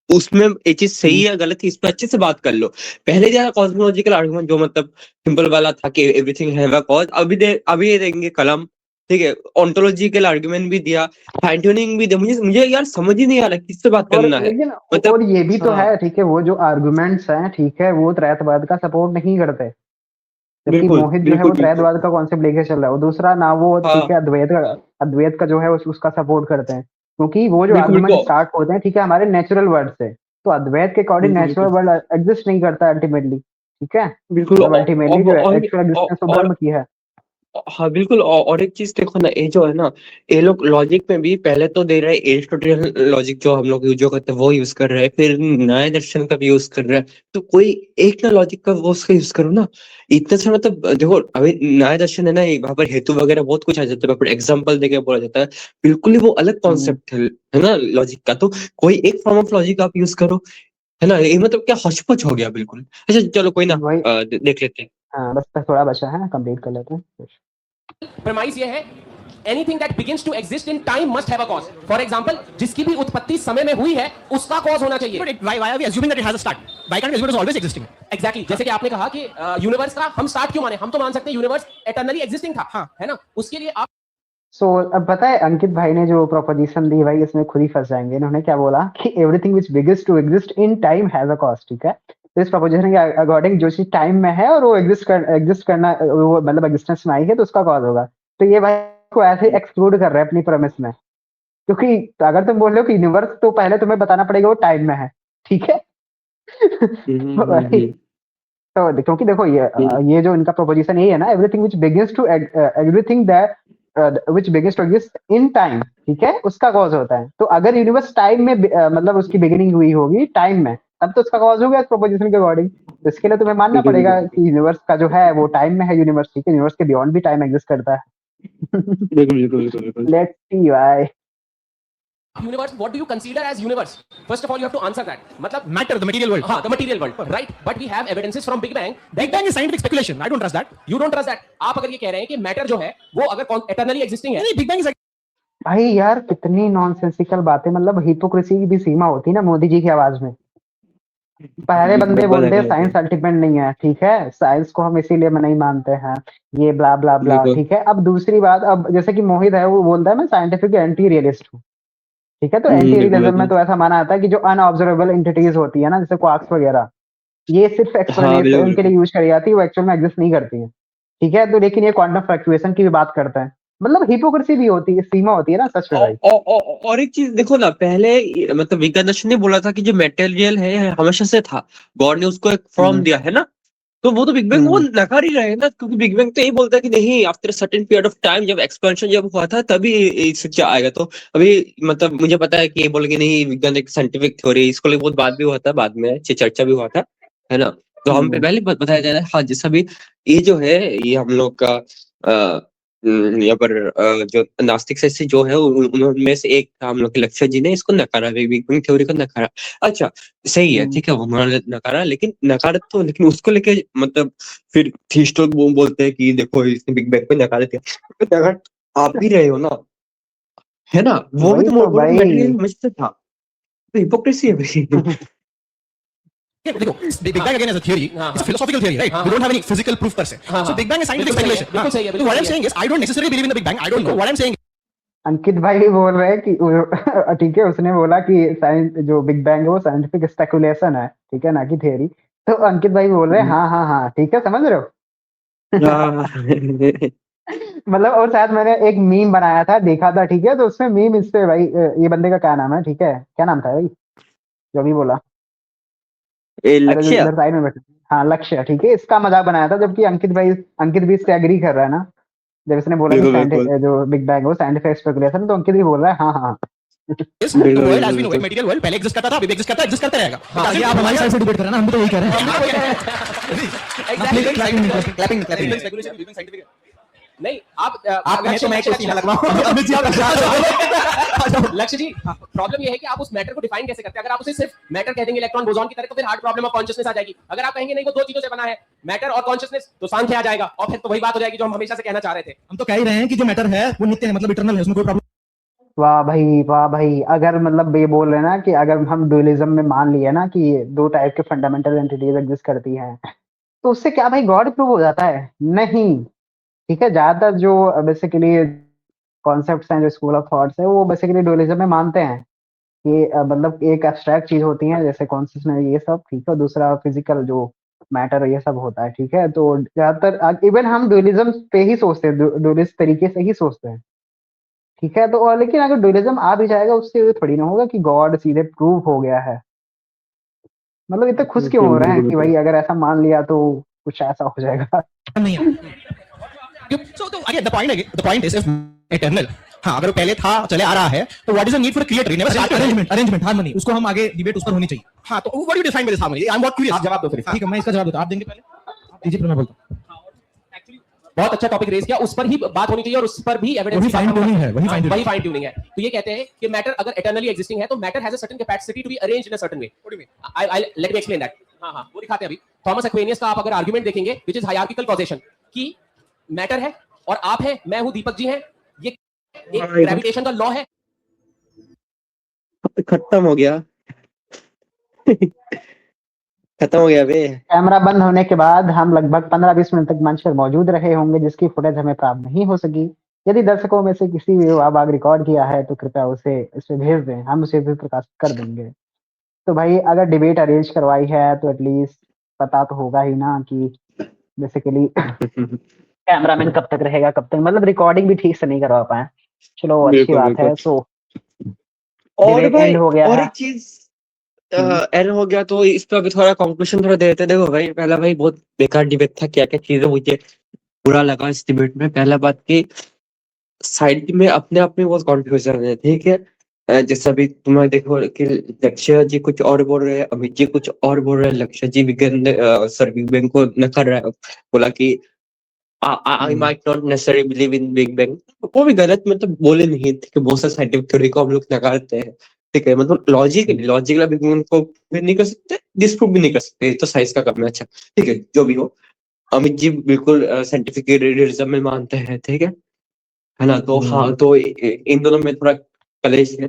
उसमें एक चीज सही है गलत है इस पे अच्छे से बात कर लो। पहले जरा कॉस्मोलॉजिकल आर्गुमेंट जो मतलब सिंपल वाला था कि एवरीथिंग हैव अ कॉज, अभी ये देंगे कलम, ठीक है? ओंटोलॉजिकल आर्गुमेंट भी दिया, फाइन ट्यूनिंग भी दिया। मुझे यार समझ ही नहीं आ रहा किससे बात करना है, लेकिन मतलब और ये भी तो है, ठीक है, वो जो आर्गुमेंट्स हैं, ठीक है, वो त्रैतवाद का सपोर्ट नहीं करते, जबकि बिल्कुल मोहित जो है वो बिल्कुल बिल्कुल त्रैतवाद का कॉन्सेप्ट लेके चल रहा है, और दूसरा ना वो, ठीक है, हाँ अद्वैत का जो है उसका सपोर्ट करते हैं, क्योंकि वो जो बिल्कुल आर्गुमेंट बिल्कुल स्टार्ट होते हैं, ठीक है, हमारे नेचुरल वर्ड से, तो अद्वैत के अकॉर्डिंग बिल्कुल नेचुरल वर्ड एग्जिस्ट नहीं करता अल्टीमेटली, ठीक है? बिल्कुल मतलब अल्टीमेटली जो एक्चुअल एग्जिस्टेंस वो और ब्रह्म की है। हाँ बिल्कुल, और एक चीज देखो ना, ये जो है ना, ये लोग लॉजिक में भी पहले तो दे रहे हैं एरिस्टोटेलियन लॉजिक जो हम लोग यूज करते हैं वो यूज कर रहे हैं, फिर न्याय दर्शन का भी यूज कर रहे हैं। तो कोई एक ना लॉजिक का वो उसका यूज करो ना, इतना सा मतलब देखो अभी न्याय दर्शन है ना, वहां पर हेतु वगैरह बहुत कुछ आ जाता है, एग्जाम्पल देके बोला जाता है, बिल्कुल ही वो अलग कॉन्सेप्ट है ना लॉजिक का। तो कोई एक फॉर्म ऑफ लॉजिक आप यूज करो, है ना? ये मतलब क्या हौच हो गया बिल्कुल। अच्छा चलो कोई ना, वही, देख लेते हैं। हाँ, बस थोड़ा बचा है, कंप्लीट कर लेते हैं। प्रमाइस ये है, anything that begins to exist in time must have a cause. For example, जिसकी भी उत्पत्ति समय में हुई है उसका कॉज होना चाहिए। But why are we assuming that it has a start? Why can't we assume it is always existing? Exactly जैसे कि आपने कहा कि यूनिवर्स का हम स्टार्ट क्यों माने, हम तो मान सकते हैं यूनिवर्स एटर्नली एग्जिस्टिंग था, हाँ। है ना? उसके लिए आप अब पता है अंकित भाई ने जो प्रोपोजिशन दी भाई, इसमें खुद ही फंस जाएंगे। इन्होंने क्या बोला कि everything which begins to exist in time has a cause, ठीक है? तो इस प्रोपोजिशन के अकॉर्डिंग जो चीज टाइम में है और वो एग्जिस्ट करना, वो मतलब एग्जिस्टेंस में आई है, तो उसका कॉज होगा। तो ये भाई को ऐसे एक्सक्लूड कर रहे हैं अपनी प्रेमिस में, क्योंकि अगर तुम बोल रहे हो कि यूनिवर्स, तो पहले तुम्हें बताना पड़ेगा वो टाइम में है, ठीक है? तो क्योंकि देखो ये जो इनका प्रोपोजिशन यही है ना, everything which begins to everything that which begins to exist in time, ठीक है, उसका कॉज होता है। तो अगर यूनिवर्स टाइम में मतलब उसकी बिगिनिंग हुई होगी टाइम में, तब तो उसका कॉज होगा इस प्रोपोजिशन के अकॉर्डिंग। तो इसके लिए तुम्हें मानना पड़ेगा कि यूनिवर्स का जो है वो टाइम में है यूनिवर्स, ठीक है? यूनिवर्स के बियॉन्ड भी टाइम एग्जिस्ट करता है। Let's see why universe, what do you consider as universe? First of all you have to answer that. मतलब Matter, the material world. हाँ, the material world, right? But we have evidences from Big Bang. Big Bang is scientific speculation. I don't trust that. You don't trust that. आप अगर ये कह रहे हैं कि matter जो है वो अगर एटर्नली एग्जिस्टिंग है, नहीं, Big Bang is भाई यार, कितनी नॉनसेंसिकल बातें, मतलब हिपोक्रेसी की भी सीमा होती है ना मोदी जी की आवाज में। पहले बंदे बोलते हैं साइंस अल्टीमेट नहीं है, ठीक है, साइंस को हम इसीलिए नहीं मानते हैं, ये ब्ला ब्ला ब्ला, ठीक है? अब दूसरी बात, अब जैसे कि मोहित है वो बोलता है मैं साइंटिफिक एंटी रियलिस्ट हूँ, ठीक है? तो एंटी रियलिज्म में तो ऐसा माना जाता है कि जो अनऑब्जर्वेबल एंटिटीज होती है ना, जैसे क्वार्क्स वगैरह, ये सिर्फ एक्सप्लेनेशन के लिए यूज करी जाती है, वो एक्चुअल में एग्जिस्ट नहीं करती है, ठीक है? तो लेकिन ये क्वांटम फ्लक्चुएशन की भी बात करता है, मतलब हिपोक्रेसी भी होती है, सीमा होती है ना सच में भाई। और एक चीज देखो ना, पहले मतलब विज्ञान दर्शन ने बोला था कि जो मटेरियल है हमेशा से था, गॉड ने उसको एक फॉर्म दिया है ना, तो वो तो बिग बैंग वो नकार ही रहे हैं ना, क्योंकि बिग बैंग तो यही बोलता है कि नहीं, after certain period of time जब एक्सपेंशन जब हुआ था तभी सच्चा आएगा। तो अभी मतलब मुझे पता है कि ये बोल के नहीं, विज्ञान एक साइंटिफिक थ्योरी, इसको लेकर बहुत बात भी हुआ था, बाद में चर्चा भी हुआ था, है ना? तो हम पहले बताया जा रहा है, हाँ जैसा भी ये जो है, ये हम लोग का यहाँ पर जो नास्तिक से जो है उनमें से एक हम लोग के लेक्चर जी ने इसको नकारा, बिग बैंग थ्योरी को नकारा। अच्छा सही है, ठीक है, वो उन्होंने नकारा, लेकिन नकारा तो, लेकिन उसको लेके मतलब फिर थीस्ट लोग वो बोलते हैं कि देखो इसने बिग बैंग को नकारा दिया, तो नकार आप भी रहे हो ना, है ना? वो भी तो मटेरियल हमेशा था, तो हिपोक्रेसी है भाई। Yeah, देखो, Big Bang again as a theory, it's a philosophical theory, right? We don't have any physical proof per se. So Big Bang is scientific speculation. So what I'm saying is, I don't necessarily believe in the Big Bang. I don't know. What I'm saying अंकित भाई भी बोल रहे हैं कि ठीक है, उसने बोला कि साइंस जो बिग बैंग है वो साइंटिफिक स्पेकुलेशन है, ठीक है, ना कि थ्योरी। तो अंकित भाई बोल रहे हैं हाँ हाँ हाँ, ठीक है, समझ रहे हो? मतलब, और शायद मैंने एक मीम बनाया था, देखा था, ठीक है? तो उसमें मीम इस पे भाई, ये बंदे का क्या नाम है, ठीक है, क्या नाम था भाई जो भी बोला? लक्ष्य, इधर साइड में बैठे, हाँ लक्ष्य, ठीक है, इसका मजाक बनाया था, जबकि अंकित भी इससे एग्री कर रहा है ना, जब इसने बोला कि जो बिग बैंग वो साइंटिफिक स्पेकुलेशन, तो अंकित भी बोल रहा है हाँ हाँ। is, the world as we know it, material world पहले exist करता था, अभी भी exist करता है, exist करता रहेगा। ये आप हमारी साइड से डिबेट कर रहे हैं ना, हम भी तो यही कह रहे हैं। Clapping. नहीं आप आप कहें तो मैं कुछ सीधा लगवाऊं। लक्ष्य जी प्रॉब्लम ये है कि आप उस मैटर को डिफाइन कैसे करते हैं। अगर आप उसे सिर्फ मैटर कह देंगे इलेक्ट्रॉन बोसॉन की तरह तो फिर हार्ड प्रॉब्लम ऑफ कॉन्शियसनेस आ जाएगी। अगर आप कहेंगे नहीं वो दो चीजों से बना है मैटर और कॉन्शियसनेस तो सांख्य आ जाएगा और फिर तो वही बात हो जाएगी जो हम हमेशा से कहना चाह रहे थे। हम तो कह ही रहे हैं कि जो मैटर है वो नित्य है, मतलब इटर्नल है, उसमें कोई प्रॉब्लम। वाह भाई अगर मतलब ये बोल रहे हैं ना कि अगर हम ड्यूलिज्म में मान लिए ना कि दो टाइप के फंडामेंटल एंटिटीज एग्जिस्ट करती हैं तो उससे क्या भाई गॉड प्रूव हो जाता है? नहीं, ठीक है। ज्यादातर जो बेसिकली कॉन्सेप्ट्स हैं, जो स्कूल ऑफ थॉट्स है, वो बेसिकली ड्यूलिज्म में मानते हैं कि मतलब एक एब्स्ट्रैक्ट चीज होती है जैसे कॉन्शियसनेस ये सब, ठीक है, दूसरा फिजिकल जो मैटर ये सब होता है, ठीक है। तो ज्यादातर इवन हम ड्यूलिज्म पे ही सोचते हैं, ड्यूलिस्ट तरीके से ही सोचते हैं, ठीक है। तो और लेकिन अगर ड्यूलिज्म आ भी जाएगा उससे ये थोड़ी ना होगा कि गॉड सीधे प्रूव हो गया है। मतलब इतने खुश क्यों हो रहे हैं कि भाई अगर ऐसा मान लिया तो कुछ ऐसा हो जाएगा? नहीं है। So again, the point is if eternal, हाँ अगर वो पहले था चले आ रहा है तो what is the need for a creator? Never start arrangement harmony, उसको हम आगे डिबेट उस पर होनी चाहिए। हाँ तो what do you define by this harmony? I'm not curious. आप जवाब दो फिर। ठीक है, मैं इसका जवाब देता हूं, आप देंगे पहले? आप दीजिए फिर मैं बोलता हूं। बहुत अच्छा टॉपिक रेज किया, उस पर ही बात होनी चाहिए और उस पर भी एविडेंस वही फाइन ट्यूनिंग है, वही फाइन ट्यूनिंग है। तो ये कहते हैं कि मैटर अगर इटर्नली एग्जिस्टिंग है तो matter has a certain capacity to be arranged in a certain way. What do you mean? I let me explain that. हां वो दिखाते हैं अभी। थॉमस एक्वेनियस का आप अगर आर्गुमेंट देखेंगे व्हिच इज हायरार्किकल कॉजेशन कि मैटर है और आप हैं, मैं हूं, दीपक जी हैं, ये एक ग्रेविटेशन का लॉ है। खत्म हो गया। खत्म हो गया बे। कैमरा बंद होने के बाद हम लगभग 15-20 मिनट तक मंच पर मौजूद रहे होंगे जिसकी फुटेज हमें प्राप्त नहीं हो सकी। यदि दर्शकों में से किसी भी युवा रिकॉर्ड किया है तो कृपया उसे इसे भेज दें, हम उसे भी प्रकाशित कर देंगे। तो भाई अगर डिबेट अरेंज करवाई है तो एटलीस्ट पता तो होगा ही ना कि बेसिकली कैमरामैन कब तक रहेगा, कब तक, मतलब रिकॉर्डिंग भी ठीक से नहीं करवा पाए। चलो अच्छी बात है। तो और भाई एंड हो गया और है। एक चीज एंड हो गया तो इस पे अभी थोड़ा कंक्लूजन थोड़ा देते। देखो भाई पहला भाई बहुत बेकार डिबेट था, क्या क्या चीजें मुझे बुरा लगा इस डिबेट में। पहला बात की साइड में अपने आप में बहुत कॉन्फ्यूजन है, ठीक है। जैसा अभी तुम्हें देखो कि लक्ष्य जी कुछ और बोल रहे हैं, अमित जी कुछ और बोल रहे हैं। लक्ष्य जी विज्ञान सर बिग बैंग को नकार रहा है, बोला कि I might not necessary believe in big bang. वो भी गलत मतलब बोले नहीं थे कि बहुत सारे साइंटिफिक थ्योरी को हम लोग नकारते हैं, ठीक है। मतलब लॉजिकल बिग बैंग को भी नहीं कर सकते, डिस्प्रूव भी नहीं कर सकते, तो साइंस का काम है। अच्छा ठीक है, जो भी हो। अमित जी बिल्कुल साइंटिफिक रियलिज्म में मानते हैं, ठीक है ना। तो हाँ, तो इन दोनों में थोड़ा कलेश है।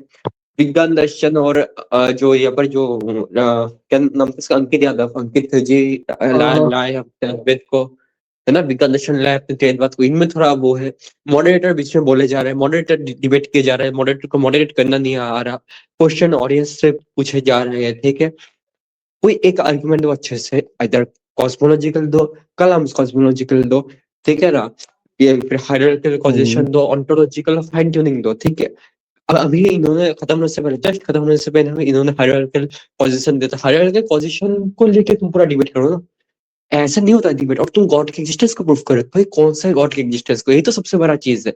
विज्ञान दर्शन और जो यहाँ पर जो क्या नाम था इसका, अंकित यादव, अंकित जी लाए वेद को, है ना, विज्ञान दर्शन लाए अपने बात को। इनमें थोड़ा वो है, मॉडरेटर बीच में बोले जा रहे हैं, मॉडरेटर डिबेट किए जा रहे हैं, मॉडरेटर को मॉडरेट करना नहीं आ रहा, क्वेश्चन ऑडियंस से पूछे जा रहे हैं, ठीक है। कोई एक आर्गुमेंट दो अच्छे से, इधर कॉस्मोलॉजिकल दो, कलाम्स कॉस्मोलॉजिकल दो, ठीक है ना, ये फिर हायरार्किकल कॉजेशन दो, ऑन्टोलॉजिकल फाइन ट्यूनिंग दो, ठीक है। अब अभी इन्होंने खत्म होने से पहले, जस्ट खत्म होने से पहले इन्होंने हायरार्किकल पोजीशन देता। हायरार्किकल पोजीशन को लेके तुम पूरा डिबेट करो ना, ऐसा नहीं होता डिबेट। और तुम गॉड के एग्जिस्टेंस को प्रूव करो, भाई कौन सा गॉड के एग्जिस्टेंस को, यही तो सबसे बड़ा चीज है।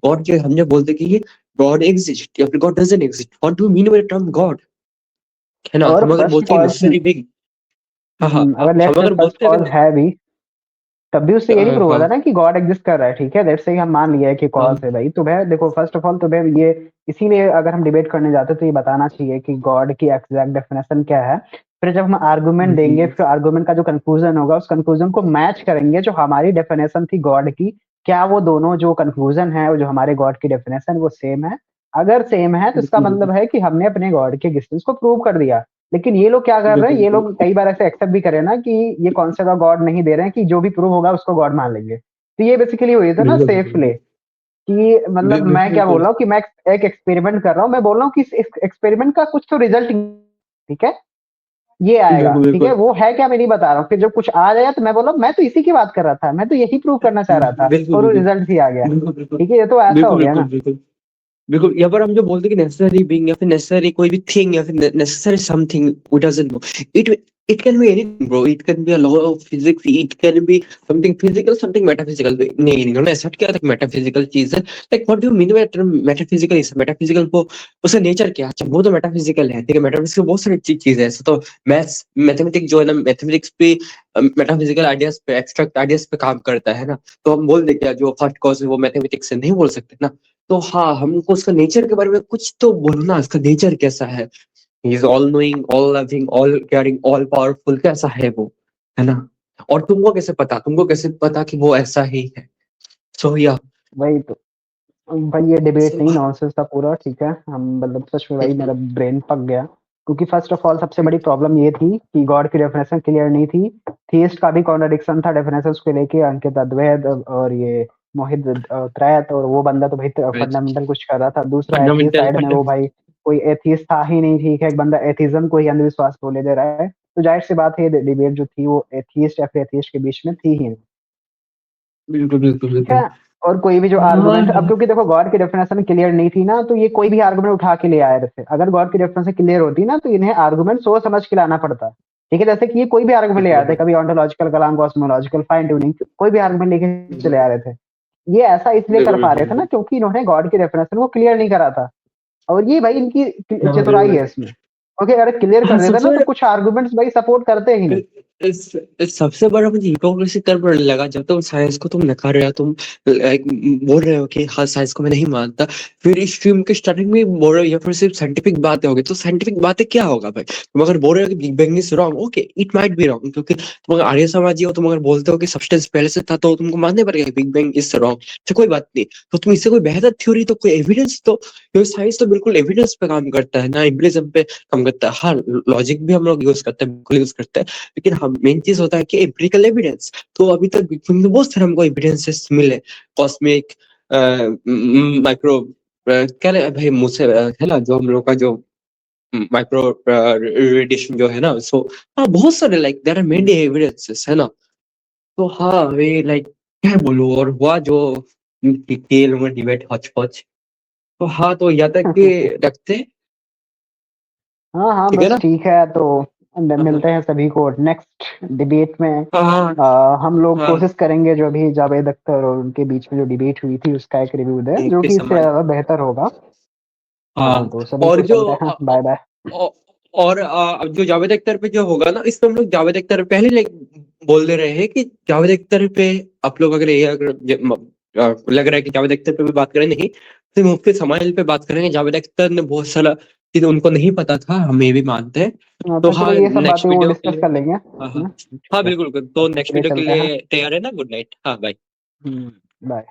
गॉड के हम जब बोलते कि ये गॉड एग्जिस्ट या फिर God doesn't exist, what do you mean by the term God, है ना। और हम अगर फर्स्ट बोलते हैं नेसेसरी बिग, हाँ अगर लेट्स हम अगर बोलते हैं है भी तब भी उससे ये नहीं प्रूव होता हाँ ना कि गॉड एग्जिस्ट कर रहा है, ठीक है। लेट्स से हम मान लिया है कि कॉज है भाई। तो भाई देखो फर्स्ट ऑफ ऑल तो भाई ये इसीलिए अगर हम डिबेट करने जाते तो ये बताना चाहिए कि गॉड की एग्जैक्ट डेफिनेशन क्या है। फिर जब हम आर्गुमेंट देंगे, फिर आर्गुमेंट का जो कंक्लूजन होगा उस कंक्लूजन को मैच करेंगे जो हमारी डेफिनेशन थी गॉड की, क्या वो दोनों जो कंक्लूजन है, वो जो हमारे गॉड की डेफिनेशन वो सेम है। अगर सेम है तो इसका मतलब है कि हमने अपने गॉड के एग्जिस्टेंस को प्रूव कर दिया। लेकिन ये लोग क्या कर रहे हैं, ये लोग कई बार ऐसे एक्सेप्ट भी करे ना कि ये कॉन्सेप्ट ऑफ गॉड नहीं दे रहे हैं कि जो भी प्रूव होगा उसको गॉड मान लेंगे। तो ये बेसिकली हुई था ना सेफ प्ले कि मतलब मैं क्या बोल रहा हूँ कि मैं एक एक्सपेरिमेंट कर रहा हूँ, मैं बोल रहा हूँ कि इस एक्सपेरिमेंट का कुछ तो रिजल्ट, ठीक है, ये आएगा, ठीक है। वो है क्या मैं नहीं बता रहा हूँ। फिर जब कुछ आ जाएगा तो मैं बोला मैं तो इसी की बात कर रहा था, मैं तो यही प्रूव करना चाह रहा था और वो रिजल्ट ही आ गया, ठीक है। ये तो ऐसा हो गया ना। बिल्कुल। यहाँ पर हम जो बोलते हैं कि नेसेसरी बीइंग या फिर नेसेसरी कोई भी थिंग या फिर necessary something, what doesn't know it, It can be anything, bro. It can be a law of physics. It can be something physical, something metaphysical. नहीं इन्होंने ऐसा क्या था metaphysical चीज है. Like what do you mean by term metaphysical? इस metaphysical वो उसका nature क्या है? अच्छा वो तो metaphysical है. ठीक है, metaphysical बहुत सारी चीजें हैं. ऐसा तो maths, mathematics जो है ना, mathematics पे metaphysical ideas पे, abstract ideas पे काम करता है ना. तो हम बोल दे क्या जो first cause है वो mathematics से नहीं बोल सकते ना. तो हाँ, हमको उसका nature के बारे में कुछ तो बोलना, उसका nature कैसा है. He is all knowing, all loving, all caring, all powerful. कैसा है वो, है ना. और तुमको कैसे पता कि वो ऐसा ही है. So yeah. वही तो भाई, ये डिबेट नहीं, नॉनसेंस था पूरा. ठीक है, हम मतलब सच में भाई मेरा ब्रेन पक गया, क्योंकि फर्स्ट ऑफ ऑल सबसे बड़ी प्रॉब्लम ये थी कि गॉड की डेफिनेशन क्लियर नहीं थी. थीस्ट का भी कॉन्ट्रडिक्शन था डेफिनेशंस को लेके. अंकित अद्वैत और ये मोहित त्रैत, और वो बंदा तो भाई फंडामेंटल कुछ कर रहा था. दूसरा एथीस्ट साइड में वो भाई कोई एथीस्ट था ही नहीं. ठीक है, एक बंदा एथीज्म को ही अंधविश्वास बोले दे रहा है. तो जाहिर सी बात है डिबेट जो थी वो एथीस्ट या फिर एथीस्ट के बीच में थी ही. बिल्कुल. और कोई भी जो आर्गुमेंट, अब क्योंकि देखो गॉड की डेफिनेशन क्लियर नहीं थी ना, तो ये कोई भी आर्गुमेंट उठा के ले आए थे. अगर गॉड की डेफिनेशन क्लियर होती ना, तो इन्हें आर्गुमेंट सोच समझ के लाना पड़ता. ठीक है, जैसे कि ये कोई भी आर्गुमेंट ले आए थे, कभी ऑन्टोलॉजिकल, कलाम कॉस्मोलॉजिकल, फाइन ट्यूनिंग, कोई भी आर्गुमेंट लेके चले आ रहे थे. ये ऐसा इसलिए कर पा रहे थे ना क्योंकि इन्होंने गॉड की डेफिनेशन को क्लियर नहीं करा था. और ये भाई इनकी चतुराई है इसमें. ओके, अगर क्लियर कर देता ना तो कुछ आर्गुमेंट्स भाई सपोर्ट करते ही नहीं. इस सबसे बड़ा मुझे हिपोक्रेसी तब लगा जब तुम साइंस को तुम नकार रहे हो. तुम बोल रहे हो कि हाँ साइंस को मैं नहीं मानता, फिर इस स्ट्रीम के स्टार्टिंग में बोल रहे हो या फिर सिर्फ साइंटिफिक बातें होगी. तो साइंटिफिक बातें क्या होगा भाई. तुम अगर बोल रहे हो कि big bang is wrong, okay it might be wrong, क्योंकि तुम अगर आर्य समाजी हो, तुम अगर बोलते हो कि सब्सटेंस पहले से था, तो तुमको मानने पड़ेगा बिग बैंग इज रॉन्ग. तो कोई बात नहीं, तो तुम इससे कोई बेहतर थ्योरी, तो कोई एविडेंस, तो क्योंकि साइंस तो बिल्कुल एविडेंस पे काम करता है ना, एम्पिरिज्म पे काम करता है. हाँ, लॉजिक भी हम लोग यूज करते हैं, बिल्कुल यूज करते हैं, लेकिन हम मेन चीज होता है कि एम्पिरिकल एविडेंस. तो अभी तक बिग बैंग में बहुत सारे हमको एविडेंसेस मिले. कॉस्मिक माइक्रो क्या भाई मुझसे है ना, जो हम लोग का जो माइक्रो रेडिएशन जो है ना. सो हाँ, बहुत सारे like there are many evidences, है ना. तो हाँ वे लाइक क्या बोलूं. और हुआ जो डिटेल में डिबेट हॉच. तो हाँ, तो यहाँ तक के रखते. हाँ ठीक है बस ना. ठीक है, तो मिलते हैं सभी को नेक्स्ट डिबेट में. हाँ हम लोग हाँ, कोशिश करेंगे जो भी जावेद अख्तर और उनके बीच में जो डिबेट हुई थी उसका एक रिव्यू दे, जो उनके कि इससे समान. ज्यादा बेहतर होगा. हाँ, तो सभी और को जो चलते हैं, बाय बाय. और जो जावेद अख्तर पे जो होगा ना, इसमें हम लोग जावेद अख्तर पहले लाइक बोल दे रहे हैं कि जावेद अख्तर पे आप लोग अगर ये अगर लग रहा है कि जावेद अख्तर पे भी बात करें, नहीं तो मुफ्ती समाइल पे बात करेंगे. जावेद अख्तर ने बहुत सारा चीज उनको नहीं पता था, हम ये भी मानते हैं. तो तो हाँ, चलो ये सब नेक्स्ट बातें वो वीडियो के डिस्कस लिए. कर लेंगे. हाँ बिल्कुल. तो नेक्स्ट चलिए वीडियो के चलते हैं. लिए तैयार है ना. Good night. हाँ बाय. बाय.